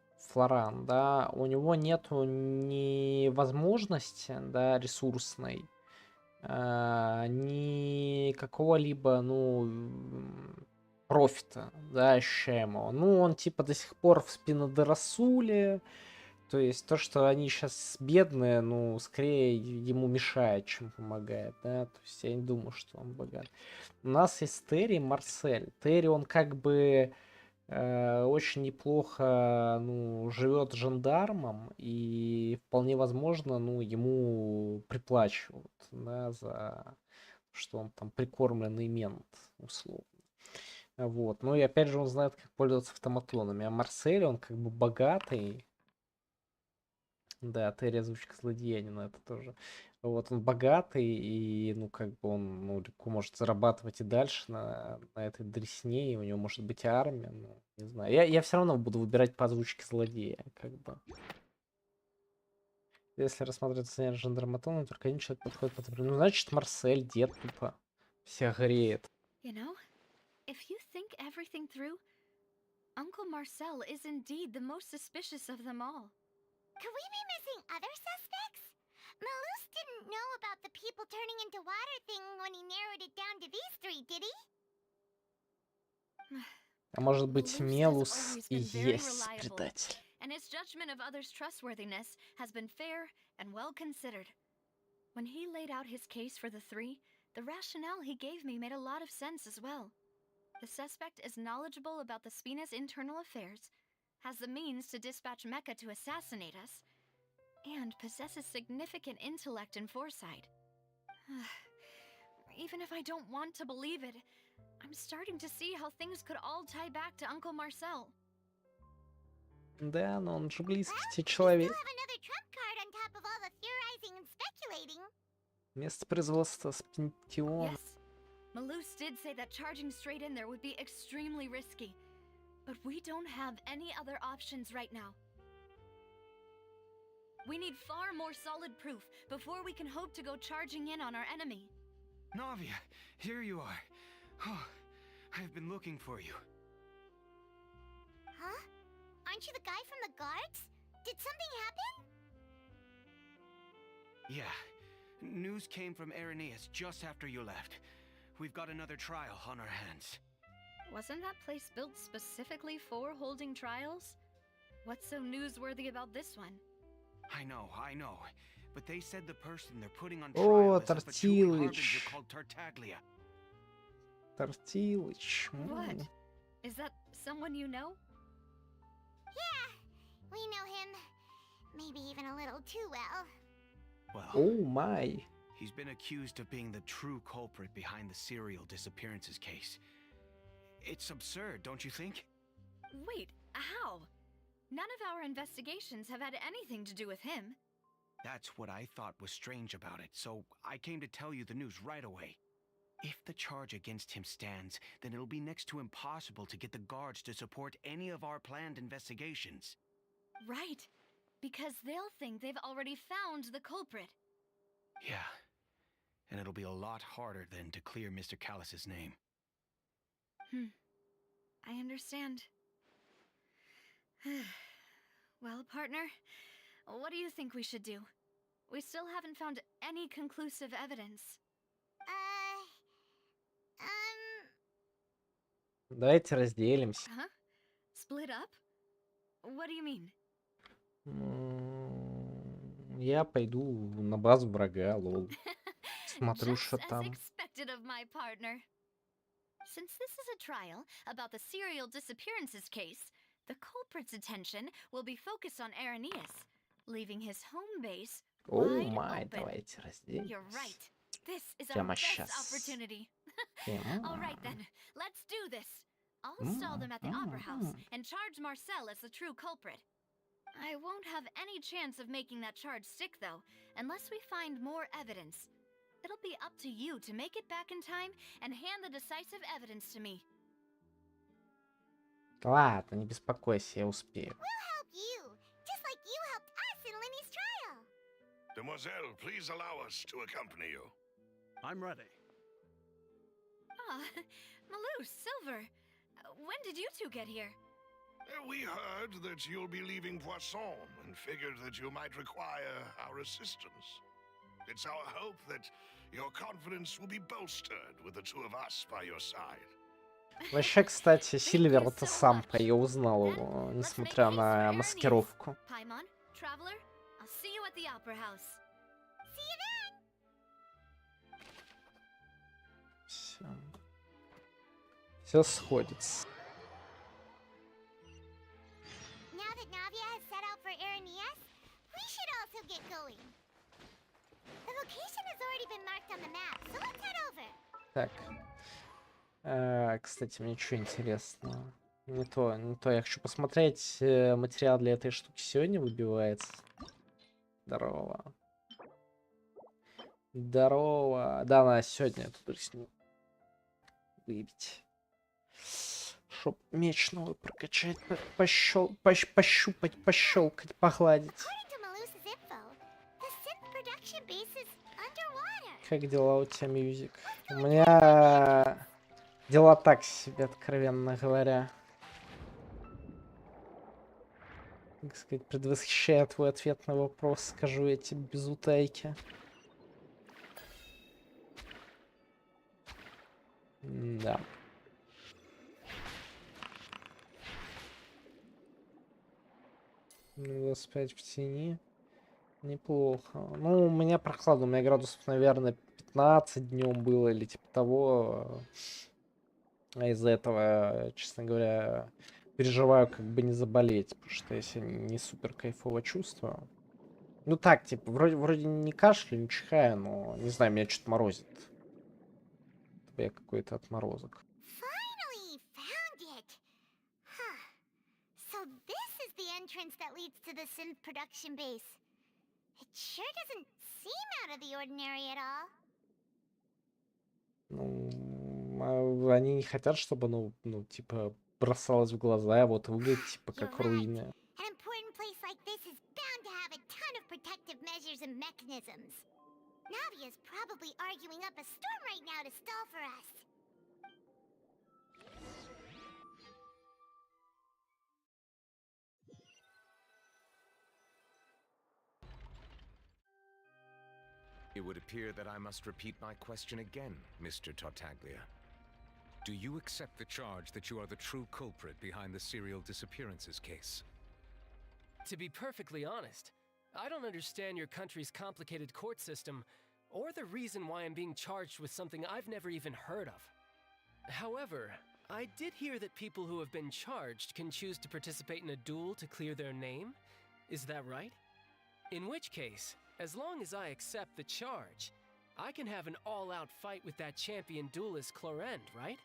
да, у него нету ни возможности, да, ресурсной, ни какого-либо, ну, профита, да, ощущаемого. Ну, он типа до сих пор в спинодорасуле, то есть то, что они сейчас бедные, ну, скорее ему мешает, чем помогает, да, то есть я не думаю, что он богат. У нас есть Терри и Марсель. Терри, он как бы очень неплохо, ну, живет жандармом, и вполне возможно, ну, ему приплачивают, да, за что он там прикормленный мент, условно. Вот. Ну и опять же он знает, как пользоваться автоматонами. А Марсель, он как бы богатый. Да, Терри озвучка злодеянина, это тоже. Вот, он богатый, и, ну, как бы он, ну, легко может зарабатывать и дальше на этой дресне, и у него может быть армия, ну, не знаю. Я все равно буду выбирать по озвучке злодея, как бы. Если рассматривать сценарий жандарматона, только один человек подходит под определение. Ну, значит, Марсель, дед тупо всех греет. You know, if you think everything through, Uncle Marcel is indeed the most suspicious of them all. Could we be missing other suspects? Malus didn't know about the people turning into water thing when he narrowed it down to these three, did he? А может быть, Malus has Мелус always и been very есть reliable, предатель? and his judgment of others' trustworthiness has been fair and well considered. When he laid out his case for the three, the rationale he gave me made a lot of sense as well. The suspect is knowledgeable about the Spina's internal affairs, has the means to dispatch Mecha to assassinate us, and possesses significant intellect and foresight. Even if I don't want to believe it, I'm starting to see how things could all tie back to Uncle Marcel. Да, но он же близкий тебе We still человек. have another trump card on top of all the theorizing and speculating. Место производства Спентион. Yes, Malus did say that charging straight in there would be extremely risky. But we don't have any other options right now. We need far more solid proof before we can hope to go charging in on our enemy. Navia, here you are. Oh, I've been looking for you. Huh? Aren't you the guy from the guards? Did something happen? Yeah. News came from Irenaeus just after you left. We've got another trial on our hands. Wasn't that place built specifically for holding trials? What's so newsworthy about this one? I know. But they said the person they're putting on О, trial is of a Chewy harbinger Тортилыч. called Tartaglia. Тортилыч. What? Is that someone you know? Yeah, we know him. Maybe even a little too well. Well, О май. he's been accused of being the true culprit behind the serial disappearances case. It's absurd, don't you think? Wait, how? None of our investigations have had anything to do with him. That's what I thought was strange about it, so I came to tell you the news right away. If the charge against him stands, then it'll be next to impossible to get the guards to support any of our planned investigations. Right, because they'll think they've already found the culprit. Yeah, and it'll be a lot harder then to clear Mr. Callus's name. I understand. Well, partner, what do you think we should do? We still haven't found any conclusive evidence. Давайте разделимся. Huh? Split up? What do you mean? Я пойду на базу врага, лол. Смотрю, Just что as там. expected of my partner. Since this is a trial about the serial disappearances case, the culprit's attention will be focused on Irenaeus, leaving his home base О wide май, open. давайте разделимся. You're right. This is our Прямо best щас. opportunity. Прямо. All right then, let's do this. I'll stall them at the Opera House and charge Marcel as the true culprit. I won't have any chance of making that charge stick, though, unless we find more evidence. It'll be up to you to make it back in time and hand the decisive evidence to me. Ладно, не беспокойся, я успею. We'll help you, just like you helped us in Lenny's trial. Demoiselle, please allow us to accompany you. I'm ready. Ah, Malou, Silver, when did you two get here? We heard that you'll be leaving Poisson and figured that you might require our assistance. It's our hope that your confidence will be bolstered with the two of us by your side. Вообще, кстати, Сильвер-то сам я узнал его, несмотря на маскировку. Paimon, Traveler, I'll see you at the Opera House. See you then. Все сходится. Now that Navia has set out for Irenaeus, we should also get going. The location has already been marked on the map, so let's head over. Так. Кстати, мне что интересно. Не то. Я хочу посмотреть, материал для этой штуки сегодня выбивается. Здорово. Здорово. Да, надо сегодня эту дрысню выбить. Чтоб меч новый прокачать, пощупать, пощелкать, погладить. According to Malus's info, the synth production base is underwater. Как дела у тебя, Мьюзик? У меня дела так себе, откровенно говоря. Так сказать, предвосхищая твой ответ на вопрос, скажу я тебе без утайки. Да. Ну, 25 в тени. Неплохо. Ну, у меня прохладно, у меня градусов, наверное, 15 днем было или типа того. А из-за этого, честно говоря, переживаю, как бы не заболеть, потому что я себя не супер кайфово чувствую. Ну так, типа, вроде не кашляю, не чихаю, но не знаю, меня что-то морозит. Я какой-то отморозок. Finally found it. Huh. So this is the entrance that leads to the synth production base. It sure doesn't seem out of the ordinary at all. Ну, они не хотят, чтобы, ну, типа, бросалось в глаза, вот выглядит, типа, You're как right. руины. An important place like this is bound to have a ton of protective measures and mechanisms. Navia's probably arguing up a storm right now to stall for us. It would appear that I must repeat my question again, Mr. Tartaglia. Do you accept the charge that you are the true culprit behind the serial disappearances case? To be perfectly honest, I don't understand your country's complicated court system, or the reason why I'm being charged with something I've never even heard of. However, I did hear that people who have been charged can choose to participate in a duel to clear their name. Is that right? In which case, as long as I accept the charge, I can have an all-out fight with that champion duelist Clorend, right?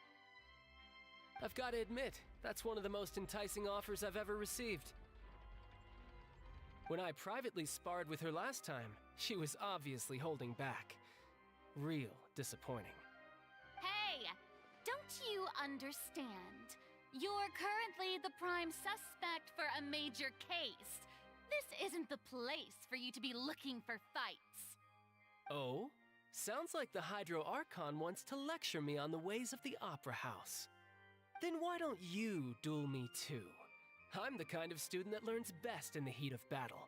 I've got to admit, that's one of the most enticing offers I've ever received. When I privately sparred with her last time, she was obviously holding back. Real disappointing. Hey! Don't you understand? You're currently the prime suspect for a major case. This isn't the place for you to be looking for fights. Oh? Sounds like the Hydro Archon wants to lecture me on the ways of the Opera House. Then why don't you duel me too? I'm the kind of student that learns best in the heat of battle.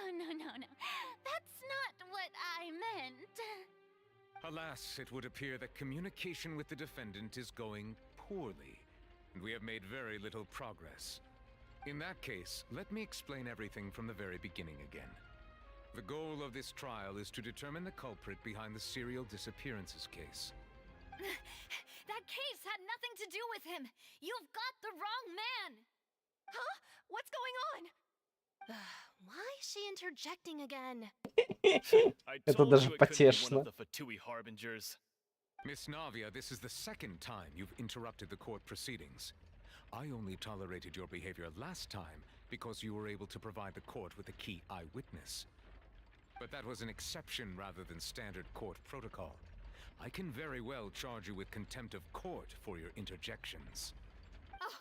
No. That's not what I meant. Alas, it would appear that communication with the defendant is going poorly, and we have made very little progress. In that case, let me explain everything from the very beginning again. The goal of this trial is to determine the culprit behind the serial disappearances case. That case had nothing to do with him. You've got the wrong man. Huh? What's going on? Why is she interjecting again? Это даже потешно. Miss Navia, this is the second time you've interrupted the court proceedings. I only tolerated your behavior last time because you were able to provide the court with a key eyewitness. But that was an exception rather than standard court protocol. I can very well charge you with contempt of court for your interjections.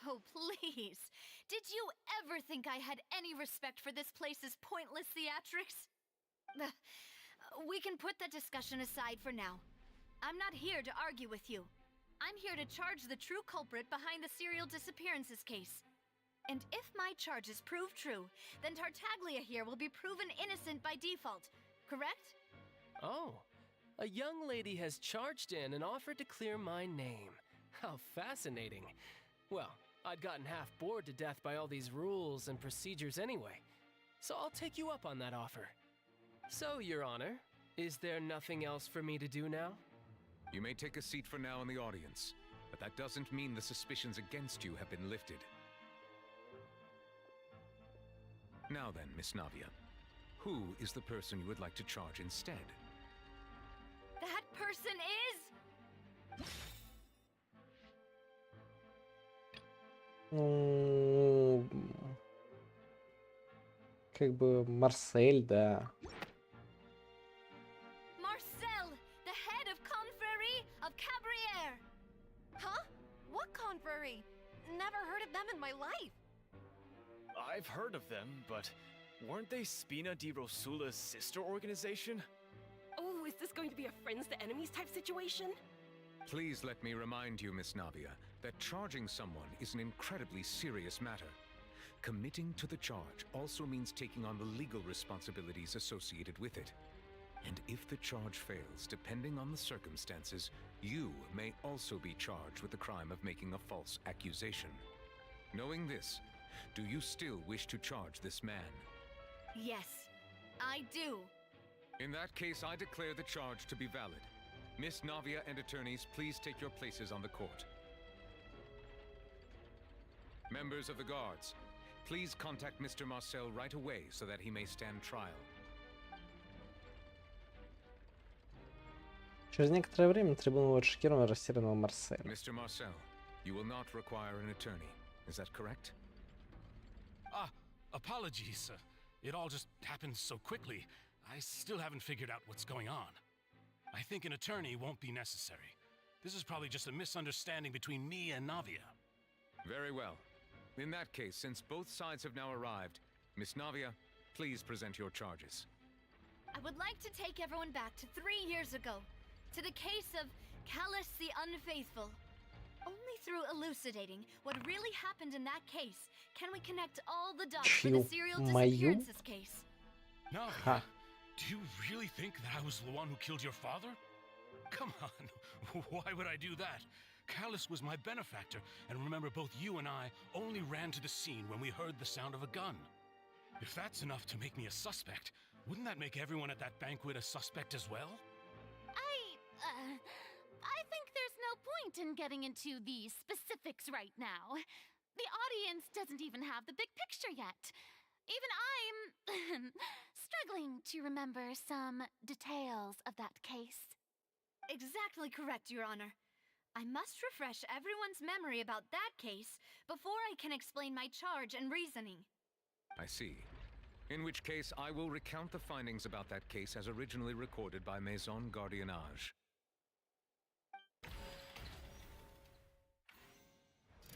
Oh, please. Did you ever think I had any respect for this place's pointless theatrics? We can put that discussion aside for now. I'm not here to argue with you. I'm here to charge the true culprit behind the serial disappearances case. And if my charges prove true, then Tartaglia here will be proven innocent by default, correct? Oh, a young lady has charged in and offered to clear my name. How fascinating. Well, I'd gotten half bored to death by all these rules and procedures anyway, so I'll take you up on that offer. So, Your Honor, is there nothing else for me to do now? You may take a seat for now in the audience, but that doesn't mean the suspicions against you have been lifted. Now then, Miss Navia, who is the person you would like to charge instead? That person is... Ну, как бы Марсель, да. Marcel, the head of Confrérie of Cabrières. Huh? What Confrérie? Never heard of them in my life. I've heard of them, but weren't they Spina di Rosula's sister organization? Oh, is this going to be a friends to enemies type situation? Please let me remind you, Miss Navia, that charging someone is an incredibly serious matter. Committing to the charge also means taking on the legal responsibilities associated with it. And if the charge fails, depending on the circumstances, you may also be charged with the crime of making a false accusation. Knowing this, do you still wish to charge this man? Yes, I do. In that case, I declare the charge to be valid. Miss Navia and attorneys, please take your places on the court. Members of the guards, please contact Mr. Marcel right away so that he may stand trial. Через некоторое время трибуна будет шокирован растерянного Марселя. Mr. Marcel, you will not require an attorney. Is that correct? Apologies. It all just happened so quickly. I still haven't figured out what's going on. I think an attorney won't be necessary. This is probably just a misunderstanding between me and Navia. Very well. In that case, since both sides have now arrived, Miss Navia, please present your charges. I would like to take everyone back to 3 years ago, to the case of Callus the Unfaithful. Only through elucidating what really happened in that case can we connect all the dots for the serial disappearances case. Navia, do you really think that I was the one who killed your father? Come on, why would I do that? Callus was my benefactor, and remember, both you and I only ran to the scene when we heard the sound of a gun. If that's enough to make me a suspect, wouldn't that make everyone at that banquet a suspect as well? I think there's no point in getting into the specifics right now. The audience doesn't even have the big picture yet. Even I'm struggling to remember some details of that case. Exactly correct, Your Honor. I must refresh everyone's memory about that case before I can explain my charge and reasoning. I see. In which case, I will recount the findings about that case as originally recorded by Maison Gardiennage.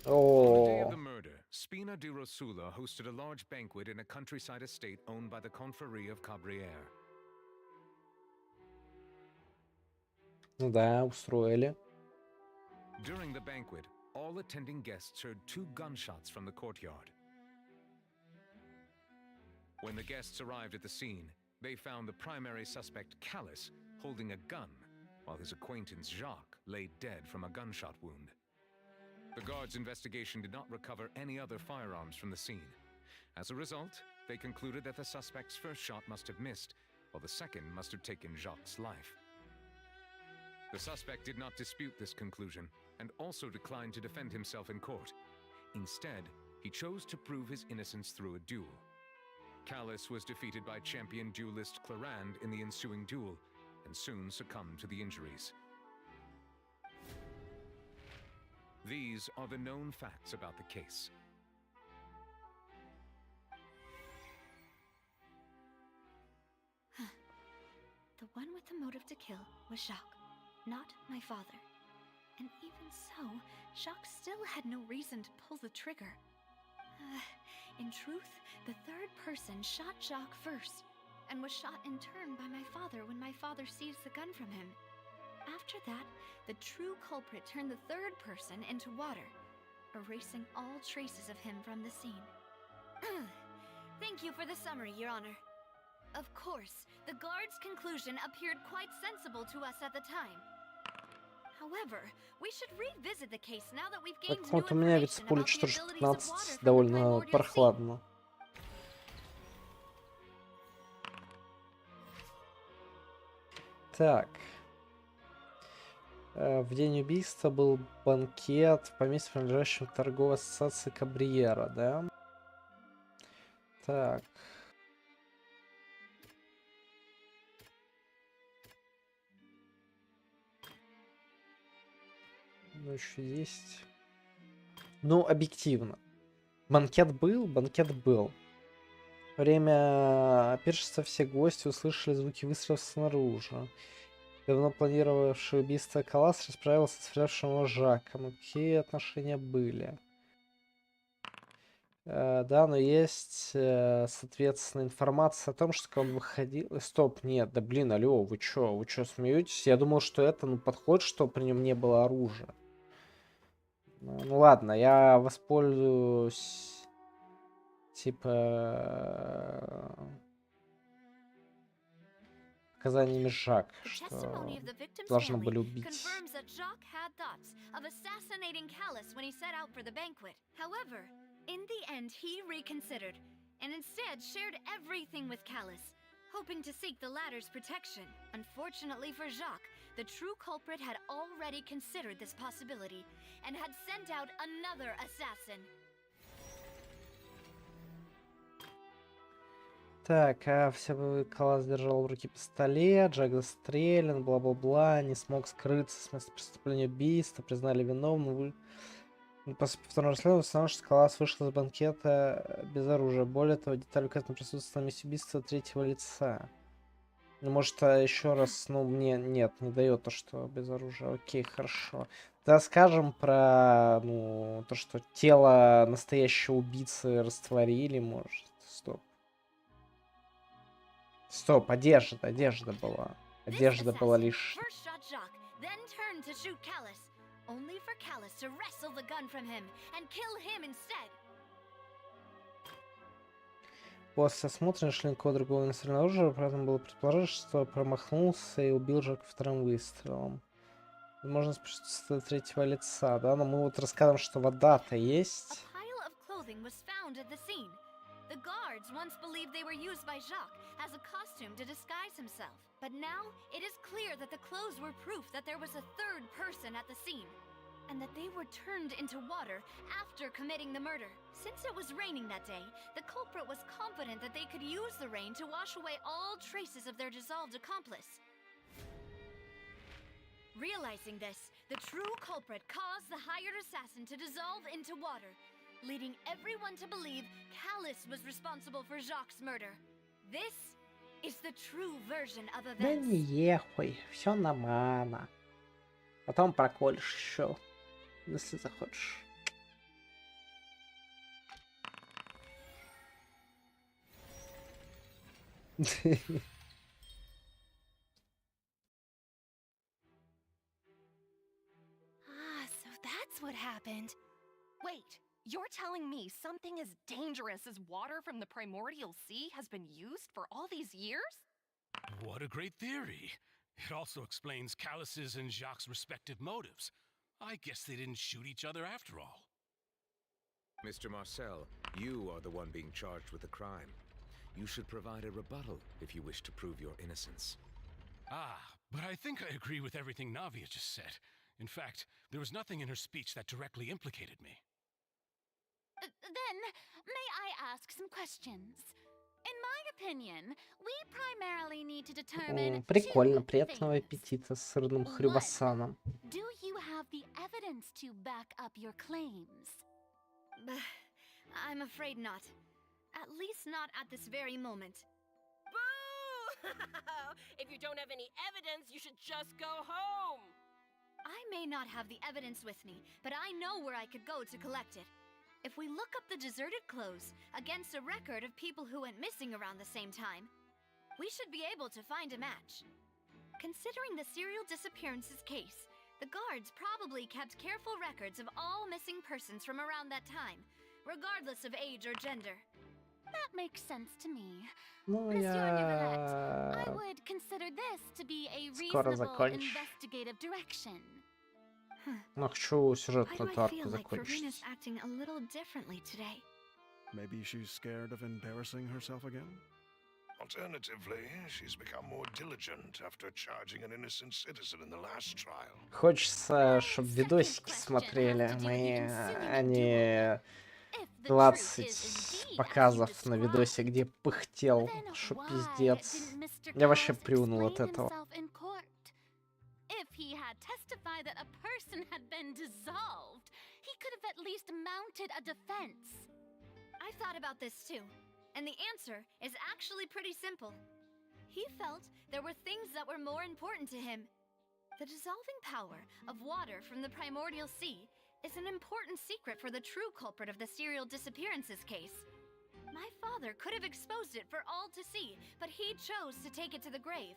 On the day of the murder, Spina di Rosula hosted a large banquet in a countryside estate owned by the Confrérie of Cabrières. Ну да, устроили. During the banquet, all attending guests heard 2 gunshots from the courtyard. When the guests arrived at the scene, they found the primary suspect, Callus, holding a gun, while his acquaintance, Jacques, lay dead from a gunshot wound. The guards' investigation did not recover any other firearms from the scene. As a result, they concluded that the suspect's first shot must have missed, while the second must have taken Jacques' life. The suspect did not dispute this conclusion, and also declined to defend himself in court. Instead, he chose to prove his innocence through a duel. Callus was defeated by champion duelist Clarande in the ensuing duel, and soon succumbed to the injuries. These are the known facts about the case. The one with the motive to kill was Jacques, not my father. And even so, Jacques still had no reason to pull the trigger. In truth, the third person shot Jacques first, and was shot in turn by my father when my father seized the gun from him. After that, the true culprit turned the third person into water, erasing all traces of him from the scene. Thank you for the summary, Your Honor. Of course, the guard's conclusion appeared quite sensible to us at the time. However, we should revisit the case now that we've gained Так new вот, у меня information вице-поле about the abilities of water 14-15 from the довольно primordial sea. прохладно. Так. В день убийства был банкет в поместье, принадлежащем торговой ассоциации Кабриера, да? Так. Ну, еще есть. Ну, объективно. Банкет был. Время пиршества все гости услышали звуки выстрелов снаружи. Давно планировавший убийство Калас расправился с стрелявшим его Жаком. Какие отношения были? Да, но есть, соответственно, информация о том, что он выходил... Стоп, нет, да блин, алло, вы чё смеетесь? Я думал, что это, подходит, что при нем не было оружия. Ну ладно, я воспользуюсь, типа, показаниями Жак, что должны были убить. In the end, he reconsidered, and instead shared everything with Callus, hoping to seek the latter's protection. Unfortunately for Jacques, the true culprit had already considered this possibility, and had sent out another assassin. Так, Калас держал в руке пистолет, Джек застрелен, бла-бла-бла, не смог скрыться с места преступления убийства, признали виновным. После повторного расследования установлено, что Калас вышел из банкета без оружия. Более того, деталь указана присутствует на месте убийства третьего лица. Ну, может, еще раз, ну, мне нет, не дает то, что без оружия. Окей, хорошо. Да, скажем про, ну, то, что тело настоящего убийцы растворили, может. Стоп. Стоп, одежда была. This Одежда была assassin лишь... first shot Jacques, then turned to shoot Callus, only for Callus to wrestle the gun from him and kill him instead. После осмотра нашли никакого другого иностранного оружия, поэтому было предположить, что промахнулся и убил Жака вторым выстрелом. Возможность присутствия третьего лица, да? Но мы вот рассказываем, что вода-то A есть. pile of clothing was found at the scene. The guards once believed they were used by Jacques as a costume to disguise himself. But now it is clear that the clothes were proof that there was a third person at the scene, and that they were turned into water after committing the murder. Since it was raining that day, the culprit was confident that they could use the rain to wash away all traces of their dissolved accomplice. Realizing this, the true culprit caused the hired assassin to dissolve into water, leading everyone to believe Callus was responsible for Jacques' murder. This is the true version of Да events. не ехуй, все нормально. Потом проколешь еще, если захочешь. Ah, so that's what happened. Wait, you're telling me something as dangerous as water from the primordial sea has been used for all these years? What a great theory. It also explains Callus's and Jacques' respective motives. I guess they didn't shoot each other after all. Mr. Marcel, you are the one being charged with the crime. You should provide a rebuttal if you wish to prove your innocence. Ah, but I think I agree with everything Navia just said. In fact, there was nothing in her speech that directly implicated me. Then, may I ask some questions? In my opinion, we primarily need to determine Прикольно, two приятного things. аппетита с сырным One, хрювассаном. do you have the evidence to back up your claims? I'm afraid not. At least not at this very moment. Boo! If you don't have any evidence, you should just go home. I may not have the evidence with me, but I know where I could go to collect it. If we look up the deserted clothes against a record of people who went missing around the same time, we should be able to find a match. Considering the serial disappearances case, the guards probably kept careful records of all missing persons from around that time, regardless of age or gender. That makes sense to me. Ну, Monsieur Neuvillette, I я would consider this to be a скоро reasonable закончу. investigative direction. Но хочу Why do сюжетную I арку feel like Karina's закончить. acting a little differently today? Maybe she's scared of embarrassing herself again? Alternatively, she's become more diligent after charging an innocent citizen in the last trial. Хочется, чтобы видосики смотрели мои, а не 20 показов на видосе, где пыхтел, что пиздец. Я вообще плюнул от этого. If he had testified that a person had been dissolved, he could have at least mounted a defense. I thought about this too, and the answer is actually pretty simple. He felt there were things that were more important to him. The dissolving power of water from the primordial sea is an important secret for the true culprit of the serial disappearances case. My father could have exposed it for all to see, but he chose to take it to the grave.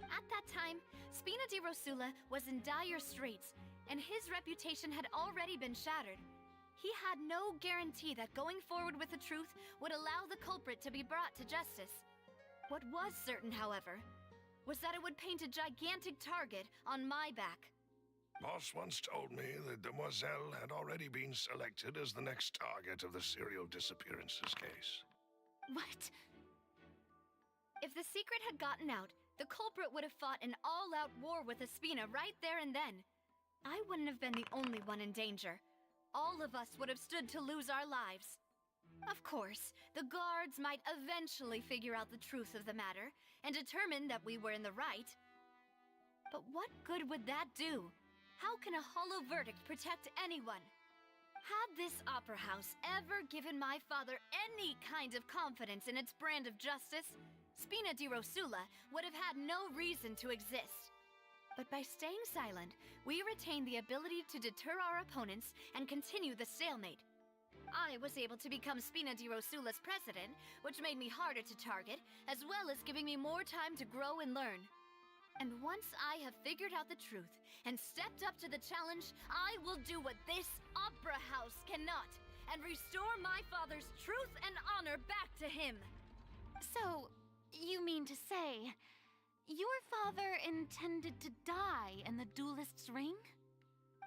At that time, Spina di Rosula was in dire straits, and his reputation had already been shattered. He had no guarantee that going forward with the truth would allow the culprit to be brought to justice. What was certain, however, was that it would paint a gigantic target on my back. Moss once told me that Demoiselle had already been selected as the next target of the serial disappearances case. What? If the secret had gotten out, the culprit would have fought an all-out war with Espina right there and then. I wouldn't have been the only one in danger. All of us would have stood to lose our lives. Of course, the guards might eventually figure out the truth of the matter and determine that we were in the right. But what good would that do? How can a hollow verdict protect anyone? Had this opera house ever given my father any kind of confidence in its brand of justice, Spina di Rosula would have had no reason to exist. But by staying silent, we retain the ability to deter our opponents and continue the stalemate. I was able to become Spina di Rosula's president, which made me harder to target, as well as giving me more time to grow and learn. And once I have figured out the truth and stepped up to the challenge, I will do what this opera house cannot, and restore my father's truth and honor back to him. So, you mean to say, your father intended to die in the duelist's ring?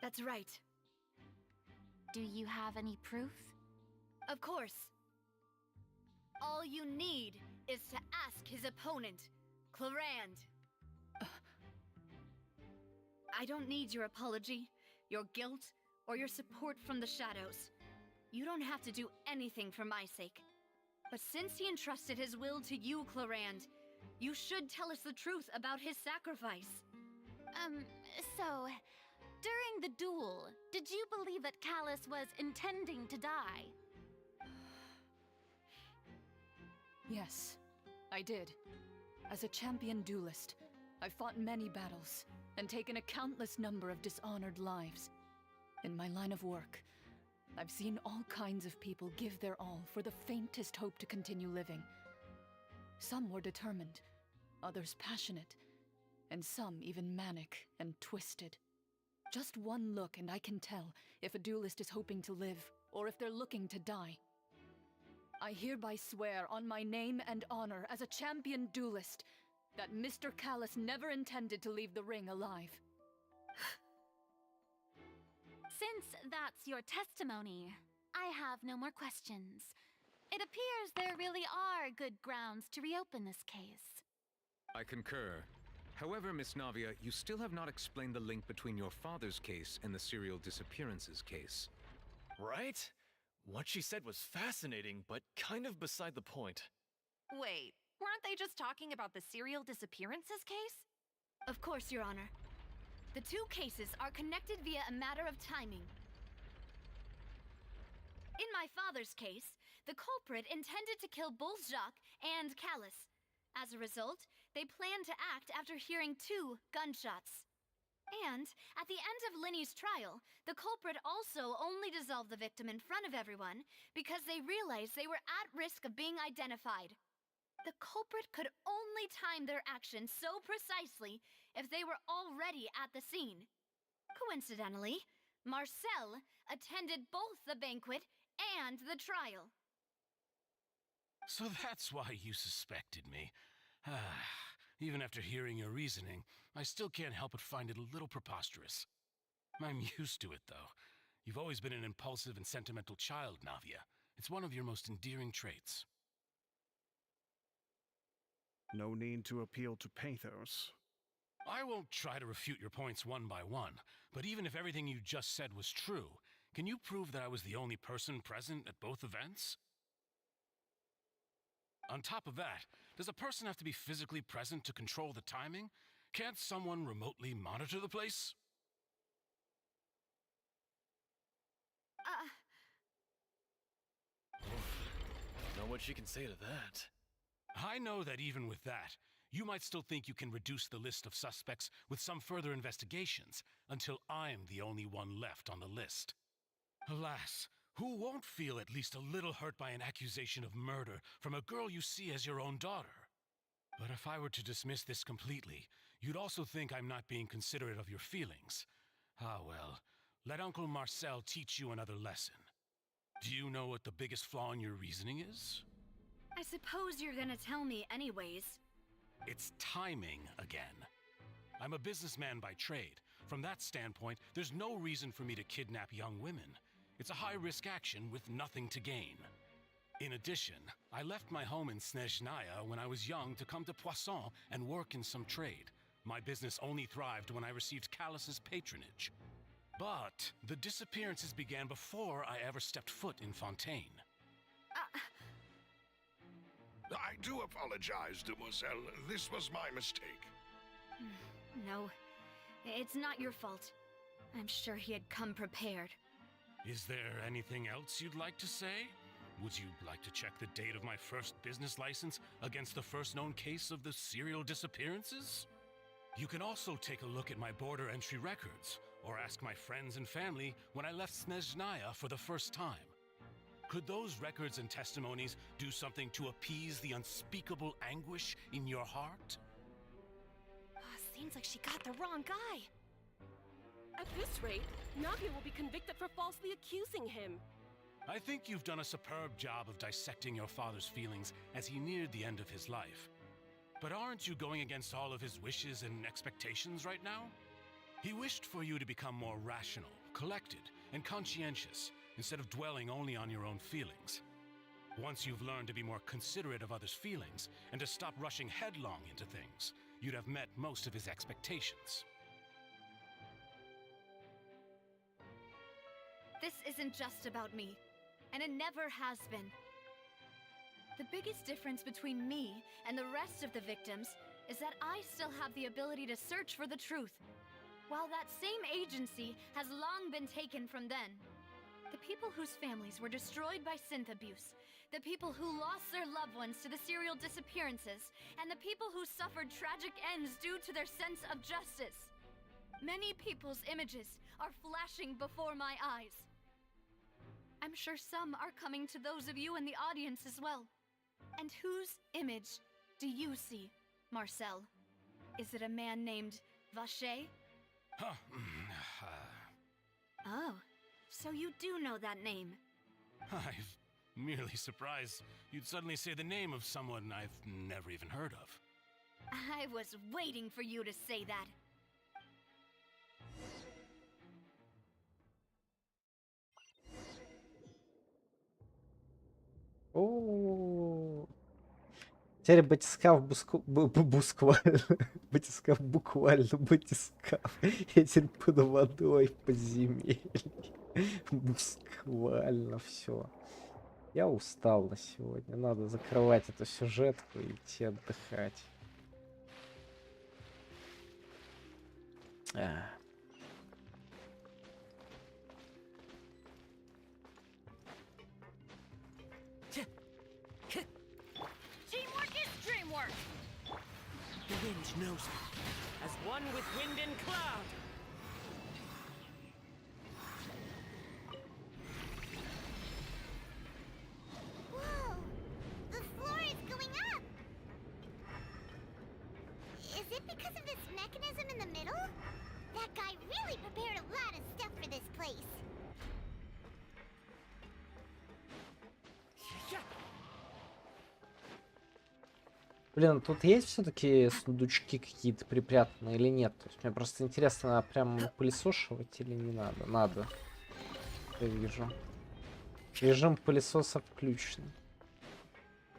That's right. Do you have any proof? Of course. All you need is to ask his opponent, Clarand. I don't need your apology, your guilt, or your support from the shadows. You don't have to do anything for my sake. But since he entrusted his will to you, Clarand, you should tell us the truth about his sacrifice. So, during the duel, did you believe that Callus was intending to die? Yes, I did. As a champion duelist, I've fought many battles and taken a countless number of dishonored lives. In my line of work, I've seen all kinds of people give their all for the faintest hope to continue living. Some were determined, others passionate, and some even manic and twisted. Just one look and I can tell if a duelist is hoping to live or if they're looking to die. I hereby swear on my name and honor as a champion duelist that Mr. Callus never intended to leave the ring alive. Since that's your testimony, I have no more questions. It appears there really are good grounds to reopen this case. I concur. However, Miss Navia, you still have not explained the link between your father's case and the serial disappearances case. Right? What she said was fascinating, but kind of beside the point. Wait, weren't they just talking about the serial disappearances case? Of course, Your Honor. The two cases are connected via a matter of timing. In my father's case, the culprit intended to kill both Jacques and Callus. As a result, they planned to act after hearing 2 gunshots. And, at the end of Linny's trial, the culprit also only dissolved the victim in front of everyone because they realized they were at risk of being identified. The culprit could only time their actions so precisely if they were already at the scene. Coincidentally, Marcel attended both the banquet and the trial. So that's why you suspected me. Even after hearing your reasoning, I still can't help but find it a little preposterous. I'm used to it, though. You've always been an impulsive and sentimental child, Navia. It's one of your most endearing traits. No need to appeal to pathos. I won't try to refute your points one by one, but even if everything you just said was true, can you prove that I was the only person present at both events? On top of that, does a person have to be physically present to control the timing? Can't someone remotely monitor the place? Don't know what she can say to that. I know that even with that, you might still think you can reduce the list of suspects with some further investigations until I'm the only one left on the list. Alas, who won't feel at least a little hurt by an accusation of murder from a girl you see as your own daughter? But if I were to dismiss this completely, you'd also think I'm not being considerate of your feelings. Ah well, let Uncle Marcel teach you another lesson. Do you know what the biggest flaw in your reasoning is? I suppose you're gonna tell me anyways. It's timing again. I'm a businessman by trade. From that standpoint, there's no reason for me to kidnap young women. It's a high-risk action with nothing to gain. In addition, I left my home in Snezhnaya when I was young to come to Poisson and work in some trade. My business only thrived when I received Callus's patronage. But the disappearances began before I ever stepped foot in Fontaine. I do apologize, demoiselle. This was my mistake. No, it's not your fault. I'm sure he had come prepared. Is there anything else you'd like to say? Would you like to check the date of my first business license against the first known case of the serial disappearances? You can also take a look at my border entry records, or ask my friends and family when I left Snezhnaya for the first time. Could those records and testimonies do something to appease the unspeakable anguish in your heart? Seems like she got the wrong guy. At this rate, Navia will be convicted for falsely accusing him. I think you've done a superb job of dissecting your father's feelings as he neared the end of his life. But aren't you going against all of his wishes and expectations right now? He wished for you to become more rational, collected, and conscientious, instead of dwelling only on your own feelings. Once you've learned to be more considerate of others' feelings, and to stop rushing headlong into things, you'd have met most of his expectations. This isn't just about me, and it never has been. The biggest difference between me and the rest of the victims is that I still have the ability to search for the truth, while that same agency has long been taken from them. The people whose families were destroyed by synth abuse, the people who lost their loved ones to the serial disappearances, and the people who suffered tragic ends due to their sense of justice. Many people's images are flashing before my eyes. I'm sure some are coming to those of you in the audience as well. And whose image do you see, Marcel? Is it a man named Vacher? Oh, so you do know that name. I've merely surprised you'd suddenly say the name of someone I've never even heard of. I was waiting for you to say that. О, теперь батискаф буквально, батискаф буквально, батискаф. Я теперь под водой в подземелье. Буквально все. Я устал на сегодня. Надо закрывать эту сюжетку и идти отдыхать. Teamwork is dreamwork! The wind knows that, as one with wind and cloud. Whoa! The floor is going up! Is it because of this mechanism in the middle? That guy really prepared a lot of stuff for this place. Блин, тут есть все-таки сундучки какие-то припрятанные или нет? То есть мне просто интересно, прям пылесошивать или не надо? Надо. Я вижу. Режим пылесоса включен.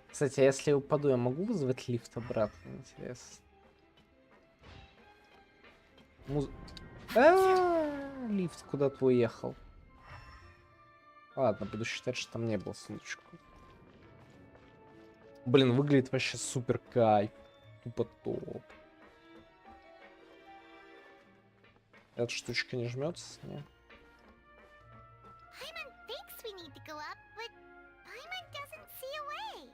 Кстати, а если я упаду, я могу вызвать лифт обратно? Интересно. Лифт куда-то уехал. Ладно, буду считать, что там не было сундучков. Блин, выглядит вообще супер кайф. Тупо топ. Эта штучка не жмется? Нет. Paimon thinks we need to go up, but Paimon doesn't see a way.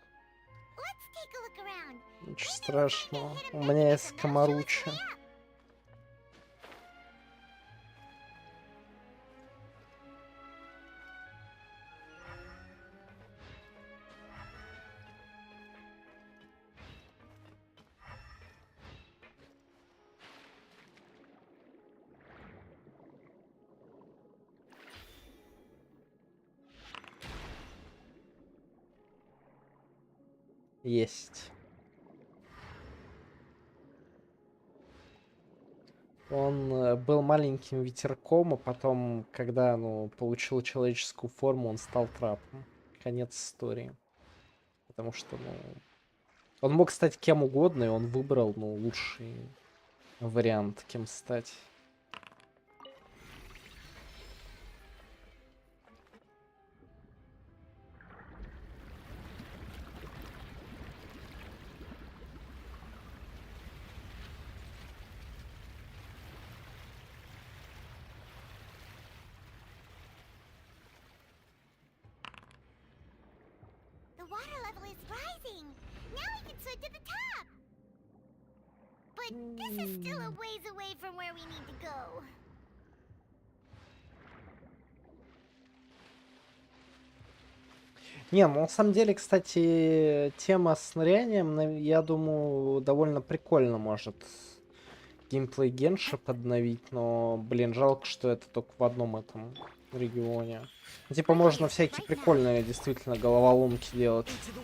Let's take a look around. Ничего страшного. У меня есть комаруча. Есть. Он был маленьким ветерком, а потом, когда, получил человеческую форму, он стал трапом. Конец истории. Потому что, он мог стать кем угодно, и он выбрал, лучший вариант, кем стать. water level is rising. Now we can swim to the top. But this is still a ways away from where we need to go. Не, ну на самом деле, кстати, тема с нырянием, я думаю, довольно прикольно может геймплей Генши подновить, но, блин, жалко, что это только в одном этом регионе. Ну, типа можно всякие прикольные действительно головоломки делать. The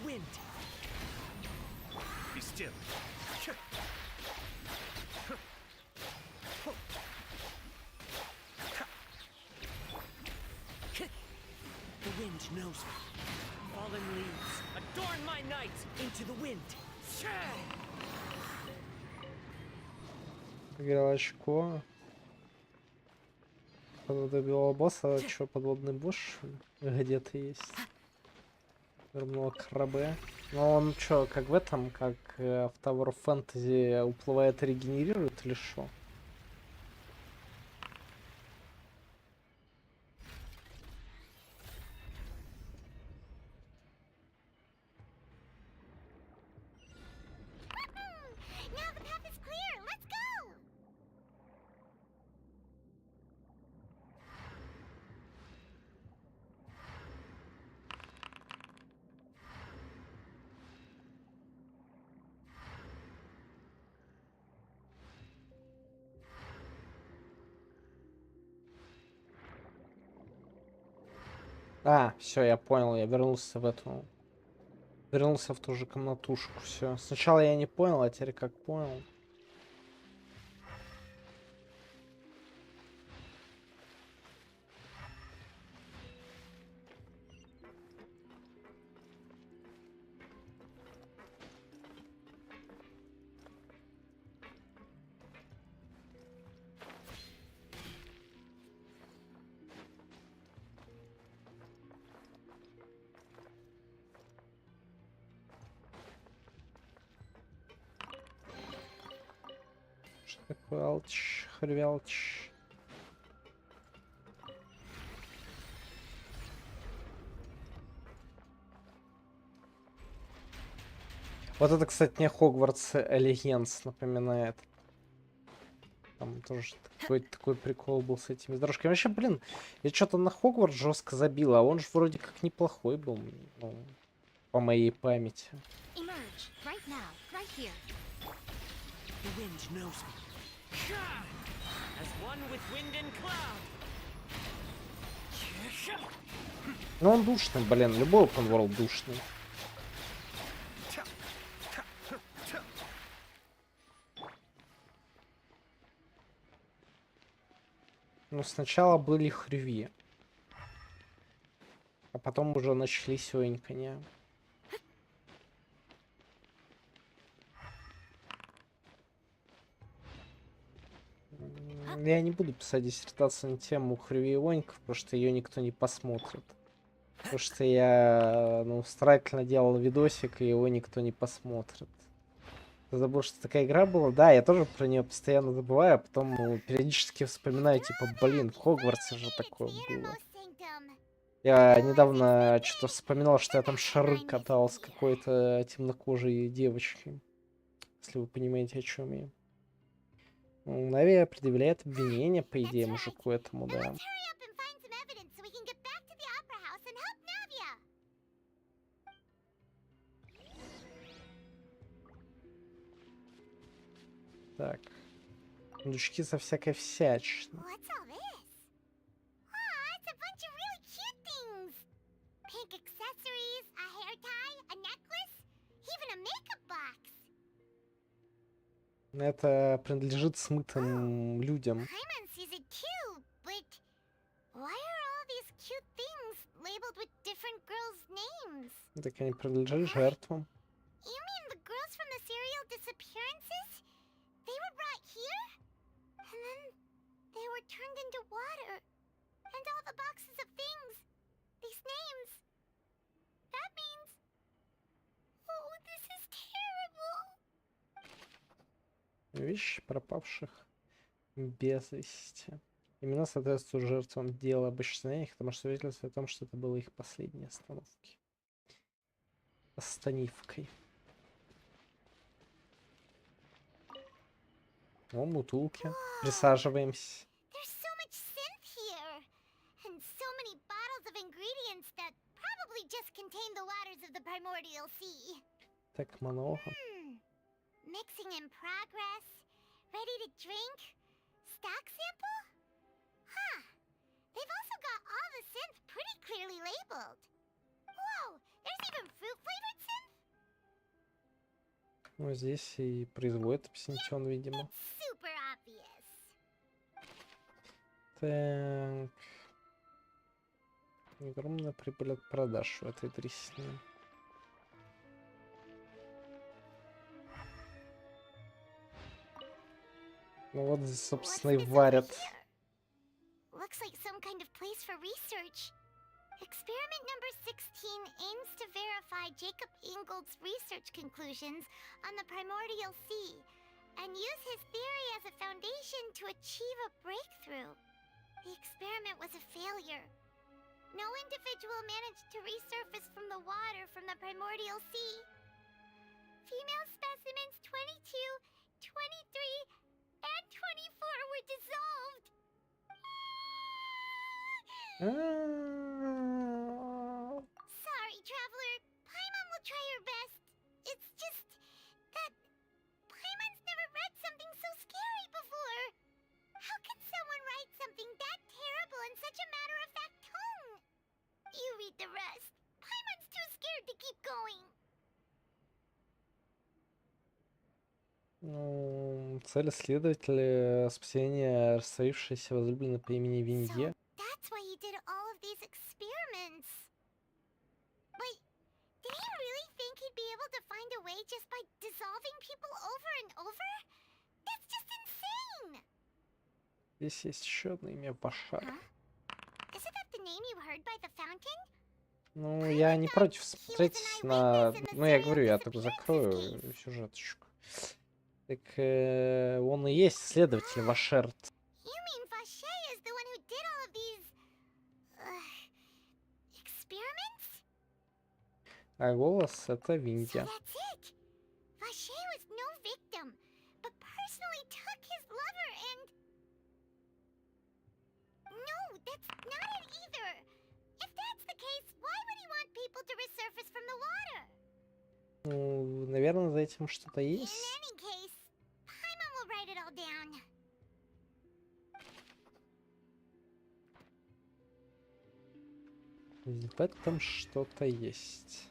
wind knows me. Fallen leaves, adorn my night into the wind. Выиграл очко. Добила босса, что подводный босс где-то есть. Вернула крабе. Но он что, как в этом, как в Tower of Fantasy уплывает и регенерирует или что? Now the path is clear. Let's go. А, все, я понял, я вернулся в эту... Вернулся в ту же комнатушку, все. Сначала я не понял, а теперь как понял. Что такое алч, хрвялч? Вот это, кстати, мне Хогвартс Легендс напоминает. Там тоже какой-то такой прикол был с этими дорожками. Вообще, блин, я что-то на Хогвартс жестко забил, а он же вроде как неплохой был, ну, по моей памяти. Emerge right now, right here. The wind knows me. As one with wind and cloud. Ну, он душный, блин, любой open world душный. Ну, сначала были хрюви. А потом уже начались оньканья. Я не буду писать диссертацию на тему хрюви и оньков, потому что ее никто не посмотрит. Потому что я, ну, старательно делал видосик, и его никто не посмотрит. Ты забыл, что такая игра была? Да, я тоже про нее постоянно забываю, а потом, ну, периодически вспоминаю, типа, блин, в Хогвартсе же такое было. Я недавно что-то вспоминал, что я там шары катал с какой-то темнокожей девочкой. Если вы понимаете, о чем я. Ну, Нави предъявляет обвинение, по идее, мужику этому, да. Так. Сундучки со всякой всячиной. Это принадлежит смытым людям. Так они принадлежат жертвам. Вещи пропавших без вести. Имена соответствуют жертвам дела об исчезновениях, потому что свидетельствует о том, что это было их последние остановки. Станивкой. О, бутылки. Присаживаемся. There's so much synth here, and so many bottles of ingredients that probably just contain the waters of the primordial sea. Так много. Mixing in progress, ready to drink, stock sample? Huh. They've also got all the synth pretty clearly labeled. Whoa, there's even fruit-flavored synth? Ну, здесь и производит абсентион, видимо. Super obvious. Так. Огромная прибыль от продаж в этой дресне. Ну вот, здесь, собственно, и варят. Looks like some kind of place for research. Experiment number 16 aims to verify Jacob Ingold's research conclusions on the primordial sea and use his theory as a foundation to achieve a breakthrough. The experiment was a failure. No individual managed to resurface from the water from the primordial sea. Female specimens 22, 23, and 24 were dissolved. Sorry, traveler. Paimon will try her best. It's just that Paimon's never read something so scary before. How can someone write something that terrible in such a matter-of-fact tone? You read the rest. Paimon's too scared to keep going. Ну, цель исследователя — спасение растворившейся возлюбленной по имени Винье. That's why he did all of these experiments. Wait, did he really think he'd be able to find a way just by dissolving people over and over? That's just insane! Здесь есть еще одно имя Вашар. Isn't that the name you heard by the fountain? Ну, я не против смотреть на... Ну, я говорю, я только закрою сюжеточку. Так он и есть следователь Вашерт. You mean Vache is the one who did all of these... experiments? А голос — это So Винья. that's it! Vache was no victim, but personally took his lover and... No, that's not it either! If that's the case, why would he want people to resurface from the water? Ну, наверное, за этим что-то In есть. any case, Paimon will write it all down. В этом что-то есть.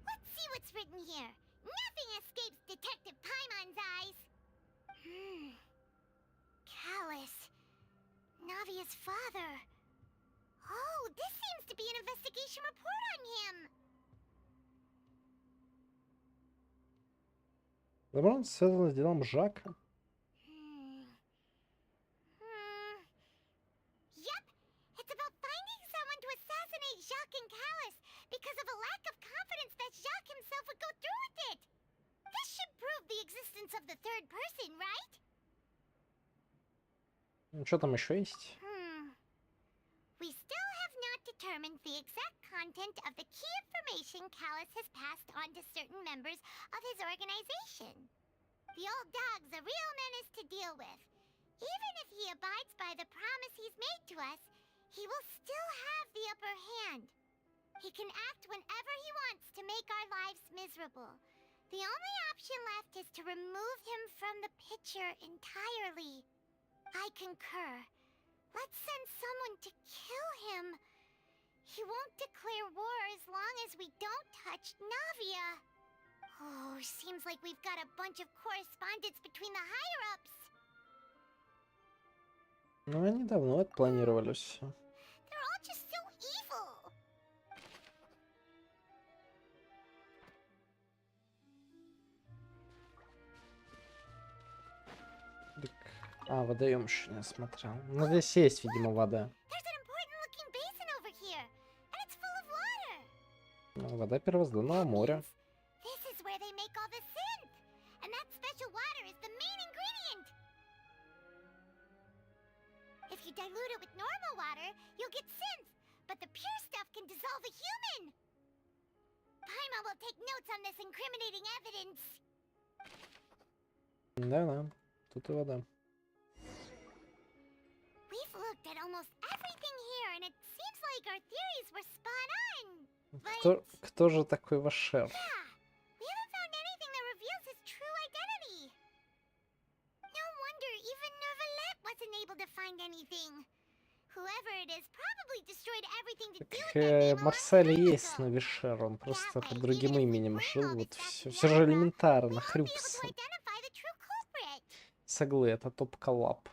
Let's see what's written here. Nothing escapes Detective Paimon's eyes. Callus. Navia's father. Oh, this seems to be an investigation report on him. Возможно, это связано с делом Жака. Yep, it's about finding someone to assassinate Jacques and Callus because of a lack of confidence that Jacques himself would go through with it. This should prove the existence of the third person, right? Ну, что там еще есть? We still have not determined the exact content of the key information Callus has passed on to certain members of his organization. The old dog's a real menace to deal with. Even if he abides by the promise he's made to us, he will still have the upper hand. He can act whenever he wants to make our lives miserable. The only option left is to remove him from the picture entirely. I concur. Let's send someone to kill him. He won't declare war as long as we don't touch Navia. Oh, seems like we've got a bunch of correspondence between the higher-ups. Ну, они давно это планировали все. They're all just so evil. А, водоем еще не смотрел. Ну, здесь есть, видимо, вода. There's an important-looking basin over here, and it's full of water. Ну, вода первозданного моря. This is where they make all the synth. And that special water is the but the pure stuff can dissolve a human. Paimon will take notes on this incriminating evidence. Да-да, тут и вода. We've looked at almost everything here, and it seems like our theories were spot on. Кто же такой Вашер? Yeah, we haven't found anything that reveals his true identity. No wonder even Neuvillette wasn't able to find anything. Whoever it is probably destroyed everything to do with that name a long Марсель time есть ago. на Вишер, он просто That под way, другим even if we именем bring жил. all Вот this back все, to все же Yanma, элементарно, we won't be able to Хрюпс. identify the true culprit. Соглы, это топ-коллаб.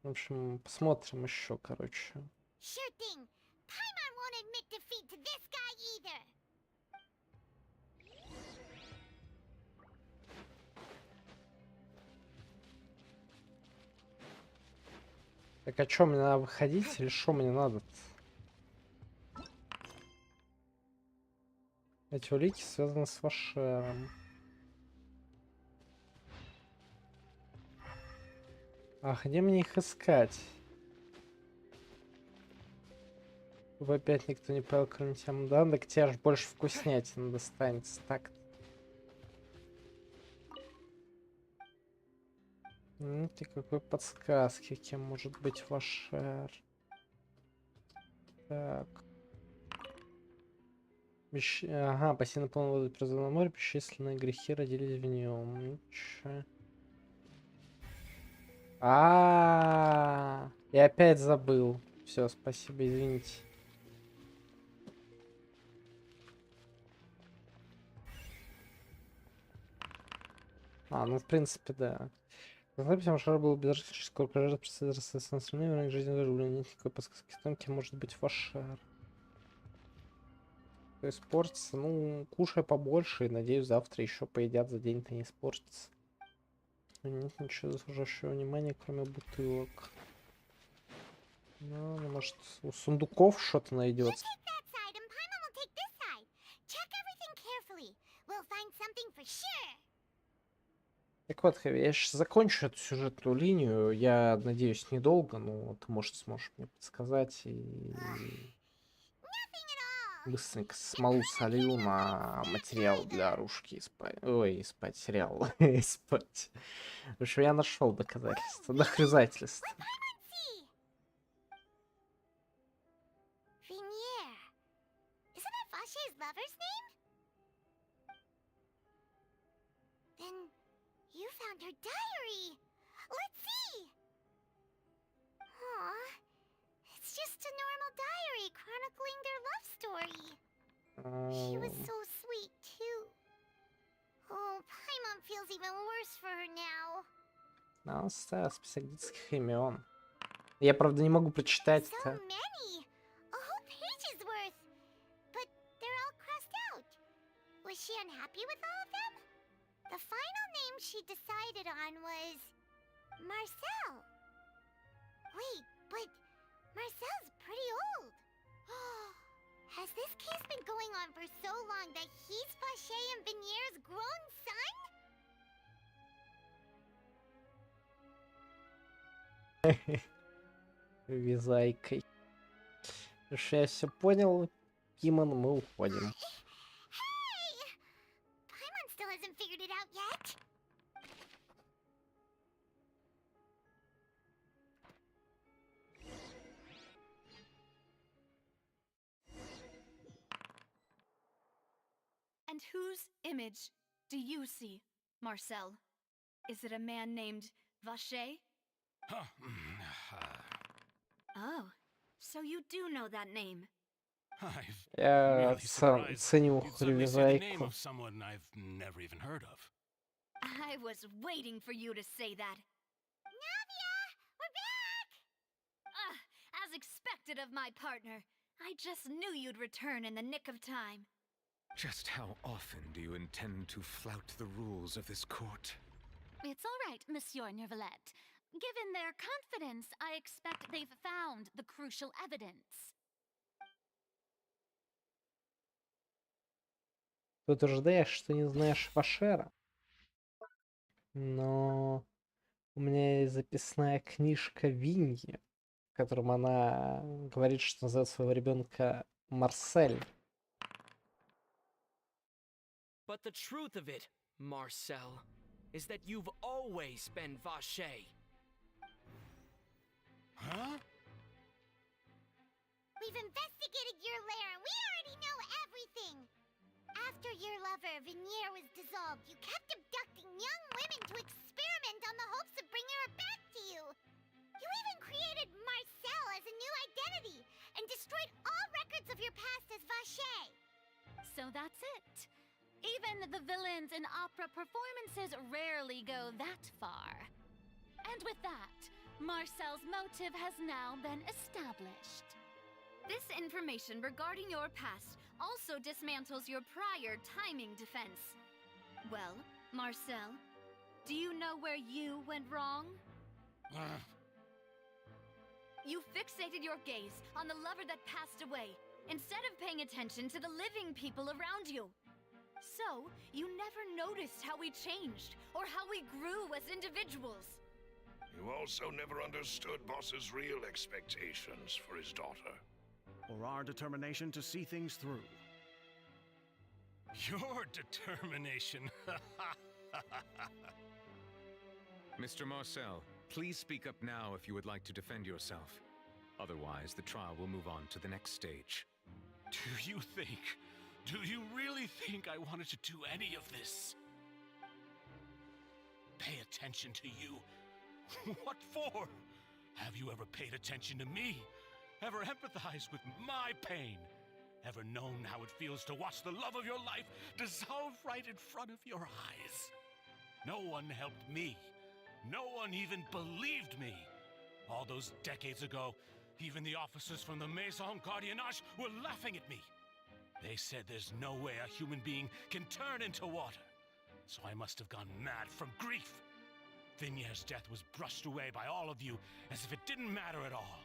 В общем, посмотрим еще, короче. Sure thing. Paimon won't admit defeat to this guy either. Так, а что, мне надо выходить или что мне надо-то? Эти улики связаны с Вашером. А где мне их искать? Вы опять никто не понял, кроме тебя. Да, так тебе аж больше вкуснятина достанется. Так. Ты какой подсказки, кем может быть Вашер? Так. Ага, бассейн полной воды призвано море, бесчисленные грехи родились в нем. Ничего. Я опять забыл. Все, спасибо, извините. Ну, в принципе, да. Запись Вашера был безразличен, сколько жертв представителей на остальные уровни жизни даже нет никакой подсказки о том, кем может быть Вашер. То испортится, ну, кушай побольше, и надеюсь, завтра еще поедят, за день-то не испортится. Нет ничего заслуживающего внимания, кроме бутылок. Ну, может, у сундуков что-то найдется. Так вот, Хэви, я сейчас закончу эту сюжетную линию. Я надеюсь, недолго, но ты, может, сможешь мне подсказать и быстренько смолу солью на материал для оружки спать. Ой, спать сериал. Спать. В общем, я нашел доказательства, доказательства. You found her diary. Let's see. Aw, it's just a normal diary chronicling their love story. She was so sweet too. Oh, Paimon feels even worse for her now. Оставил список детских имен. Я, правда, не могу прочитать So это. many. A whole page's worth. But they're all crossed out. Was she unhappy with all of them? The final name she decided on was Marcel. Wait, but Marcel's pretty old. Has this case been going on for so long that he's Vacher and Vinier's grown son? Вязайкой. Что я все понял, Кимон, мы уходим. Hey! Paimon still hasn't figured it out yet. And whose image do you see, Marcel? Is it a man named Vacher? Oh, so you do know that name. Я Really surprised. ценю You'd suddenly say the name Хрювязайку. of someone I've never even heard of. I was waiting for you to say that. Navia! We're back! As expected of my partner. I just knew you'd return in the nick of time. Just how often do you intend to flout the rules of this court? It's all right, Monsieur Neuvillette. Given their confidence, I expect they've found the crucial evidence. Ты утверждаешь, что не знаешь Вашера. Но у меня есть записная книжка Виньи, котором она говорит, что называет своего ребенка Марсель. But the truth of it, Marcel, is that you've always been Vache. Huh? We've investigated your lair and we already know everything. After your lover, Venier, was dissolved, you kept abducting young women to experiment on the hopes of bringing her back to you. You even created Marcel as a new identity and destroyed all records of your past as Vache. So that's it. Even the villains in opera performances rarely go that far. And with that, Marcel's motive has now been established. This information regarding your past also dismantles your prior timing defense. Well, Marcel, do you know where you went wrong? You fixated your gaze on the lover that passed away, instead of paying attention to the living people around you. So, you never noticed how we changed, or how we grew as individuals. You also never understood Boss's real expectations for his daughter. Or our determination to see things through. Your determination. Mr. Marcel, please speak up now if you would like to defend yourself. Otherwise, the trial will move on to the next stage. Do you really think I wanted to do any of this? Pay attention to you? What for? Have you ever paid attention to me? Ever empathized with my pain? Ever known how it feels to watch the love of your life dissolve right in front of your eyes? No one helped me. No one even believed me. All those decades ago, even the officers from the Maison Gardiennage were laughing at me. They said there's no way a human being can turn into water. So I must have gone mad from grief. Vinier's death was brushed away by all of you as if it didn't matter at all.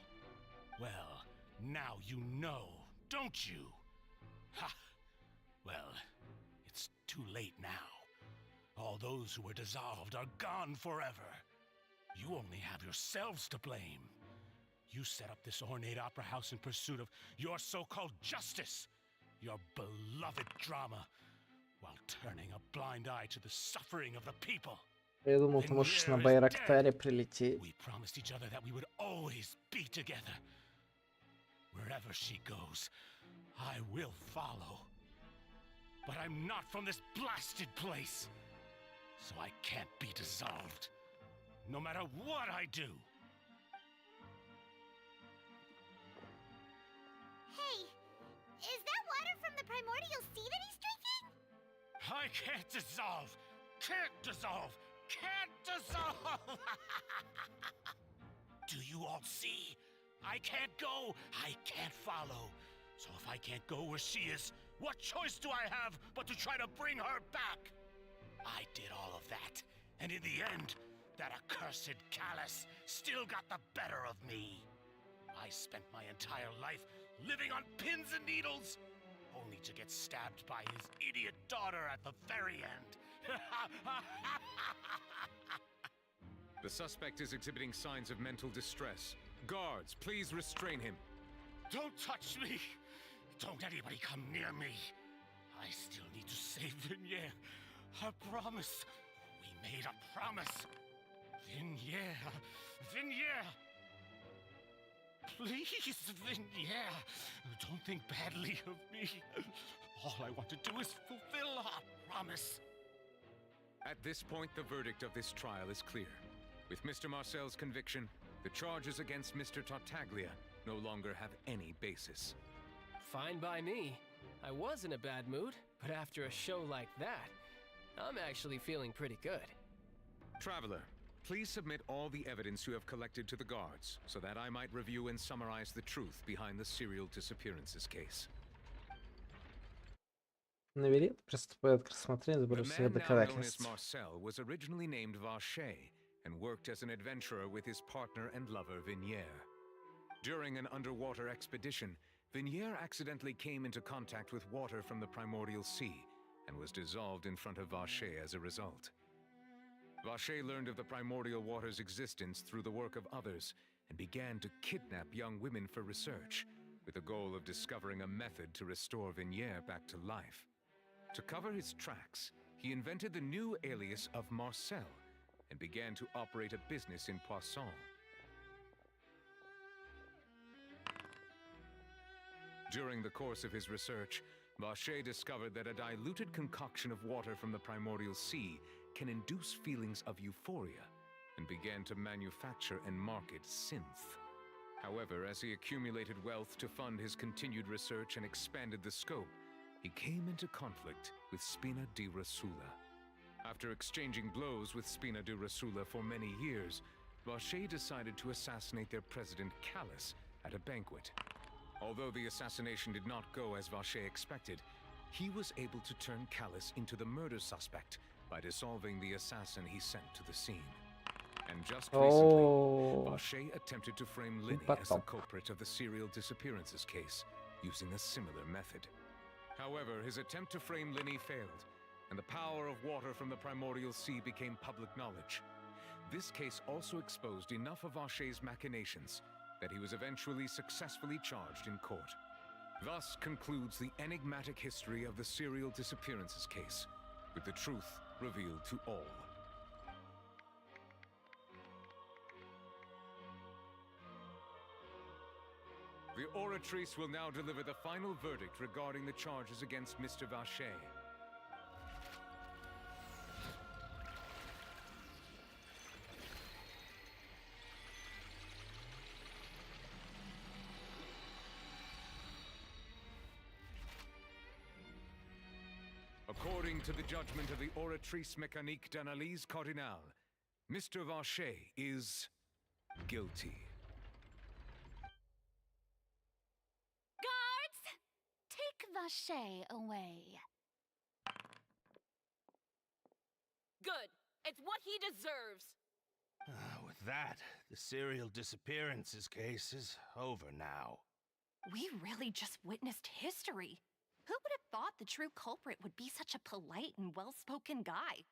Well, now you know, don't you? Ha! Well, it's too late now. All those who were dissolved are gone forever. You only have yourselves to blame. You set up this ornate opera house in pursuit of your so-called justice, your beloved drama, while turning a blind eye to the suffering of the people. Я думал, ты можешь на Байрактаре прилететь. We promised each other that we would always be together. Wherever she goes, I will follow. But I'm not from this blasted place, so I can't be dissolved, no matter what I do. Hey, is that water from the primordial sea that he's drinking? I can't dissolve! Can't dissolve! Can't dissolve! Do you all see? I can't go! I can't follow! So if I can't go where she is, what choice do I have but to try to bring her back? I did all of that, and in the end, that accursed Callus still got the better of me. I spent my entire life living on pins and needles, only to get stabbed by his idiot daughter at the very end. The suspect is exhibiting signs of mental distress. Guards, please restrain him. Don't touch me! Don't anybody come near me! I still need to save Vinier. A promise. We made a promise. Vinier. Vinier! Please, Vinier. Don't think badly of me. All I want to do is fulfill our promise. At this point, the verdict of this trial is clear. With Mr. Marcel's conviction, the charges against Mr. Tartaglia no longer have any basis. Fine by me. I was in a bad mood, but after a show like that, I'm actually feeling pretty good. Traveler, please submit all the evidence you have collected to the guards, so that I might review and summarize the truth behind the serial disappearances case. Наверет приступает к рассмотрению The сбора man now known as доказательств. Marcel was originally named Vache and worked as an adventurer with his partner and lover Vinier. During an underwater expedition, Vinier accidentally came into contact with water from the primordial sea and was dissolved in front of Vache as a result. Vache learned of the primordial water's existence through the work of others and began to kidnap young women for research, with the goal of discovering a method to restore Vignier back to life. To cover his tracks, he invented the new alias of Marcel and began to operate a business in Poisson. During the course of his research, Vacher discovered that a diluted concoction of water from the primordial sea can induce feelings of euphoria, and began to manufacture and market synth. However, as he accumulated wealth to fund his continued research and expanded the scope, he came into conflict with Spina di Rosula. After exchanging blows with Spina di Rosula for many years, Vacher decided to assassinate their president Callus at a banquet. Although the assassination did not go as Vacher expected, he was able to turn Callus into the murder suspect by dissolving the assassin he sent to the scene. And just recently, Vacher attempted to frame Linny as the culprit of the serial disappearances case, using a similar method. However, his attempt to frame Linny failed, and the power of water from the primordial sea became public knowledge. This case also exposed enough of Vacher's machinations that he was eventually successfully charged in court. Thus concludes the enigmatic history of the serial disappearances case, with the truth revealed to all. The Oratrice will now deliver the final verdict regarding the charges against Mr. Vacher. According to the judgment of the Oratrice Mécanique d'Analyse Cardinale, Mr. Vacher is guilty. Guards! Take Vacher away. Good. It's what he deserves. With that, the serial disappearances case is over now. We really just witnessed history. Who would have thought the true culprit would be such a polite and well-spoken guy?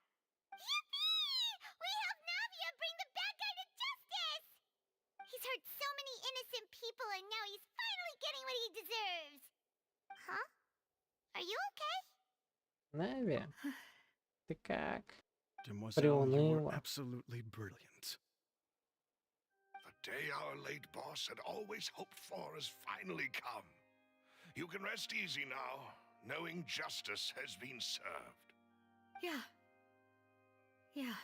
Yippee! We helped Navia bring the bad guy to justice! He's hurt so many innocent people and now he's finally getting what he deserves. Huh? Are you okay? Нави, ты как? Demoiselle, you were Приуныла. absolutely brilliant. The day our late boss had always hoped for has finally come. You can rest easy now, knowing justice has been served. Yeah. Yeah.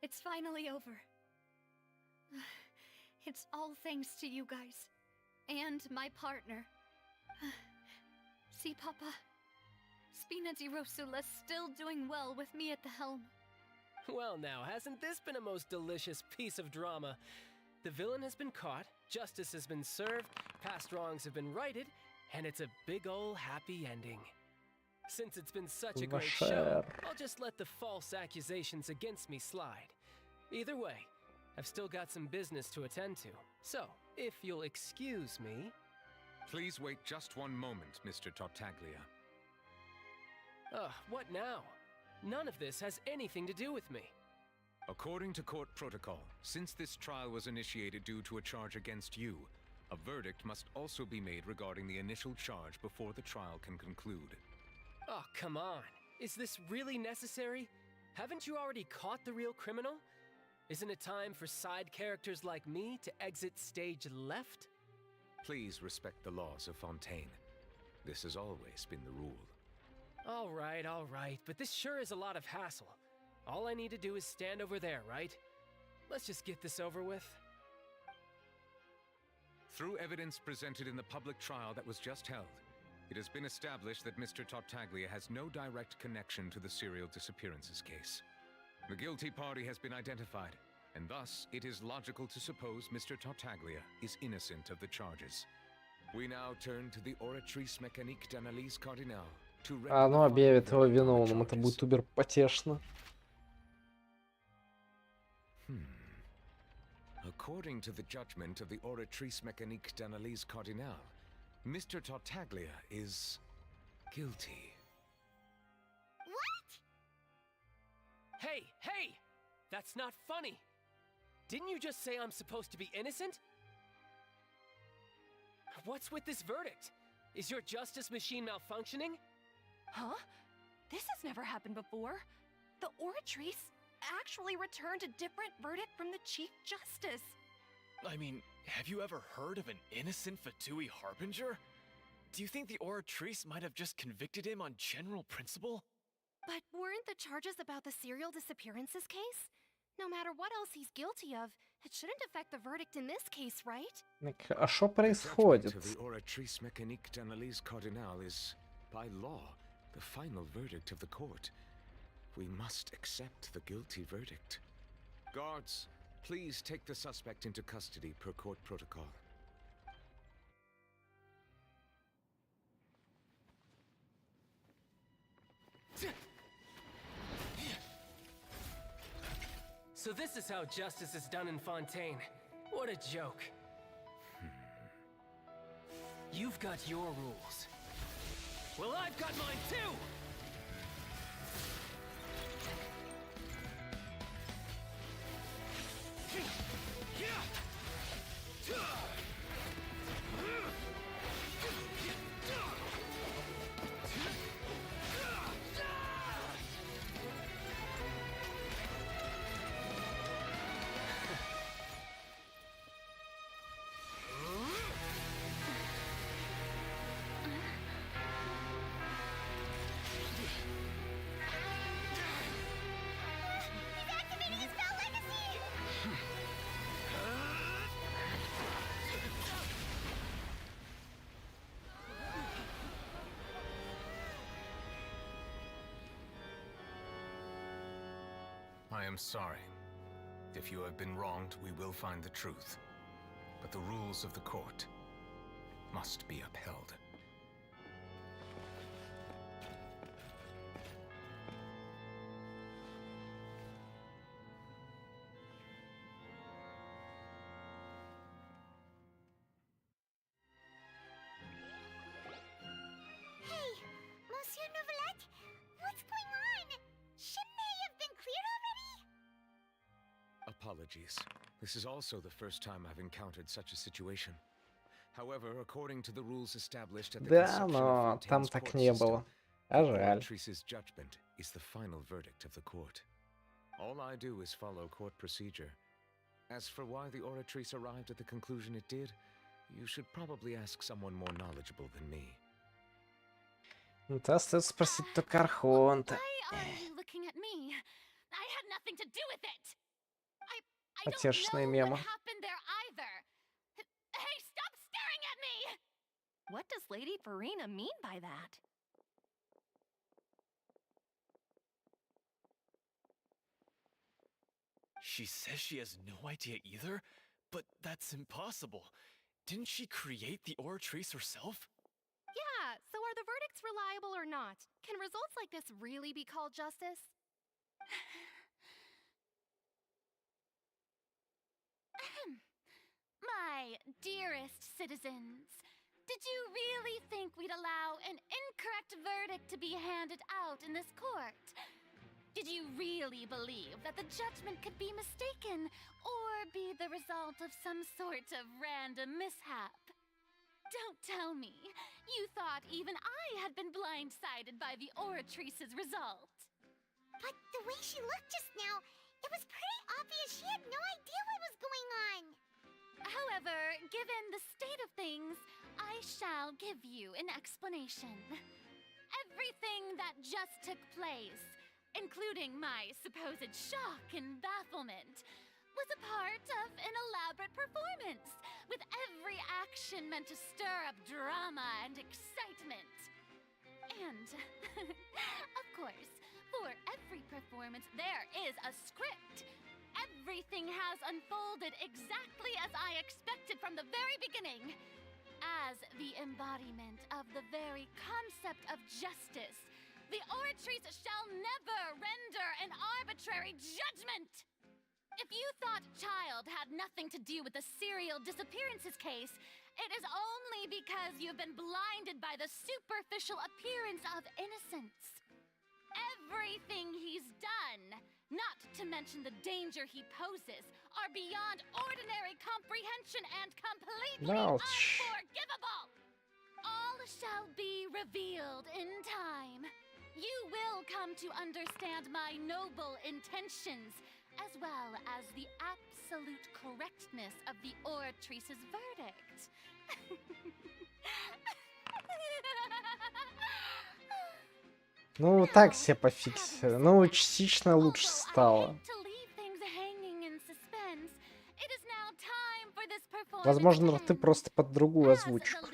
It's finally over. It's all thanks to you guys. And my partner. See, Papa? Spina di Rosula's still doing well with me at the helm. Well now, hasn't this been a most delicious piece of drama? The villain has been caught, justice has been served, past wrongs have been righted, and it's a big ol' happy ending. Since it's been such a great show, I'll just let the false accusations against me slide. Either way, I've still got some business to attend to. So, if you'll excuse me... Please wait just one moment, Mr. Tartaglia. What now? None of this has anything to do with me. According to court protocol, since this trial was initiated due to a charge against you, a verdict must also be made regarding the initial charge before the trial can conclude. Oh, come on. Is this really necessary? Haven't you already caught the real criminal? Isn't it time for side characters like me to exit stage left? Please respect the laws of Fontaine. This has always been the rule. All right, but this sure is a lot of hassle. All I need to do is stand over there, right? Let's just get this over with. Through evidence presented in the public trial that was just held, it has been established that Mr. Tartaglia has no direct connection to the serial disappearances case. The guilty party has been identified, and thus it is logical to suppose Mr. Tartaglia is innocent of the charges. We now turn to the Oratrice Mécanique d'Analyse Cardinale. Оно объявит его виновным, это будет убер потешно. According to the judgment of the Oratrice Mécanique d'Analyse Cardinale, Mr. Tartaglia is guilty. What? Hey! That's not funny! Didn't you just say I'm supposed to be innocent? What's with this verdict? Is your justice machine malfunctioning? Huh? This has never happened before. The Oratrice actually returned a different verdict from the Chief Justice. I mean, have you ever heard of an innocent Fatui Harbinger? Do you think the Oratrice might have just convicted him on general principle? But weren't the charges about the serial disappearances case? No matter what else he's guilty of, it shouldn't affect the verdict in this case, right? А что The происходит? judgment of the Oratrice Mécanique d'Analyse Cardinal is, by law, the final verdict of the court. We must accept the guilty verdict. Guards, please take the suspect into custody per court protocol. So this is how justice is done in Fontaine. What a joke. You've got your rules. Well, I've got mine too! He's activating his spell legacy! I am sorry. If you have been wronged, we will find the truth. But the rules of the court must be upheld. Hey, Monsieur Novelette, what's going on? Shouldn't they have been cleared already? Apologies. This is also the first time I've encountered such a situation. However, according to the rules established at the Да, conception но of там Fontaine's так court не system, было. А the жаль. Oratrice's judgment is the final verdict of the court. All I do is follow court procedure. As for why the Oratrice arrived at the conclusion it did, you should probably ask someone more knowledgeable than me. Это остается спросить только Архонта. Why are you looking at me? I had nothing to do with it. I don't Потешные know мемы. what happened there either. Hey, stop staring at me! What does Lady Farina mean by that? She says she has no idea either, but that's impossible. Didn't she create the Oratrice herself? Yeah, so are the verdicts reliable or not? Can results like this really be called justice? My dearest citizens, did you really think we'd allow an incorrect verdict to be handed out in this court? Did you really believe that the judgment could be mistaken or be the result of some sort of random mishap? Don't tell me you thought even I had been blindsided by the Oratrice's result. But the way she looked just now, it was pretty obvious she had no idea what was going on. However, given the state of things, I shall give you an explanation. Everything that just took place, including my supposed shock and bafflement, was a part of an elaborate performance, with every action meant to stir up drama and excitement. And, of course, for every performance, there is a script. Everything has unfolded exactly as I expected from the very beginning. As the embodiment of the very concept of justice, the Oratrice shall never render an arbitrary judgment! If you thought Child had nothing to do with the serial disappearances case, it is only because you've been blinded by the superficial appearance of innocence. Everything he's done, not to mention the danger he poses, are beyond ordinary comprehension and completely Ouch. unforgivable. All shall be revealed in time. You will come to understand my noble intentions, as well as the absolute correctness of the oratrice's verdict. Ну, так себе пофиксили. Ну, частично лучше стало. Возможно, ты просто под другую озвучку.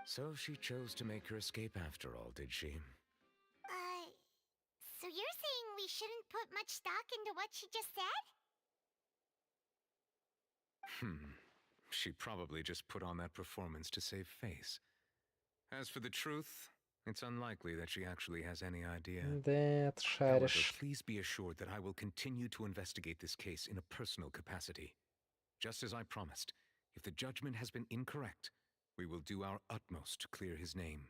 So she chose to make her escape after all, did she? So you're saying we shouldn't put much stock into what she just said? She probably just put on that performance to save face. As for the truth, it's unlikely that she actually has any idea. Да, ты However, шаришь. please be assured that I will continue to investigate this case in a personal capacity. Just as I promised, if the judgment has been incorrect, we will do our utmost to clear his name.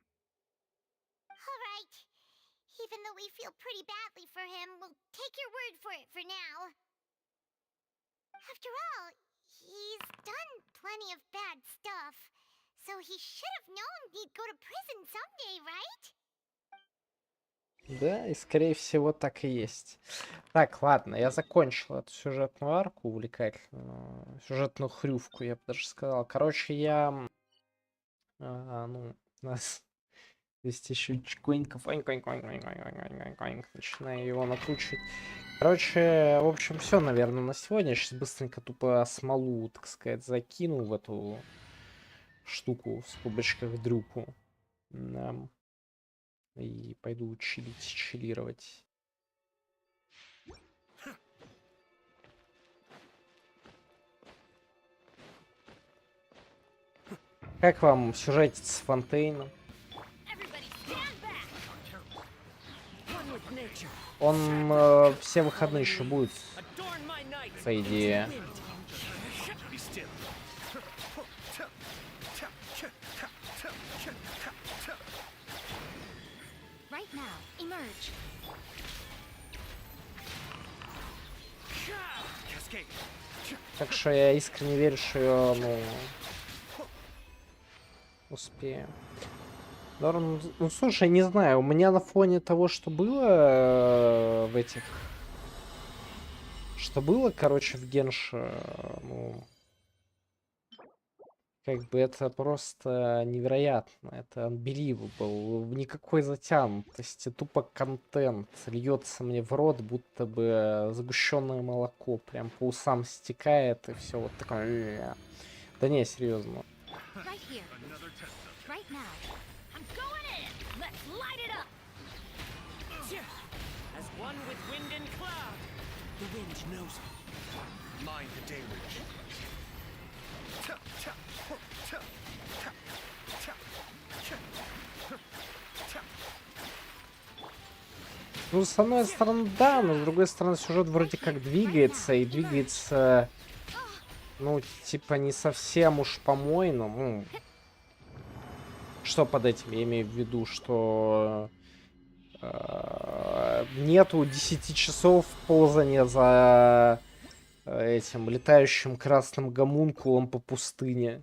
All right. Even though we feel pretty badly for him, we'll take your word for it for now. After all, he's done plenty of bad stuff, so he should have known he'd go to prison someday, right? Да, и скорее всего так и есть. Так, ладно, я закончил эту сюжетную арку увлекательную. Сюжетную хрювку, я бы даже сказал. Короче, я... ну, у нас здесь еще чеконька, начинаю его накручивать. Короче, в общем, все, наверное, на сегодня. Я сейчас быстренько тупо смолу, так сказать, закину в эту штуку, в скобочках дрюку. Да. И пойду чилировать. Как вам сюжетец с Фонтейном? Он все выходные еще будет, по идее. Так что я искренне верю, что я, ну, успею. Ну, слушай, не знаю, у меня на фоне того, что было в этих... Что было, короче, в Генше, ну... Как бы это просто невероятно. Это unbelievable. Никакой затянутости. Тупо контент. Льется мне в рот, будто бы сгущенное молоко. Прям по усам стекает и все вот такое. Да не, серьезно. Ну, с одной стороны, да, но с другой стороны, сюжет вроде как двигается, и двигается, ну, типа, не совсем уж по-моему. Ну, что под этим я имею в виду, что нету 10 часов ползания за этим летающим красным гомункулом по пустыне.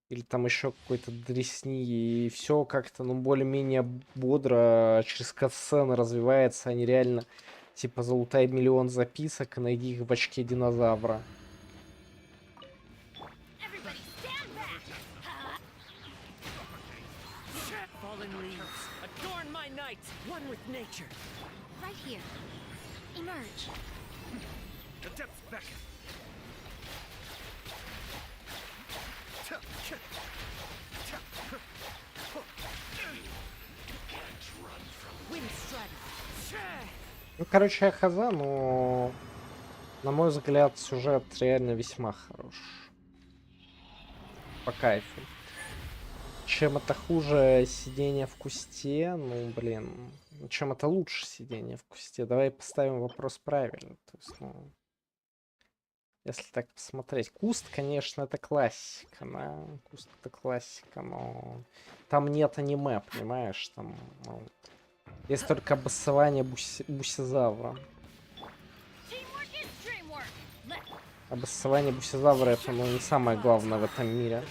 Или там еще какой-то дресни, и все как-то, ну, более-менее бодро через катсцены развивается. Они реально, типа, залутай миллион записок и найди их в очке динозавра. Ну, короче, я хаза, но, на мой взгляд, сюжет реально весьма хорош. По кайфу. Чем это хуже сидение в кусте, ну, блин, чем это лучше сидение в кусте? Давай поставим вопрос правильно. То есть, ну, Если так посмотреть. Куст, конечно, это классика, да. Куст это классика, но там нет аниме, понимаешь? Там ну, есть только обоссывание бусизавра. Обоссывание бусизавра это ну, не самое главное в этом мире.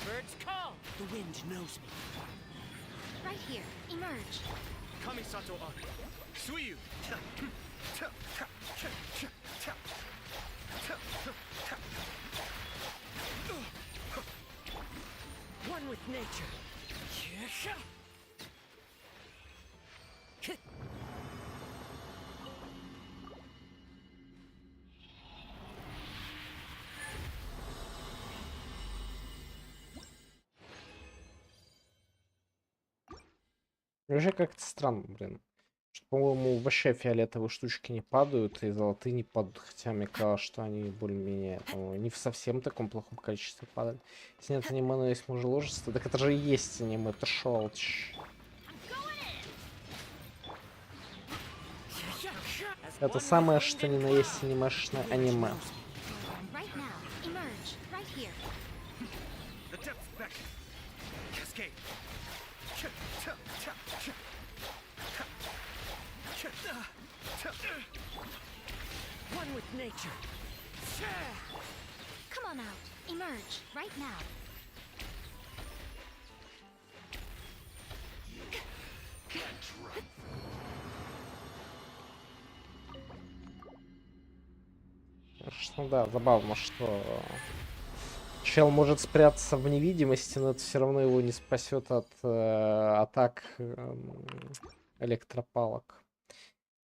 One with nature. Вообще как-то странно, блин. Что, по-моему, вообще фиолетовые штучки не падают, и золотые не падают. Хотя мне казалось, что они более-менее ну, не в совсем таком плохом количестве падают. Если нет аниме, но есть мужеложество, так это же и есть аниме, это шелч. Это самое, что ни на есть анимешное аниме. One with nature. Come on out. Emerge right now. Конечно, да, забавно, что чел может спрятаться в невидимости, но это все равно его не спасет от атак электропалок.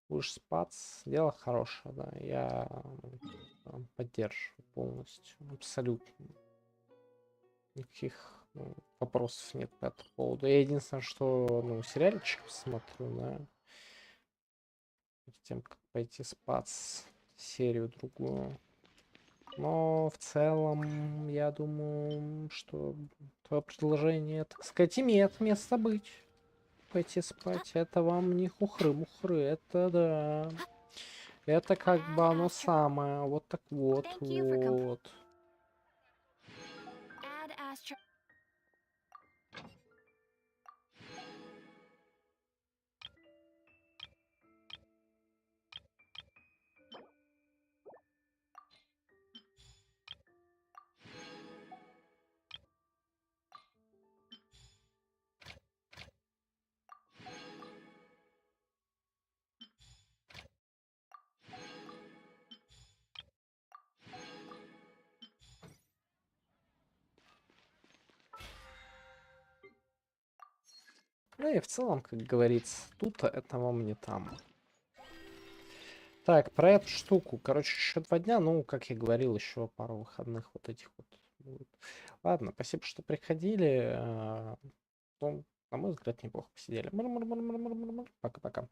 Будешь спаться, дело хорошее, да, я поддерживаю полностью, абсолютно. Никаких вопросов нет по этому поводу. Я единственное, что сериальчик посмотрю, да, перед тем, как пойти спать, серию другую. Но в целом, я думаю, что твое предложение, так сказать, имеет место быть. Пойти спать, это вам не хухры-мухры, это да. Это как бы оно самое. Вот так вот, вот. Ну и в целом, как говорится, тут это вам не там. Так, про эту штуку. Короче, еще 2 дня. Ну, как я говорил, еще пару выходных вот этих вот будет. Ладно, спасибо, что приходили. Ну, на мой взгляд, неплохо посидели. Пока-пока.